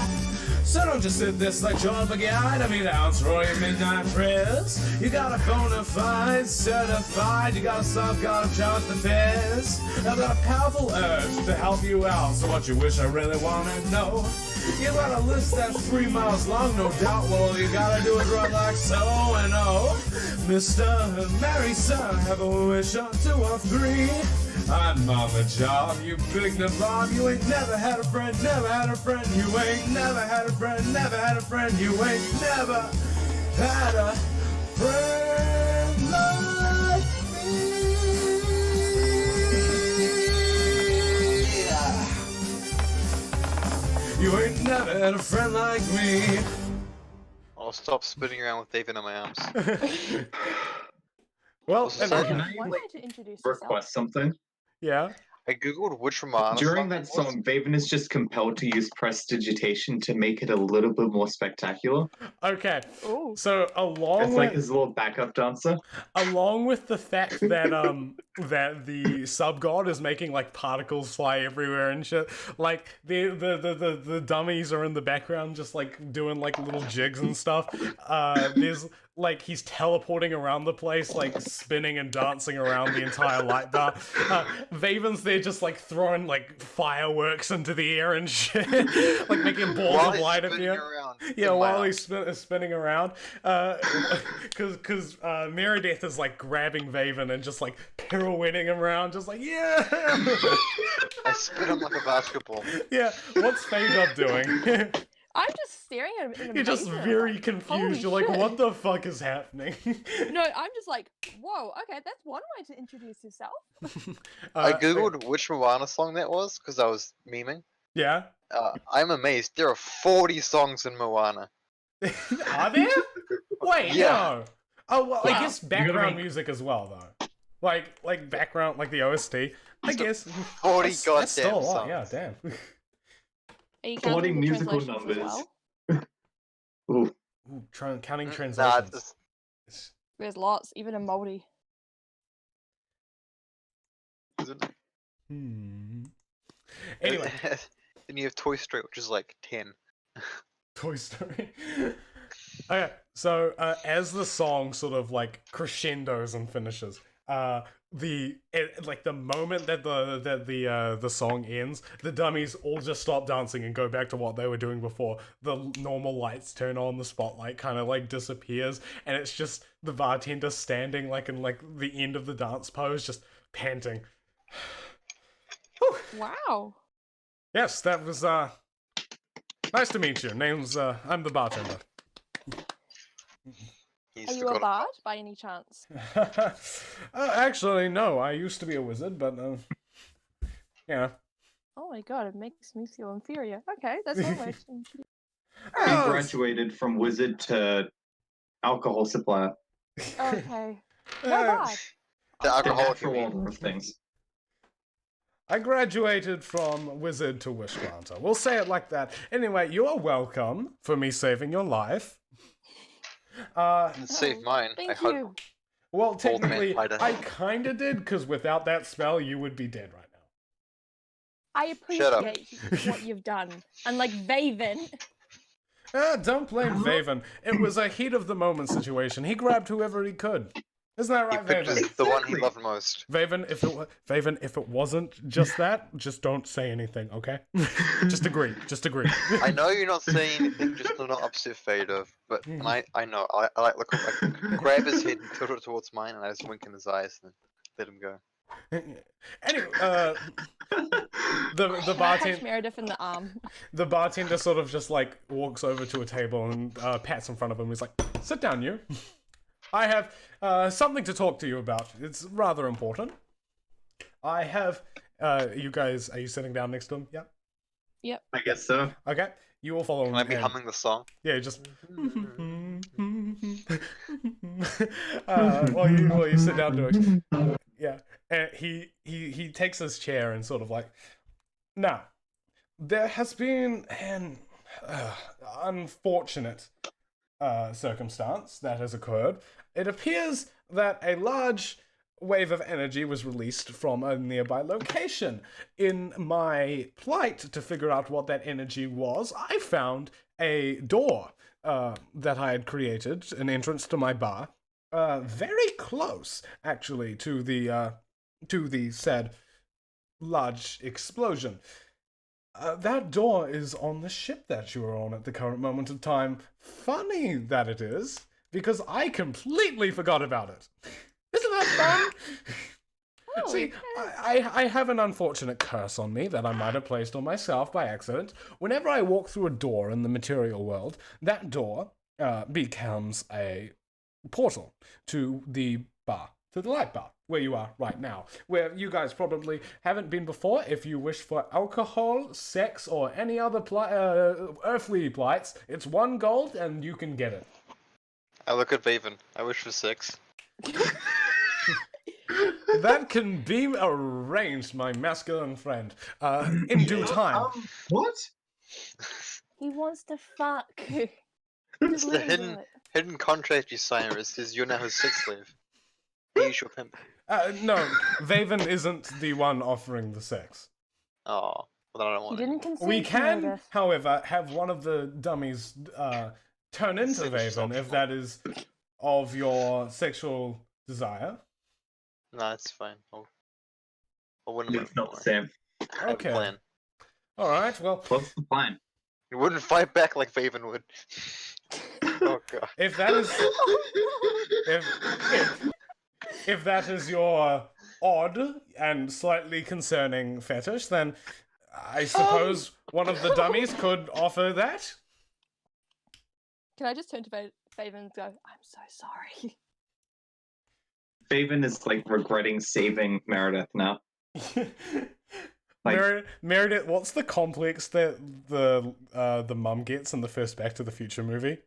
So don't just sit there like John Bagay to me down, throw your midnight prayers. You got a bona fide, certified, you got a soft god of John the Fizz. I've got a powerful urge to help you out, so what you wish I really wanna know. You got a list that's 3 miles long, no doubt, well you gotta do it right like so and oh. Mr. Mary, sir, have a wish or 2 or 3. I'm on the job, you big nabob. You ain't never had a friend, never had a friend. You ain't never had a friend, never had a friend. You ain't never had a friend like me. You ain't never had a friend like me.
I'll stop spinning around with David in my arms.
Well,
What's
and
that?
Can I
One way to introduce yourself.
request something?
yeah.
I googled which Romana
During
song
that
it was.
song, Vaven is just compelled to use prestidigitation to make it a little bit more spectacular.
Okay.
Ooh.
So
It's like his little backup dancer.
along with the fact that that the sub god is making like particles fly everywhere and shit, like the dummies are in the background just like doing like little jigs and stuff. There's like he's teleporting around the place, like spinning and dancing around the entire light bar. Vaven's there just like throwing like fireworks into the air and shit, like making balls
While
of
he's
light
spinning
appear.
around
Yeah,
in my
while
arms.
he's spinning around, because Meredith is like grabbing Vaven and just like pirouetting him around, just like yeah,
I spin him like a basketball.
yeah. What's Fadub doing?
I'm just staring at him in
You're just
amazement.
very
Like,
confused.
holy
You're like,
shit.
what the fuck is happening?
No, I'm just like, whoa, okay, that's one way to introduce yourself.
I
Uh,
googled which Moana song that was because I was memeing.
Yeah.
I'm amazed. There are 40 songs in Moana.
Are there? Wait,
Yeah.
no. Oh well, I
Yeah.
guess
You gotta
background
make-
music as well though. Like background, like the OST. I guess.
40
That's still a
goddamn
lot. Yeah,
songs.
damn.
Are you
40
counting the
musical
translations as
numbers.
well?
Ooh,
Ooh, counting
Nah,
translations.
it's
There's lots, even in Moldy.
isn't it?
Hmm. Anyway,
Then you have Toy Story, which is like 10.
Toy Story. Okay, so as the song sort of like crescendos and finishes, like the moment that the song ends, the dummies all just stop dancing and go back to what they were doing before. The normal lights turn on, the spotlight kind of like disappears, and it's just the bartender standing like in like the end of the dance pose, just panting. Whew.
Wow.
Yes, that was nice to meet you. Name's I'm the bartender.
He's
Are you a
forgotten.
bard by any chance?
Actually, no. I used to be a wizard, but yeah.
Oh my god, it makes me feel inferior. Okay, that's one way to introduce.
he
Oh,
graduated from wizard to alcohol supplier.
Okay. No
uh,
bad.
The
The
alcoholic, you
natural
mean.
order of things.
I graduated from wizard to wish granter. We'll say it like that. Anyway, you are welcome for me saving your life.
And save mine. I
Thank
hope.
you.
Well,
Old man
technically,
fighter.
I kinda did, because without that spell, you would be dead right now.
I
Shut up.
appreciate what you've done. Unlike Vaven.
Don't blame Vaven. It was a heat of the moment situation. He grabbed whoever he could. Isn't that
He
right,
picked
Vaven?
the one he
Exactly.
loved most.
Vaven, if it wasn't just that, just don't say anything, okay? Just agree. Just agree.
I know you're not saying anything, just to not upset Fader, but and I know I like look I grab his head and tilt it towards mine, and I just wink in his eyes and let him go.
Anyway, the
Can I punch
bartender
Meredith in the arm?
the bartender sort of just like walks over to a table and pats in front of him. He's like, "Sit down, you. I have something to talk to you about. It's rather important. I have you guys. Are you sitting down next to him? Yeah.
I guess so.
Okay. You will follow
Can
him.
I be
in.
humming the song?
Yeah, just while you sit down to it. Yeah, and he takes his chair and sort of like, now, there has been an unfortunate circumstance that has occurred. It appears that a large wave of energy was released from a nearby location. In my plight to figure out what that energy was, I found a door that I had created, an entrance to my bar, very close, actually, to the said large explosion. That door is on the ship that you are on at the current moment of time. Funny that it is, because I completely forgot about it. Isn't that fun?
Oh,
See, I have an unfortunate curse on me that I might have placed on myself by accident. Whenever I walk through a door in the material world, that door becomes a portal to the bar, to the light bar, where you are right now, where you guys probably haven't been before. If you wish for alcohol, sex, or any other earthly plights, it's 1 gold and you can get it.
I look at Vaven. I wish for 6.
That can be arranged, my masculine friend, in due time.
What?
He wants to fuck.
It's the hidden contract you sign where it says you're now his sex slave. He's your pimp.
No, Vaven isn't the one offering the sex.
Oh, well then I don't
You
want it.
didn't consent.
We can,
Meredith.
however, have one of the dummies turn into
Sex is
Vaven if that is of your sexual desire.
No, it's fine. I'll win him
It's not
over.
the same.
I have a
Okay.
plan.
All right. Well,
What's the plan?
You wouldn't fight back like Vaven would. Oh god.
if that is if that is your odd and slightly concerning fetish, then I suppose one of the dummies could offer that.
Can I just turn to Faven and go, I'm so sorry.
Faven is like regretting saving Meredith now. Like-
Meredith, what's the complex that the mum gets in the first Back to the Future movie?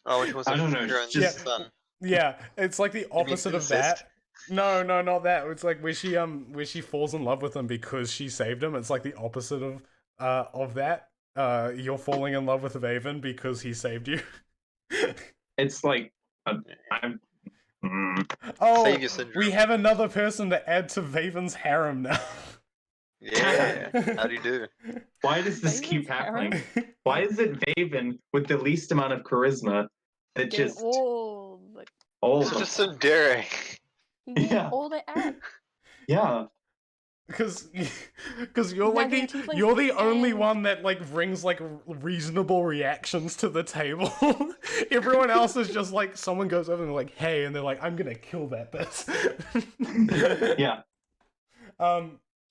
Oh, which was
I don't know,
her and
just-
son.
Yeah, it's like the opposite of
incest?
that. No, not that. It's like where she falls in love with him because she saved him. It's like the opposite of that. You're falling in love with Vaven because he saved you.
It's like I'm.
Oh,
Savior syndrome.
we have another person to add to Vaven's harem now.
Yeah. How do you do?
Why does this
Faven's
keep
harem?
happening? Why is it Vaven with the least amount of charisma that
Getting
just
all the
all
It's just so daring.
he's getting
Yeah.
all the act.
yeah.
Because you're like
Imagine
the
tieflings
you're the only
and-
one that like brings like reasonable reactions to the table. Everyone else is just like someone goes over and they're like, "Hey," and they're like, "I'm gonna kill that bitch."
Yeah.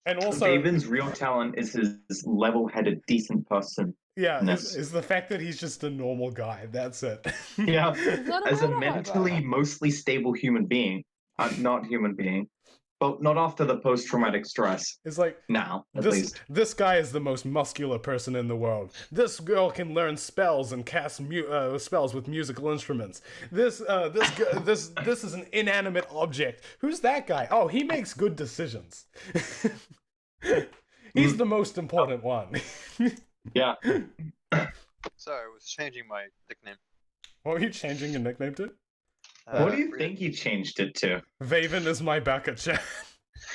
And also,
Vaven's real talent is his level-headed, decent person.
yeah,
Yes.
is the fact that he's just a normal guy. That's it.
Yeah.
not a
As a
murder
mentally
hobo.
mostly stable human being. Not human being. But not after the post-traumatic stress.
It's like
Now, at
this
least.
this guy is the most muscular person in the world. This girl can learn spells and cast spells with musical instruments. This is an inanimate object. Who's that guy? Oh, he makes good decisions. He's the most important one.
Yeah.
Sorry, I was changing my nickname.
What are you changing your nickname to?
What do you
Re-
think you changed it to?
Vaven is my backup chat.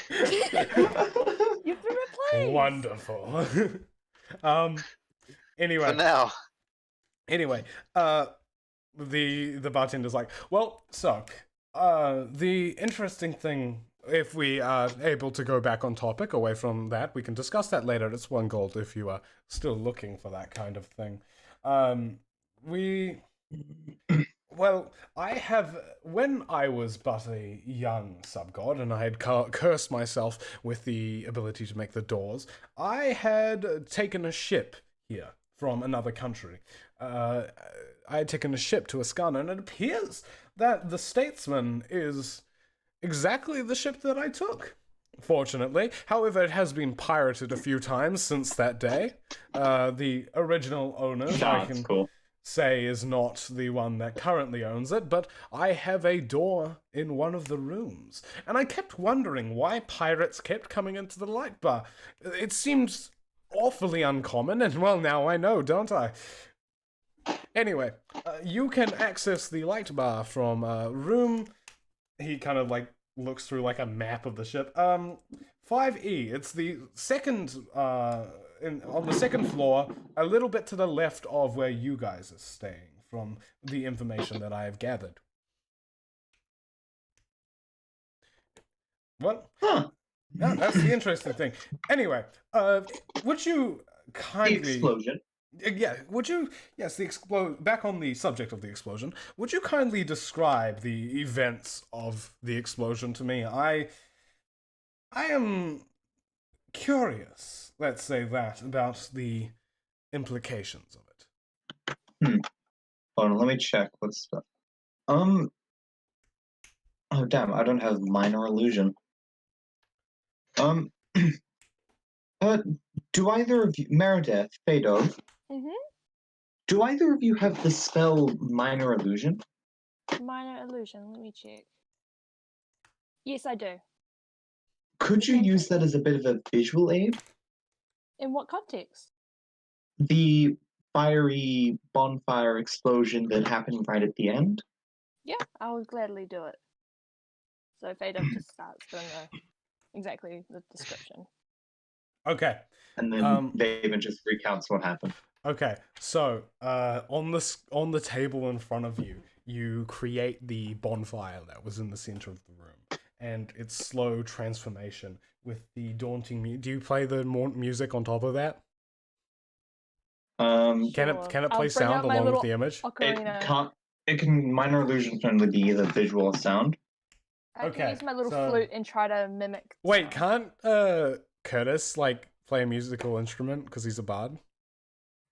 You've been replaced.
Wonderful. Anyway.
For now.
Anyway, the bartender's like, well, so the interesting thing, if we are able to go back on topic away from that, we can discuss that later. It's 1 gold if you are still looking for that kind of thing. Well, when I was but a young sub-god and I had cursed myself with the ability to make the doors, I had taken a ship here from another country. I had taken a ship to Ascana, and it appears that the Statesman is exactly the ship that I took. Fortunately. However, it has been pirated a few times since that day. The original owners, I
That's
can
cool.
say, is not the one that currently owns it, but I have a door in one of the rooms. And I kept wondering why pirates kept coming into the light bar. It seems awfully uncommon, and well, now I know, don't I? Anyway, you can access the light bar from room... He kind of, like, looks through, like, a map of the ship. 5E, it's the second, on the second floor, a little bit to the left of where you guys are staying, from the information that I have gathered. What?
Huh.
Yeah, that's the interesting thing. Anyway, would you
The
kindly...
explosion.
Yeah, would you... Yes, back on the subject of the explosion, would you kindly describe the events of the explosion to me? I am curious, let's say that, about the implications of it.
Hold on, let me check what's the... Oh damn, I don't have minor illusion. Do either of you, Meredith, Fadov,
Mhm.
do either of you have the spell minor illusion?
Minor illusion. Let me check. Yes, I do.
Could you use that as a bit of a visual aid?
In what context?
The fiery bonfire explosion that happened right at the end?
Yeah, I would gladly do it. So Fadov just starts doing exactly the description.
Okay.
And then Vaven just recounts what happened.
Okay, so on the table in front of you, you create the bonfire that was in the center of the room, and its slow transformation with the daunting. Do you play the music on top of that?
Sure.
Can it play sound along with the image?
It can minor illusion can only be either visual or sound.
I
Okay,
can use my little
so-
flute and try to mimic.
Wait,
sound.
can't Curtis like play a musical instrument because he's a bard?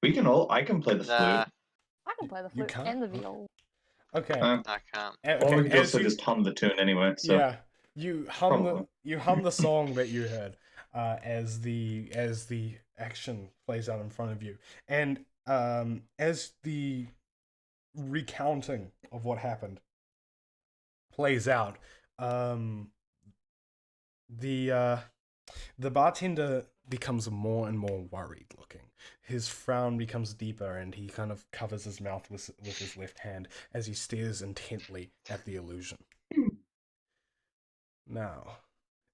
I can play the
Nah,
flute.
I can play the
You
flute
can't?
and the viol.
Okay.
I can't.
Or we
Okay.
could also just hum the tune anyway. So.
Yeah, you hum
Probably.
the song that you heard as the action plays out in front of you, and as the recounting of what happened plays out, the bartender becomes more and more worried looking. His frown becomes deeper, and he kind of covers his mouth with his left hand as he stares intently at the illusion. Now,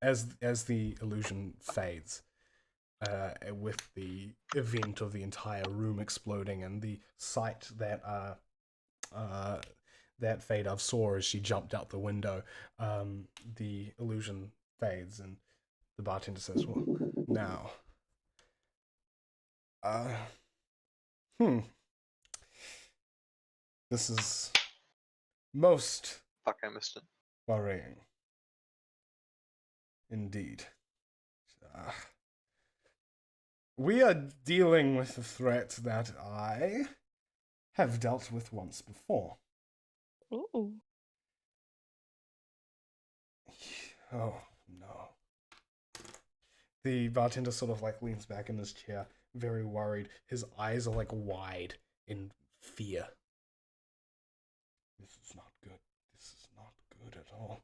as the illusion fades, with the event of the entire room exploding and the sight that that Fadov saw as she jumped out the window, the illusion fades, and the bartender says, "Well, now, this is most
Fuck, I missed it.
worrying. Indeed. We are dealing with a threat that I have dealt with once before.
Ooh.
Oh, no. The bartender sort of like leans back in his chair, very worried. His eyes are like wide in fear. This is not good. This is not good at all.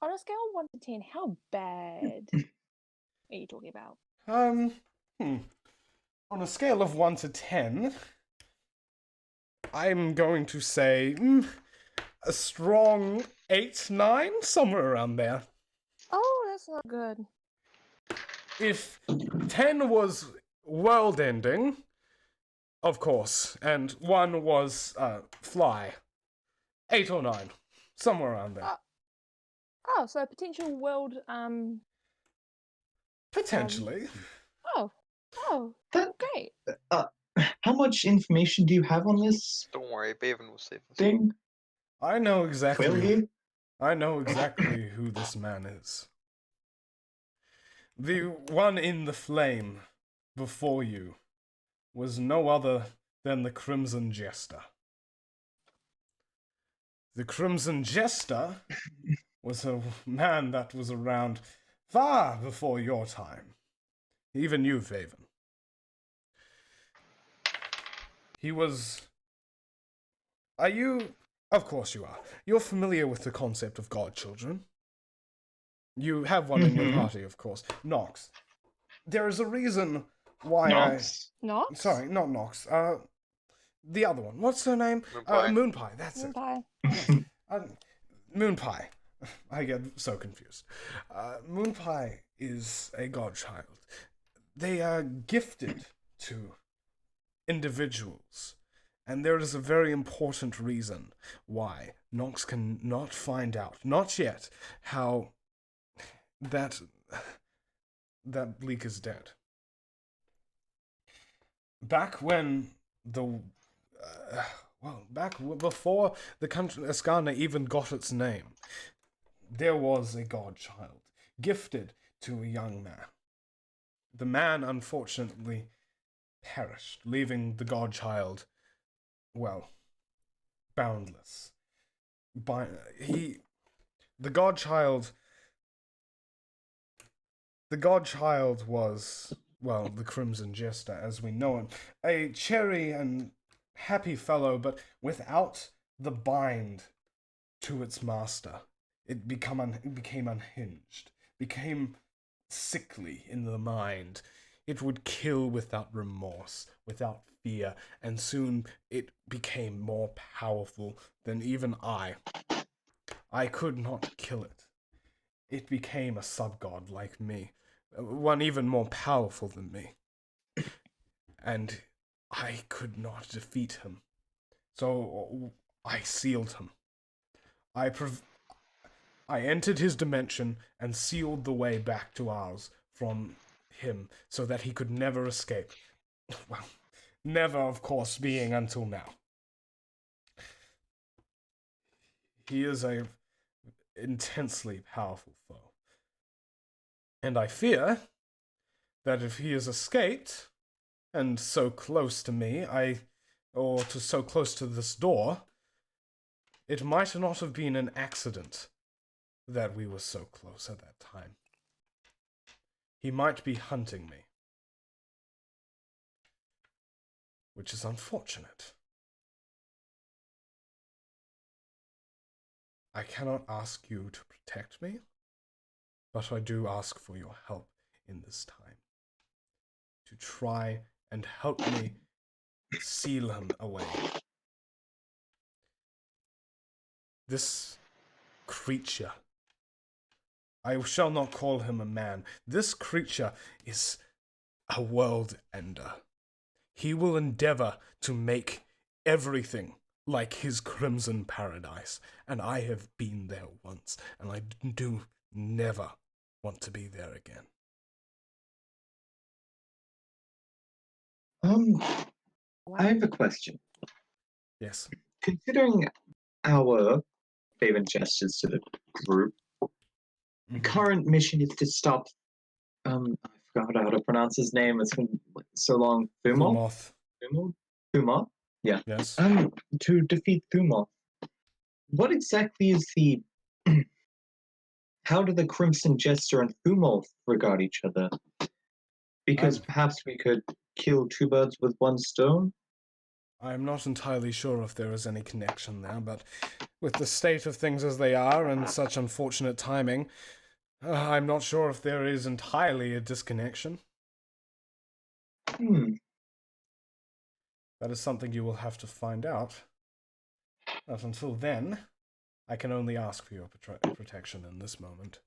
On a scale of 1 to 10, how bad are you talking about?
On a scale of 1 to 10, I'm going to say a strong 8, 9, somewhere around there.
Oh, that's not good.
If 10 was world-ending, Of course, and one was Fly. 8 or 9. Somewhere around there.
Oh, so a potential world.
Potentially.
Oh,
That,
great.
how much information do you have on this
Don't worry, Baven will save us.
thing?
I know exactly.
Quailgy?
I know exactly who this man is. The one in the flame before you was no other than the Crimson Jester. The Crimson Jester was a man that was around far before your time. Even you, Faven. He was... Are you... Of course you are. You're familiar with the concept of godchildren. You have one in your party, of course. Nox. There is a reason why
Nox?
Not?
Sorry, not Nox. The other one. What's her name?
Moonpie.
Moonpie, that's it.
Moonpie.
Moonpie. I get so confused. Moonpie is a godchild. They are gifted to individuals. And there is a very important reason why Nox can not find out, not yet, how that Bleak is dead. Back when before the country Ascana even got its name, there was a godchild gifted to a young man. The man unfortunately perished, leaving the godchild, well, boundless. The godchild was, well, the Crimson Jester as we know him. A cherry and happy fellow, but without the bind to its master. It became unhinged, became sickly in the mind. It would kill without remorse, without fear, and soon it became more powerful than even I. I could not kill it. It became a sub-god like me, one even more powerful than me. And I could not defeat him. So I sealed him. I entered his dimension and sealed the way back to ours from him so that he could never escape. Well, never, of course, being until now. He is a intensely powerful foe. And I fear that if he has escaped, and so close to me, so close to this door, it might not have been an accident that we were so close at that time. He might be hunting me. Which is unfortunate. I cannot ask you to protect me, but I do ask for your help in this time. To try and help me seal him away. This creature, I shall not call him a man. This creature is a world ender. He will endeavor to make everything like his crimson paradise, and I have been there once, and I do never want to be there again.
I have a question.
Yes.
Considering our favorite gestures to the group, the current mission is to stop. I forgot how to pronounce his name. It's been so long.
Thumoth.
Thumoth? Yeah.
Yes.
To defeat Thumoth. What exactly is the? How do the Crimson Jester and Thumoth regard each other? Because perhaps we could kill two birds with one stone.
I'm not entirely sure if there is any connection there, but with the state of things as they are and such unfortunate timing, I'm not sure if there is entirely a disconnection. That is something you will have to find out. But until then, I can only ask for your protection in this moment.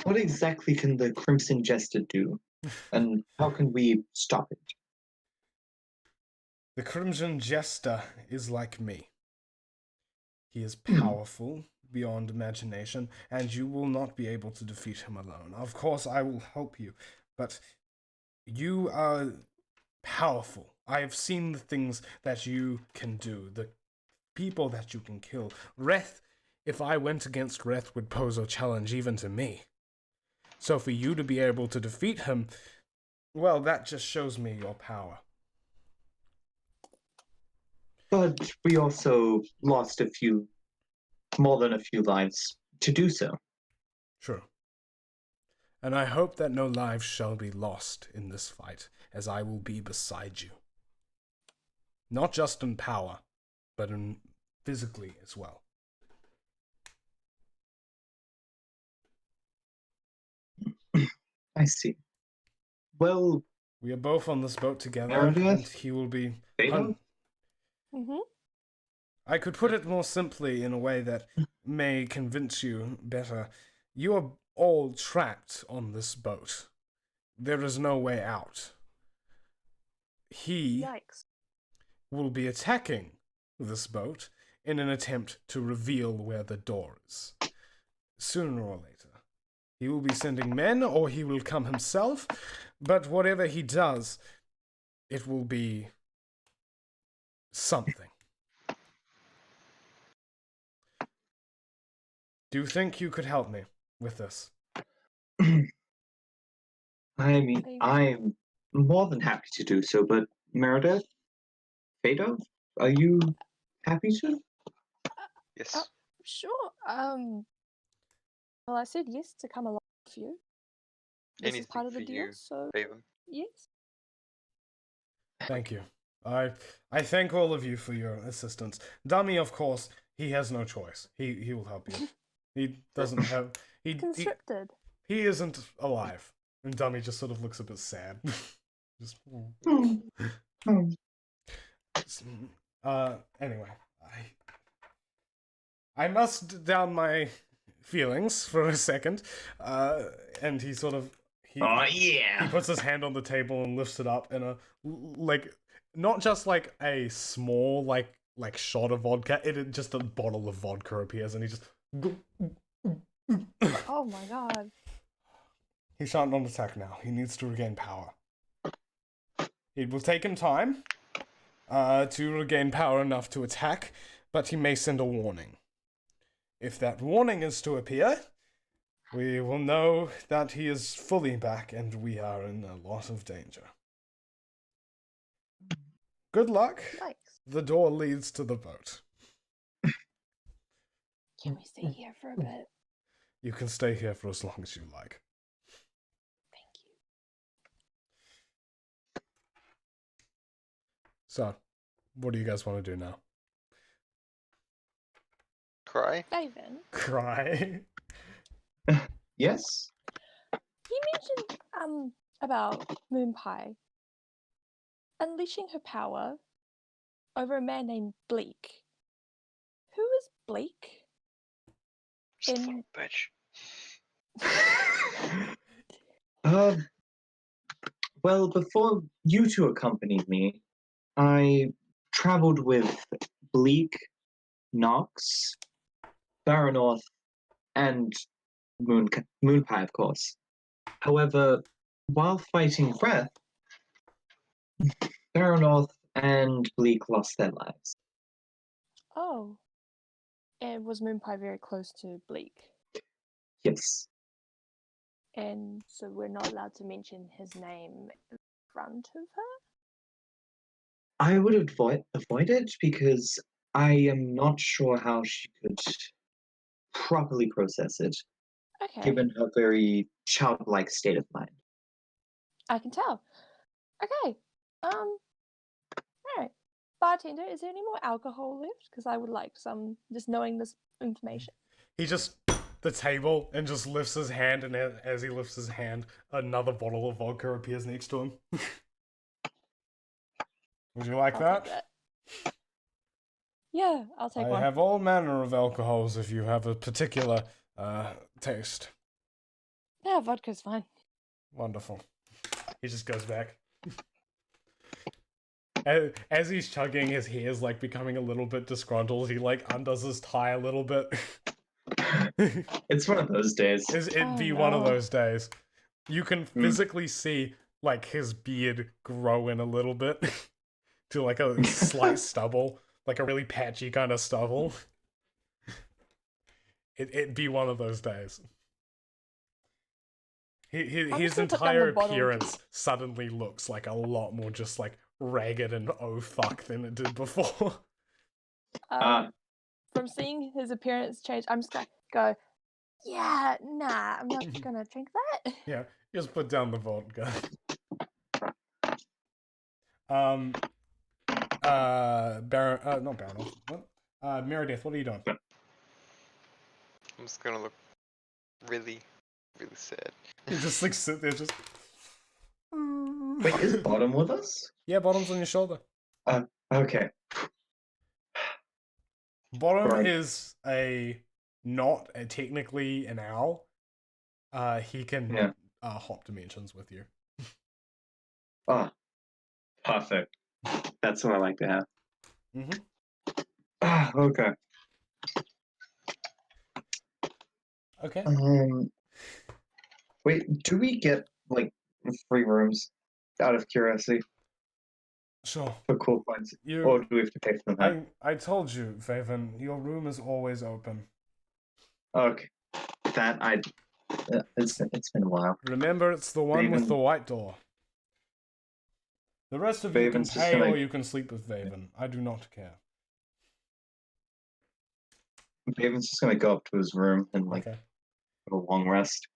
What exactly can the Crimson Jester do? And how can we stop it?
The Crimson Jester is like me. He is
Hmm.
powerful beyond imagination, and you will not be able to defeat him alone. Of course, I will help you, but you are powerful. I have seen the things that you can do, the people that you can kill. Reth, if I went against Reth, would pose a challenge even to me. So for you to be able to defeat him, well, that just shows me your power.
But we also lost more than a few lives to do so.
True. And I hope that no lives shall be lost in this fight, as I will be beside you. Not just in power, but in physically as well.
I see. Well,
We are both on this boat together,
Meredith?
and he will be...
Phaedo?
Mm-hmm.
I could put it more simply in a way that may convince you better. You are all trapped on this boat. There is no way out. He
Yikes.
will be attacking this boat in an attempt to reveal where the door is. Sooner or later. He will be sending men, or he will come himself, but whatever he does, it will be something. Do you think you could help me with this?
I mean,
Maybe.
I'm more than happy to do so, but Meredith? Phaedo? Are you happy to?
Yes.
Sure. Well, I said yes to come along with you. This is
Anything
part of the
for
deal,
you,
so
Faven.
yes.
Thank you. I thank all of you for your assistance. Dummy, of course, he has no choice. He will help you. He doesn't have... He
Conscripted.
isn't alive. And Dummy just sort of looks a bit sad. Just... Anyway, I must down my feelings for a second. And he sort of...
Oh,
He
yeah!
puts his hand on the table and lifts it up in a, like, not just like a small, like shot of vodka, just a bottle of vodka appears and he just...
Oh my god.
He shan't not attack now. He needs to regain power. It will take him time to regain power enough to attack, but he may send a warning. If that warning is to appear, we will know that he is fully back and we are in a lot of danger. Good luck.
Yikes.
The door leads to the boat.
Can we stay here for a bit?
You can stay here for as long as you like.
Thank you.
So, what do you guys want to do now?
Cry?
Faven,
Cry?
Yes?
you mentioned about Moonpie unleashing her power over a man named Bleak. Who is Bleak?
Son of
In-
a bitch.
Well, before you two accompanied me, I traveled with Bleak, Nox, Baronorth, and Moonpie, of course. However, while fighting Breath, Baronorth and Bleak lost their lives.
Oh. And was Moonpie very close to Bleak?
Yes.
And so we're not allowed to mention his name in front of her?
I would avoid it because I am not sure how she could properly process it,
Okay.
given her very childlike state of mind.
I can tell. Okay. Alright. Bartender, is there any more alcohol left? Because I would like some, just knowing this information.
He just... the table and just lifts his hand, and as he lifts his hand, another bottle of vodka appears next to him. Would you like
I'll take
that?
Yeah, I'll take
I
one.
have all manner of alcohols if you have a particular taste.
Yeah, vodka's fine.
Wonderful. He just goes back. As he's chugging, his hair's like becoming a little bit disgruntled. He like undoes his tie a little bit.
It's one of those days.
It'd
Oh,
be one of
no.
those days. You can physically see like his beard grow in a little bit to like a slight stubble, like a really patchy kind of stubble. It'd be one of those days.
I'm
His
just gonna put down
entire
the bottle.
appearance suddenly looks like a lot more just like ragged and oh fuck than it did before.
Ah,
From seeing his appearance change, I'm just gonna go, yeah, nah, I'm not gonna drink that.
Yeah, just put down the vodka. Baron, not Baron, what? Meredith, what are you doing?
I'm just gonna look really, really sad.
You just like sit there, just.
wait, is Bottom with us?
Yeah, bottom's on your shoulder.
Okay.
Bottom
Right.
is not technically an owl. He can
Yeah.
hop dimensions with you.
Ah, perfect. That's what I like to have.
Mm-hmm.
Ah, okay.
Okay.
Wait, do we get like free rooms out of curiosity
Sure.
for cool points,
You.
or do we have to pay for them?
I told you, Vaven, your room is always open.
Okay, that I. It's been a while.
Remember, it's the one with
Vaven-
the white door. The rest of you can
Vaven's just
pay
gonna-
or you can sleep with Vaven. I do not care.
David's just gonna go up to his room and like
Okay.
have a long rest.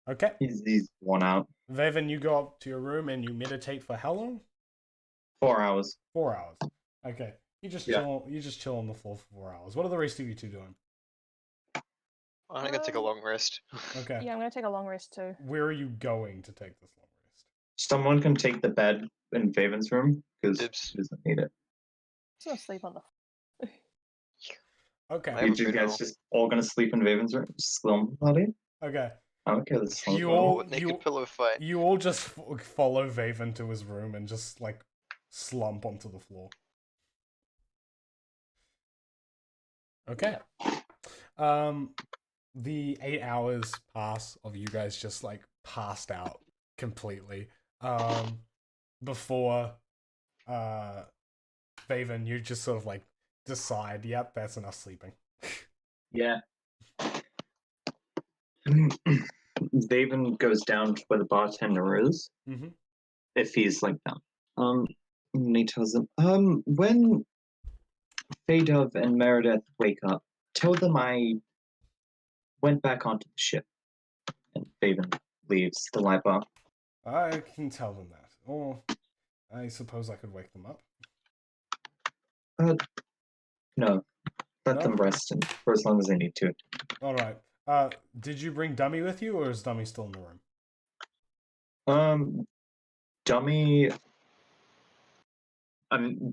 Okay.
He's worn out.
Vaven, you go up to your room and you meditate for how long?
4 hours.
4 hours. Okay. You just
Yeah.
chill. You just chill on the floor for 4 hours. What are the rest of you two doing?
I'm gonna take a long rest.
Okay.
Yeah, I'm gonna take a long rest too.
Where are you going to take this long rest?
Someone can take the bed in Vaven's room because he
Dibs.
doesn't need it.
Just gonna sleep on the.
Okay.
I have
You
a
two guys
funeral.
just all gonna sleep in Vaven's room? Slum party?
Okay.
Okay, let's slum
You
party.
all-
Oh, naked pillow fight.
You all just follow Vaven to his room and just like slump onto the floor. Okay. The 8 hours pass of you guys just like passed out completely. Before Vaven, you just sort of like decide, yep, that's enough sleeping.
Yeah. Vaven goes down to where the bartender is,
Mm-hmm.
if he's like down. And he tells them, when Fadov and Meredith wake up, tell them I went back onto the ship. And Vaven leaves the light bar.
I can tell them that. Or I suppose I could wake them up.
No, let
No?
them rest for as long as they need to.
Alright. Did you bring Dummy with you, or is Dummy still in the room?
Dummy.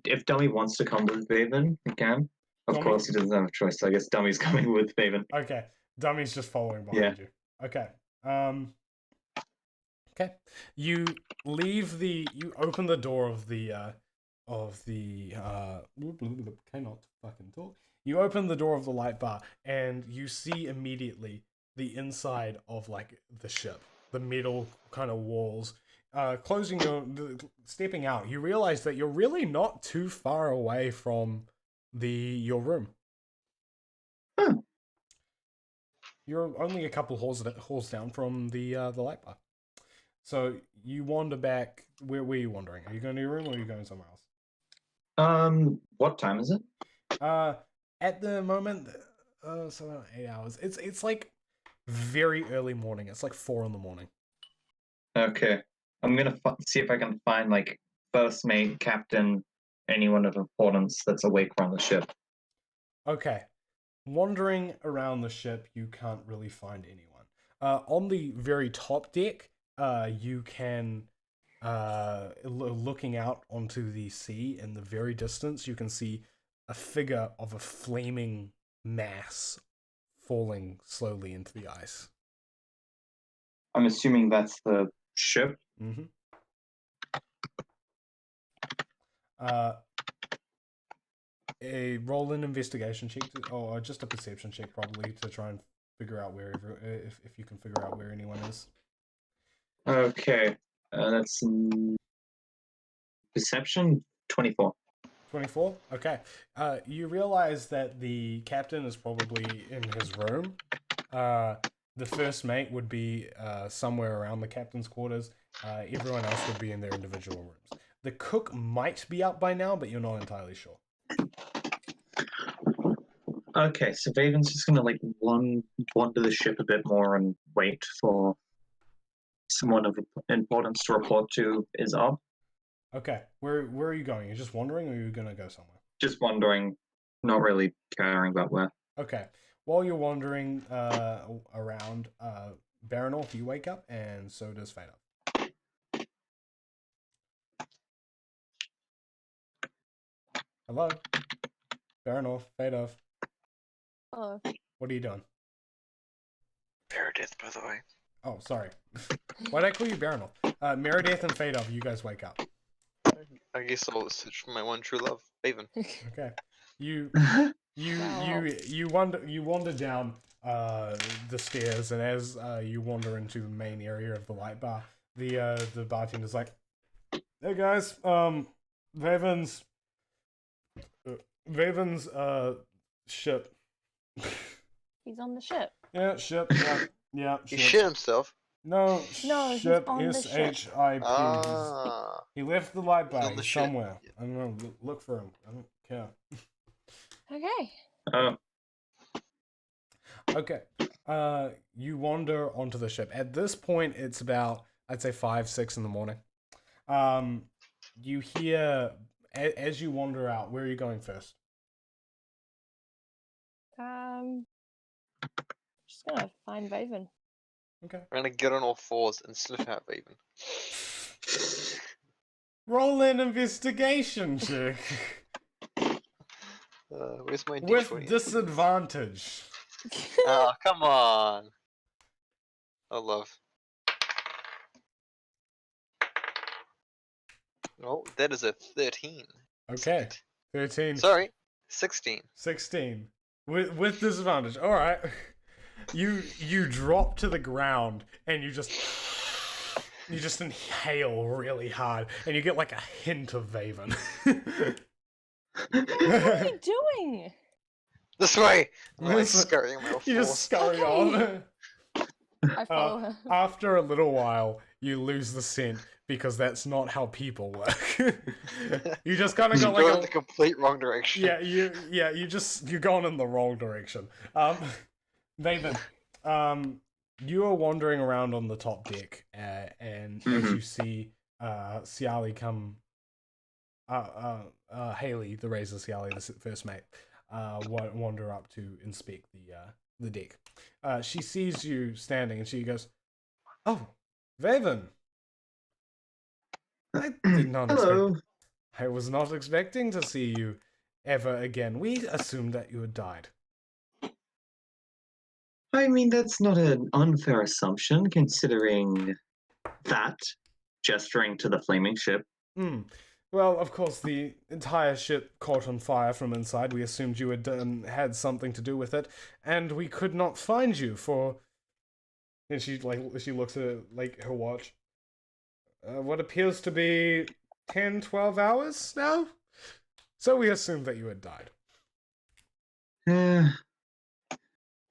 If Dummy wants to come with Vaven, he can. Of
Dummy-
course, he doesn't have a choice. So I guess Dummy's coming with Vaven.
Okay. Dummy's just following behind you. Okay. Okay. You open the door of the cannot fucking talk. You open the door of the light bar and you see immediately the inside of like the ship, the metal kind of walls. Stepping out, you realize that you're really not too far away from your room.
Huh.
You're only a couple halls down from the light bar. So you wander back. Where were you wandering? Are you going to your room or are you going somewhere else?
What time is it?
At the moment, so about 8 hours. It's like very early morning. It's like 4 a.m.
Okay. I'm gonna see if I can find like first mate, captain, anyone of importance that's awake from the ship.
Okay. Wandering around the ship, you can't really find anyone. On the very top deck, you can, looking out onto the sea in the very distance, you can see a figure of a flaming mass falling slowly into the ice.
I'm assuming that's the ship.
Mm-hmm. A roll an investigation check, or just a perception check, probably, to try and figure out if you can figure out where anyone is.
Okay, that's perception 24.
24? Okay. You realize that the captain is probably in his room. The first mate would be somewhere around the captain's quarters. Everyone else would be in their individual rooms. The cook might be up by now, but you're not entirely sure.
Okay, so Vaven's just gonna wander the ship a bit more and wait for someone of importance to report to is up.
Okay. Where are you going? You're just wandering, or are you gonna go somewhere?
Just wondering, not really caring about where.
Okay. While you're wandering around, Baranor, you wake up, and so does Fada. Hello? Baranor, Fada.
Oh,
What are you doing?
Meredith, by the way.
Oh, sorry. Why'd I call you Baranor? Meredith and Fada, you guys wake up.
I guess I'll switch for my one true love, Haven.
Okay. You
Wow.
wander down the stairs, and as you wander into the main area of the light bar, the bartender's like, "Hey guys, Vaven's ship."
He's on the ship.
Yeah, ship. Yeah,
He
ship.
shit himself.
No,
No, he's
ship.
on the ship.
S-H-I-P.
Ah.
He left the light
He's on
bar.
the
He's
ship.
somewhere. I don't know. Look for him. I don't care.
Okay.
Oh,
Okay. You wander onto the ship. At this point, it's about, I'd say, 5, 6 in the morning. You hear, as you wander out, where are you going first?
Just gonna find Vaven.
Okay.
I'm gonna get on all fours and sniff out Haven.
Roll an investigation check.
Where's my
With
D20?
disadvantage.
Oh, come on. Oh, love. Oh, that is a 13.
Okay. 13.
Sorry, 16.
16. With disadvantage. All right. You drop to the ground and you just inhale really hard and you get like a hint of Vaven.
What are you doing?
This way! I'm like
This-
scurrying my all
You
fours.
just scurry
Okay.
on.
I follow her.
After a little while, you lose the scent because that's not how people work. You just kind of
You
got
go
like
in the complete wrong direction.
you're going in the wrong direction. Vaven, you are wandering around on the top deck, and as you see Ciali come, Haley, the Razor Ciali, the first mate, wander up to inspect the deck. She sees you standing, and she goes, "Oh, Vaven, I did not
hello.
expect. I was not expecting to see you ever again. We assumed that you had died."
I mean, that's not an unfair assumption, considering that, gesturing to the flaming ship.
Well, of course, the entire ship caught on fire from inside. We assumed you had something to do with it, and we could not find you for. And she looks at her watch. What appears to be 10, 12 hours now. So we assumed that you had died.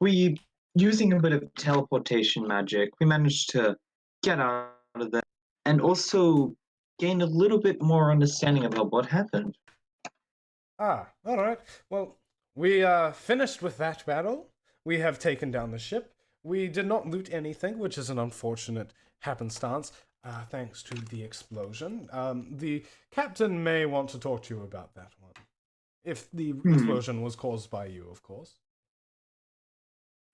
We, using a bit of teleportation magic, we managed to get out of there and also gain a little bit more understanding about what happened.
Ah, all right. Well, we finished with that battle. We have taken down the ship. We did not loot anything, which is an unfortunate happenstance, thanks to the explosion. The captain may want to talk to you about that one. If the explosion was caused by you, of course.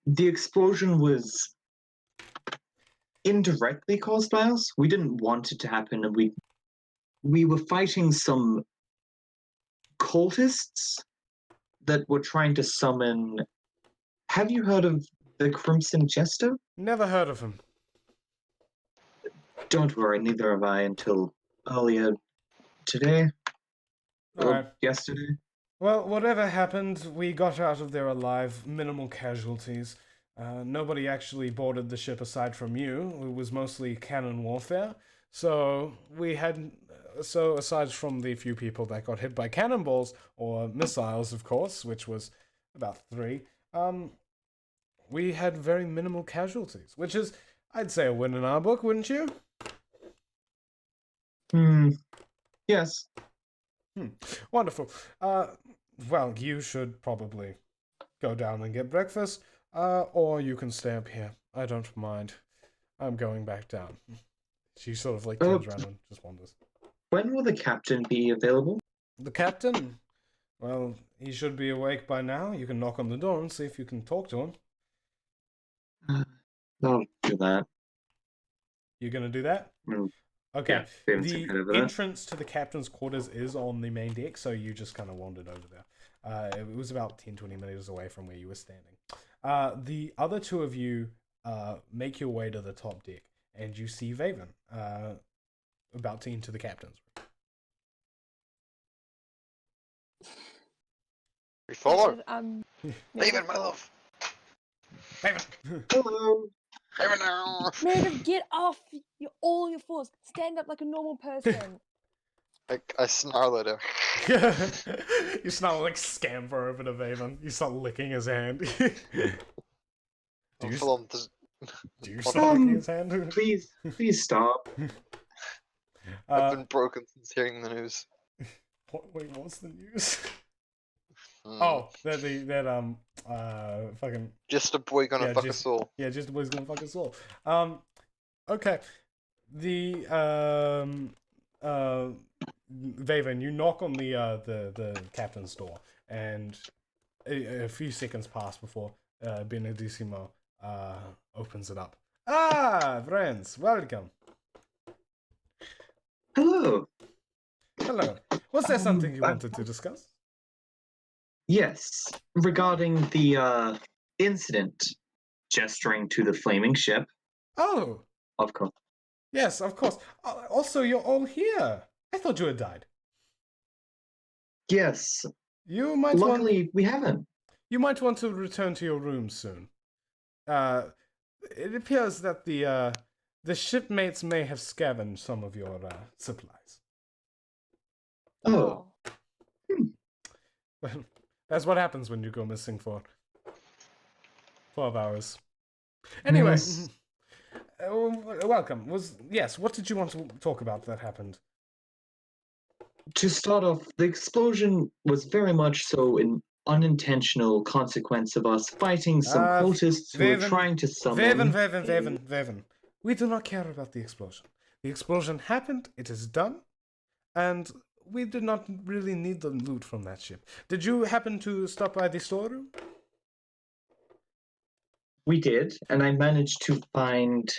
The explosion was indirectly caused by us. We didn't want it to happen, and we were fighting some cultists that were trying to summon. Have you heard of the Crimson Jester?
Never heard of him.
Don't worry, neither have I until earlier today.
Alright.
yesterday.
Well, whatever happened, we got out of there alive, minimal casualties. Nobody actually boarded the ship aside from you. It was mostly cannon warfare. So aside from the few people that got hit by cannonballs or missiles, of course, which was about 3, we had very minimal casualties, which is, I'd say, a win in our book, wouldn't you?
Yes.
Wonderful. Well, you should probably go down and get breakfast, or you can stay up here. I don't mind. I'm going back down. She sort of like turns around and just wanders.
When will the captain be available?
The captain? Well, he should be awake by now. You can knock on the door and see if you can talk to him.
I'll do that.
You gonna do that?
Mm.
Okay.
Yeah, we haven't seen kind of
The
that.
entrance to the captain's quarters is on the main deck, so you just kind of wandered over there. It was about 10-20 meters away from where you were standing. The other two of you make your way to the top deck, and you see Vaven about to enter the captain's room.
We follow.
Maven,
my love.
Vaven!
Hello.
Maven, get off all your fours. Stand up like a normal person.
I snarl at her.
You snarl like scamper over to Vaven. You start licking his hand. Do you start licking his hand?
Please stop.
I've been broken since hearing the news.
Wait, what's the news?
Mm.
Oh, fucking
Just a boy gonna fuck us all.
yeah, just a boy's gonna fuck us all. Okay, the Vaven, you knock on the captain's door, and a few seconds pass before Benedissimo opens it up. Ah, friends, welcome.
Hello.
Hello. Was there something you wanted to discuss?
Yes, regarding the incident, gesturing to the flaming ship.
Oh,
Of course.
yes, of course. Also, you're all here. I thought you had died.
Yes.
You might
Luckily, we haven't.
You might want to return to your room soon. It appears that the shipmates may have scavenged some of your supplies.
Oh.
Well, that's what happens when you go missing for 12 hours. Anyway,
Yes.
welcome. What did you want to talk about that happened?
To start off, the explosion was very much so an unintentional consequence of us fighting some cultists who were
Vaven,
trying to summon.
Vaven. We do not care about the explosion. The explosion happened, it is done, and we did not really need the loot from that ship. Did you happen to stop by the storeroom?
We did, and I managed to find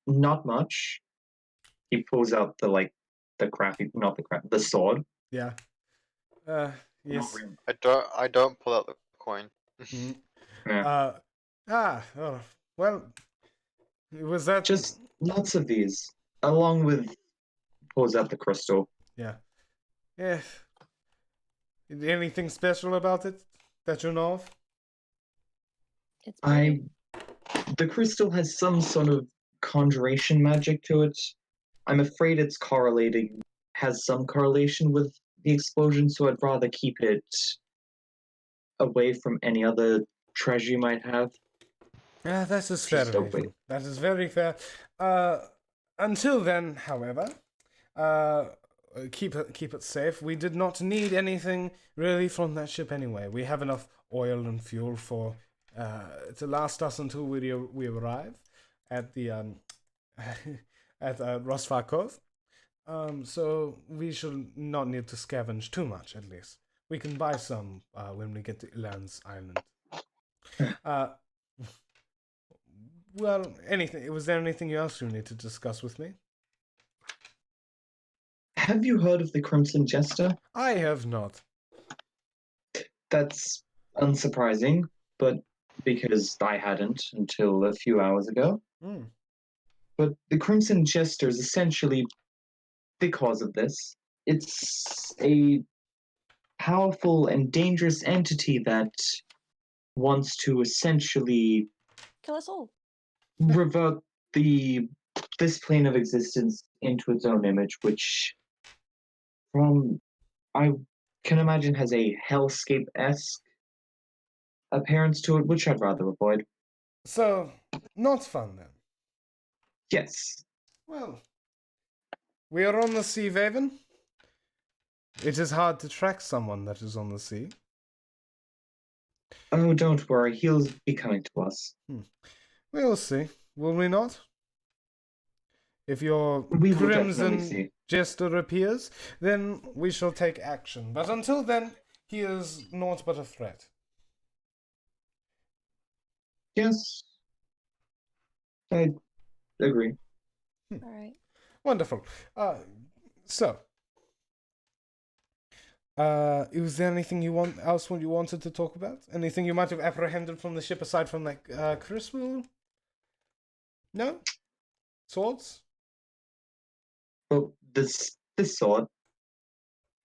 not much. He pulls out the sword.
Yeah. Yes.
I don't pull out the coin.
Mhm.
Yeah.
Well, was that
Just lots of these, along with pulls out the crystal.
Yeah. Anything special about it that you know of?
It's
The crystal has some sort of conjuration magic to it. I'm afraid has some correlation with the explosion, so I'd rather keep it away from any other treasure you might have.
Yeah, that is fair.
Just open.
Raven. That is very fair. Until then, however, keep it safe. We did not need anything really from that ship anyway. We have enough oil and fuel to last us until we arrive at the at Rosfar Cove. So we should not need to scavenge too much, at least. We can buy some when we get to Ilan's Island. Well, was there anything else you need to discuss with me?
Have you heard of the Crimson Jester?
I have not.
That's unsurprising, but because I hadn't until a few hours ago. But the Crimson Jester is essentially the cause of this. it's a powerful and dangerous entity that wants to essentially
Kill us all.
revert this plane of existence into its own image, which from I can imagine has a hellscape-esque appearance to it, which I'd rather avoid.
So, not fun then.
Yes.
Well, we are on the sea, Vaven. It is hard to track someone that is on the sea.
Oh, don't worry, he'll be coming to us.
We'll see. Will we not? If your
We will definitely
crimson
see.
jester appears, then we shall take action. But until then, he is naught but a threat.
Yes. I agree.
Alright.
Wonderful. So, is there anything you wanted to talk about? Anything you might have apprehended from the ship aside from like Christmas? No? Swords?
Well, this sword,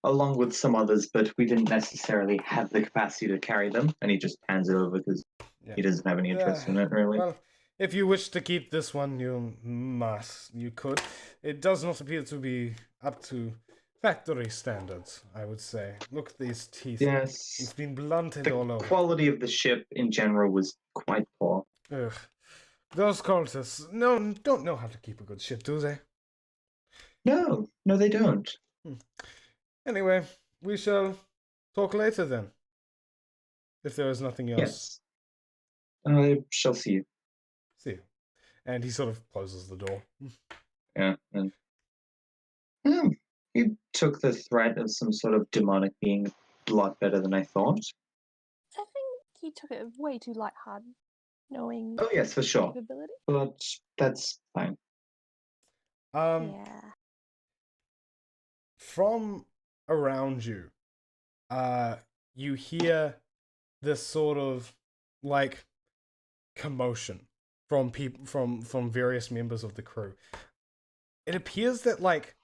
along with some others, but we didn't necessarily have the capacity to carry them, and he just hands it over because
Yeah.
he doesn't have any interest in it, really.
Well, if you wish to keep this one, you could. It does not appear to be up to factory standards, I would say. Look at these teeth. It's
Yes.
been blunted
The
all over.
quality of the ship in general was quite poor.
Ugh. Those cultists don't know how to keep a good ship, do they?
No, they don't.
Anyway, we shall talk later then. If there is nothing else.
Yes. I shall see you.
See you. And he sort of closes the door.
Yeah. And you took the threat of some sort of demonic being a lot better than I thought.
I think he took it way too lighthearted, knowing
Oh yes, for sure.
capability.
But that's fine.
Yeah.
From around you, you hear this sort of like commotion from people from various members of the crew. It appears that like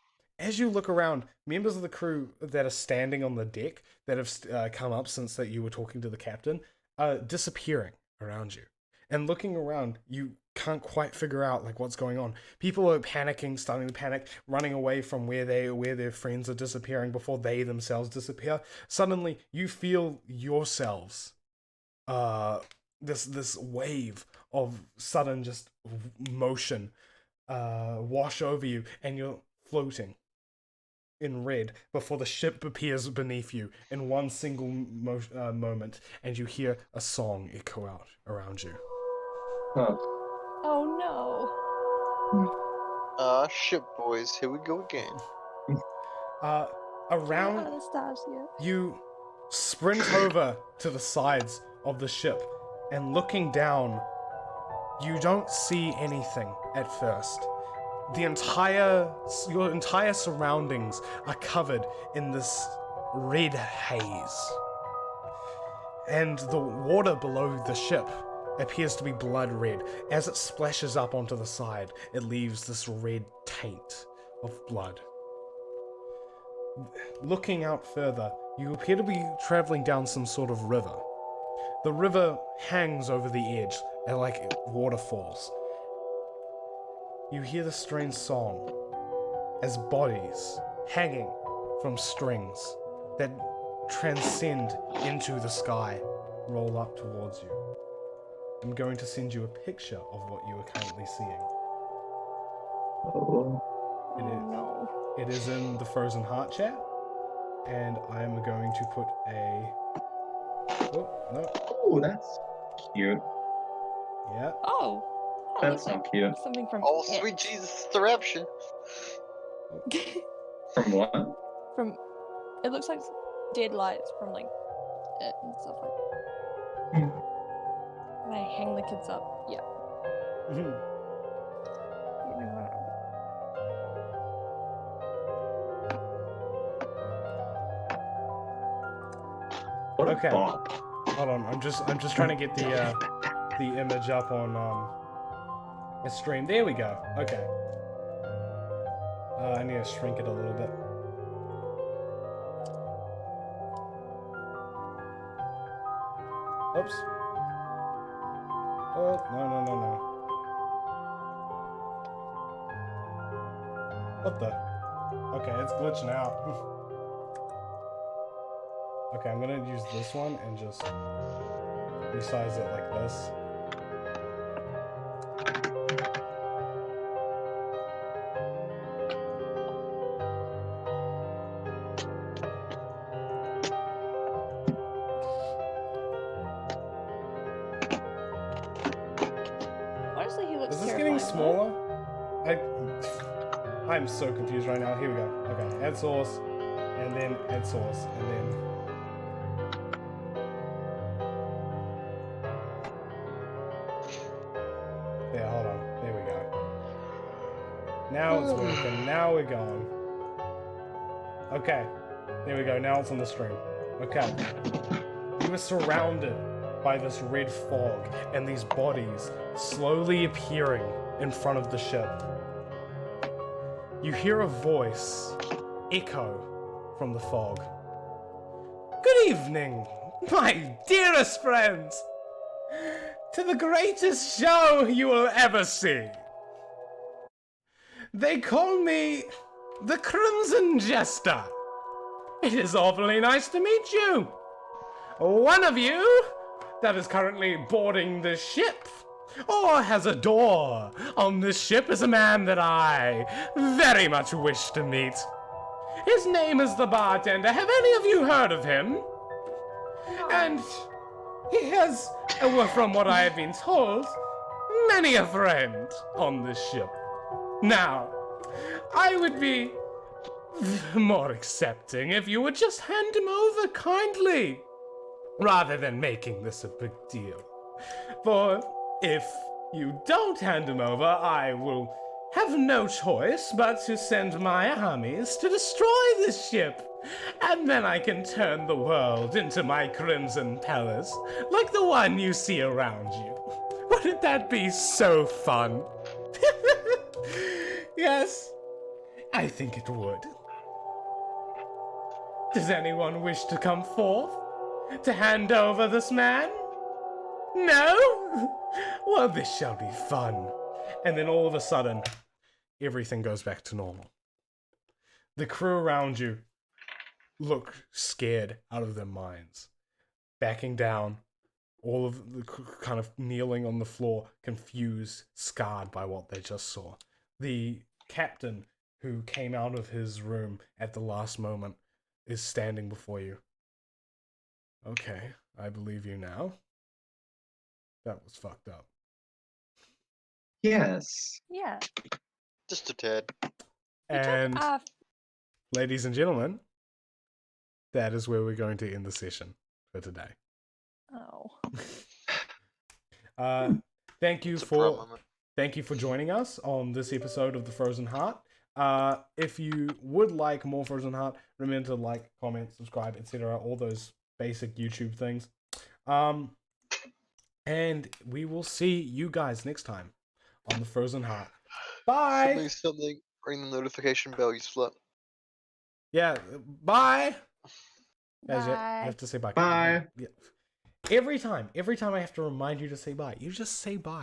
as you look around, members of the crew that are standing on the deck that have come up since that you were talking to the captain are disappearing around you. And looking around, you can't quite figure out like what's going on. People are panicking, starting to panic, running away from where their friends are disappearing before they themselves disappear. Suddenly, you feel yourselves this wave of sudden just motion wash over you, and you're floating in red before the ship appears beneath you in one single moment, and you hear a song echo out around you.
Oh no.
Ship boys, here we go again.
Around
Anastasia.
you sprint over to the sides of the ship, and looking down, you don't see anything at first. Your entire surroundings are covered in this red haze. And the water below the ship appears to be blood red. As it splashes up onto the side, it leaves this red taint of blood. Looking out further, you appear to be traveling down some sort of river. The river hangs over the edge, like waterfalls. You hear the strange song as bodies hanging from strings that transcend into the sky roll up towards you. I'm going to send you a picture of what you are currently seeing.
Oh.
No.
It is in the Frozen Heart chat, and I'm going to put a... Oh, no.
Oh, that's cute.
Yeah.
Oh.
That's not cute.
Something from
Oh,
It.
sweet Jesus, the rapture.
From what?
From it looks like dead lights from like It and stuff like that. And I hang the kids up. Yeah.
What a
Okay.
bop.
Hold on, I'm just trying to get the image up on a stream. There we go. Okay. I need to shrink it a little bit. Oops. Oh, no. What the? Okay, it's glitching out. Okay, I'm gonna use this one and just resize it like this.
Honestly, he looks
Is this
terrifying.
getting smaller? I'm so confused right now. Here we go. Okay, add source, and then add source, and then... Yeah, hold on. There we go. Now it's working. Now we're going. Okay. There we go. Now it's on the stream. Okay. You were surrounded by this red fog and these bodies slowly appearing in front of the ship. You hear a voice echo from the fog. Good evening, my dearest friends, to the greatest show you will ever see. They call me the Crimson Jester. It is awfully nice to meet you. One of you that is currently boarding the ship or has a door on this ship is a man that I very much wish to meet. His name is the bartender. Have any of you heard of him? And he has, well, from what I have been told, many a friend on this ship. Now, I would be more accepting if you would just hand him over kindly, rather than making this a big deal. For if you don't hand him over, I will have no choice but to send my armies to destroy this ship. And then I can turn the world into my crimson palace, like the one you see around you. Wouldn't that be so fun? Yes, I think it would. Does anyone wish to come forth to hand over this man? No? Well, this shall be fun. And then all of a sudden, everything goes back to normal. The crew around you look scared out of their minds, backing down, all of the kind of kneeling on the floor, confused, scarred by what they just saw. The captain, who came out of his room at the last moment, is standing before you. Okay, I believe you now. That was fucked up.
Yes.
Yeah.
Just a tad.
And,
Uh,
ladies and gentlemen, that is where we're going to end the session for today.
oh.
Thank you
It's a pro
for
moment.
thank you for joining us on this episode of The Frozen Heart. If you would like more Frozen Heart, remember to like, comment, subscribe, etc. All those basic YouTube things. And we will see you guys next time on The Frozen Heart. Bye!
Something. Ring the notification bell, you slut.
Yeah, bye! Guys, I
Bye.
have to say bye.
Bye.
Yeah. Every time I have to remind you to say bye, you just say bye.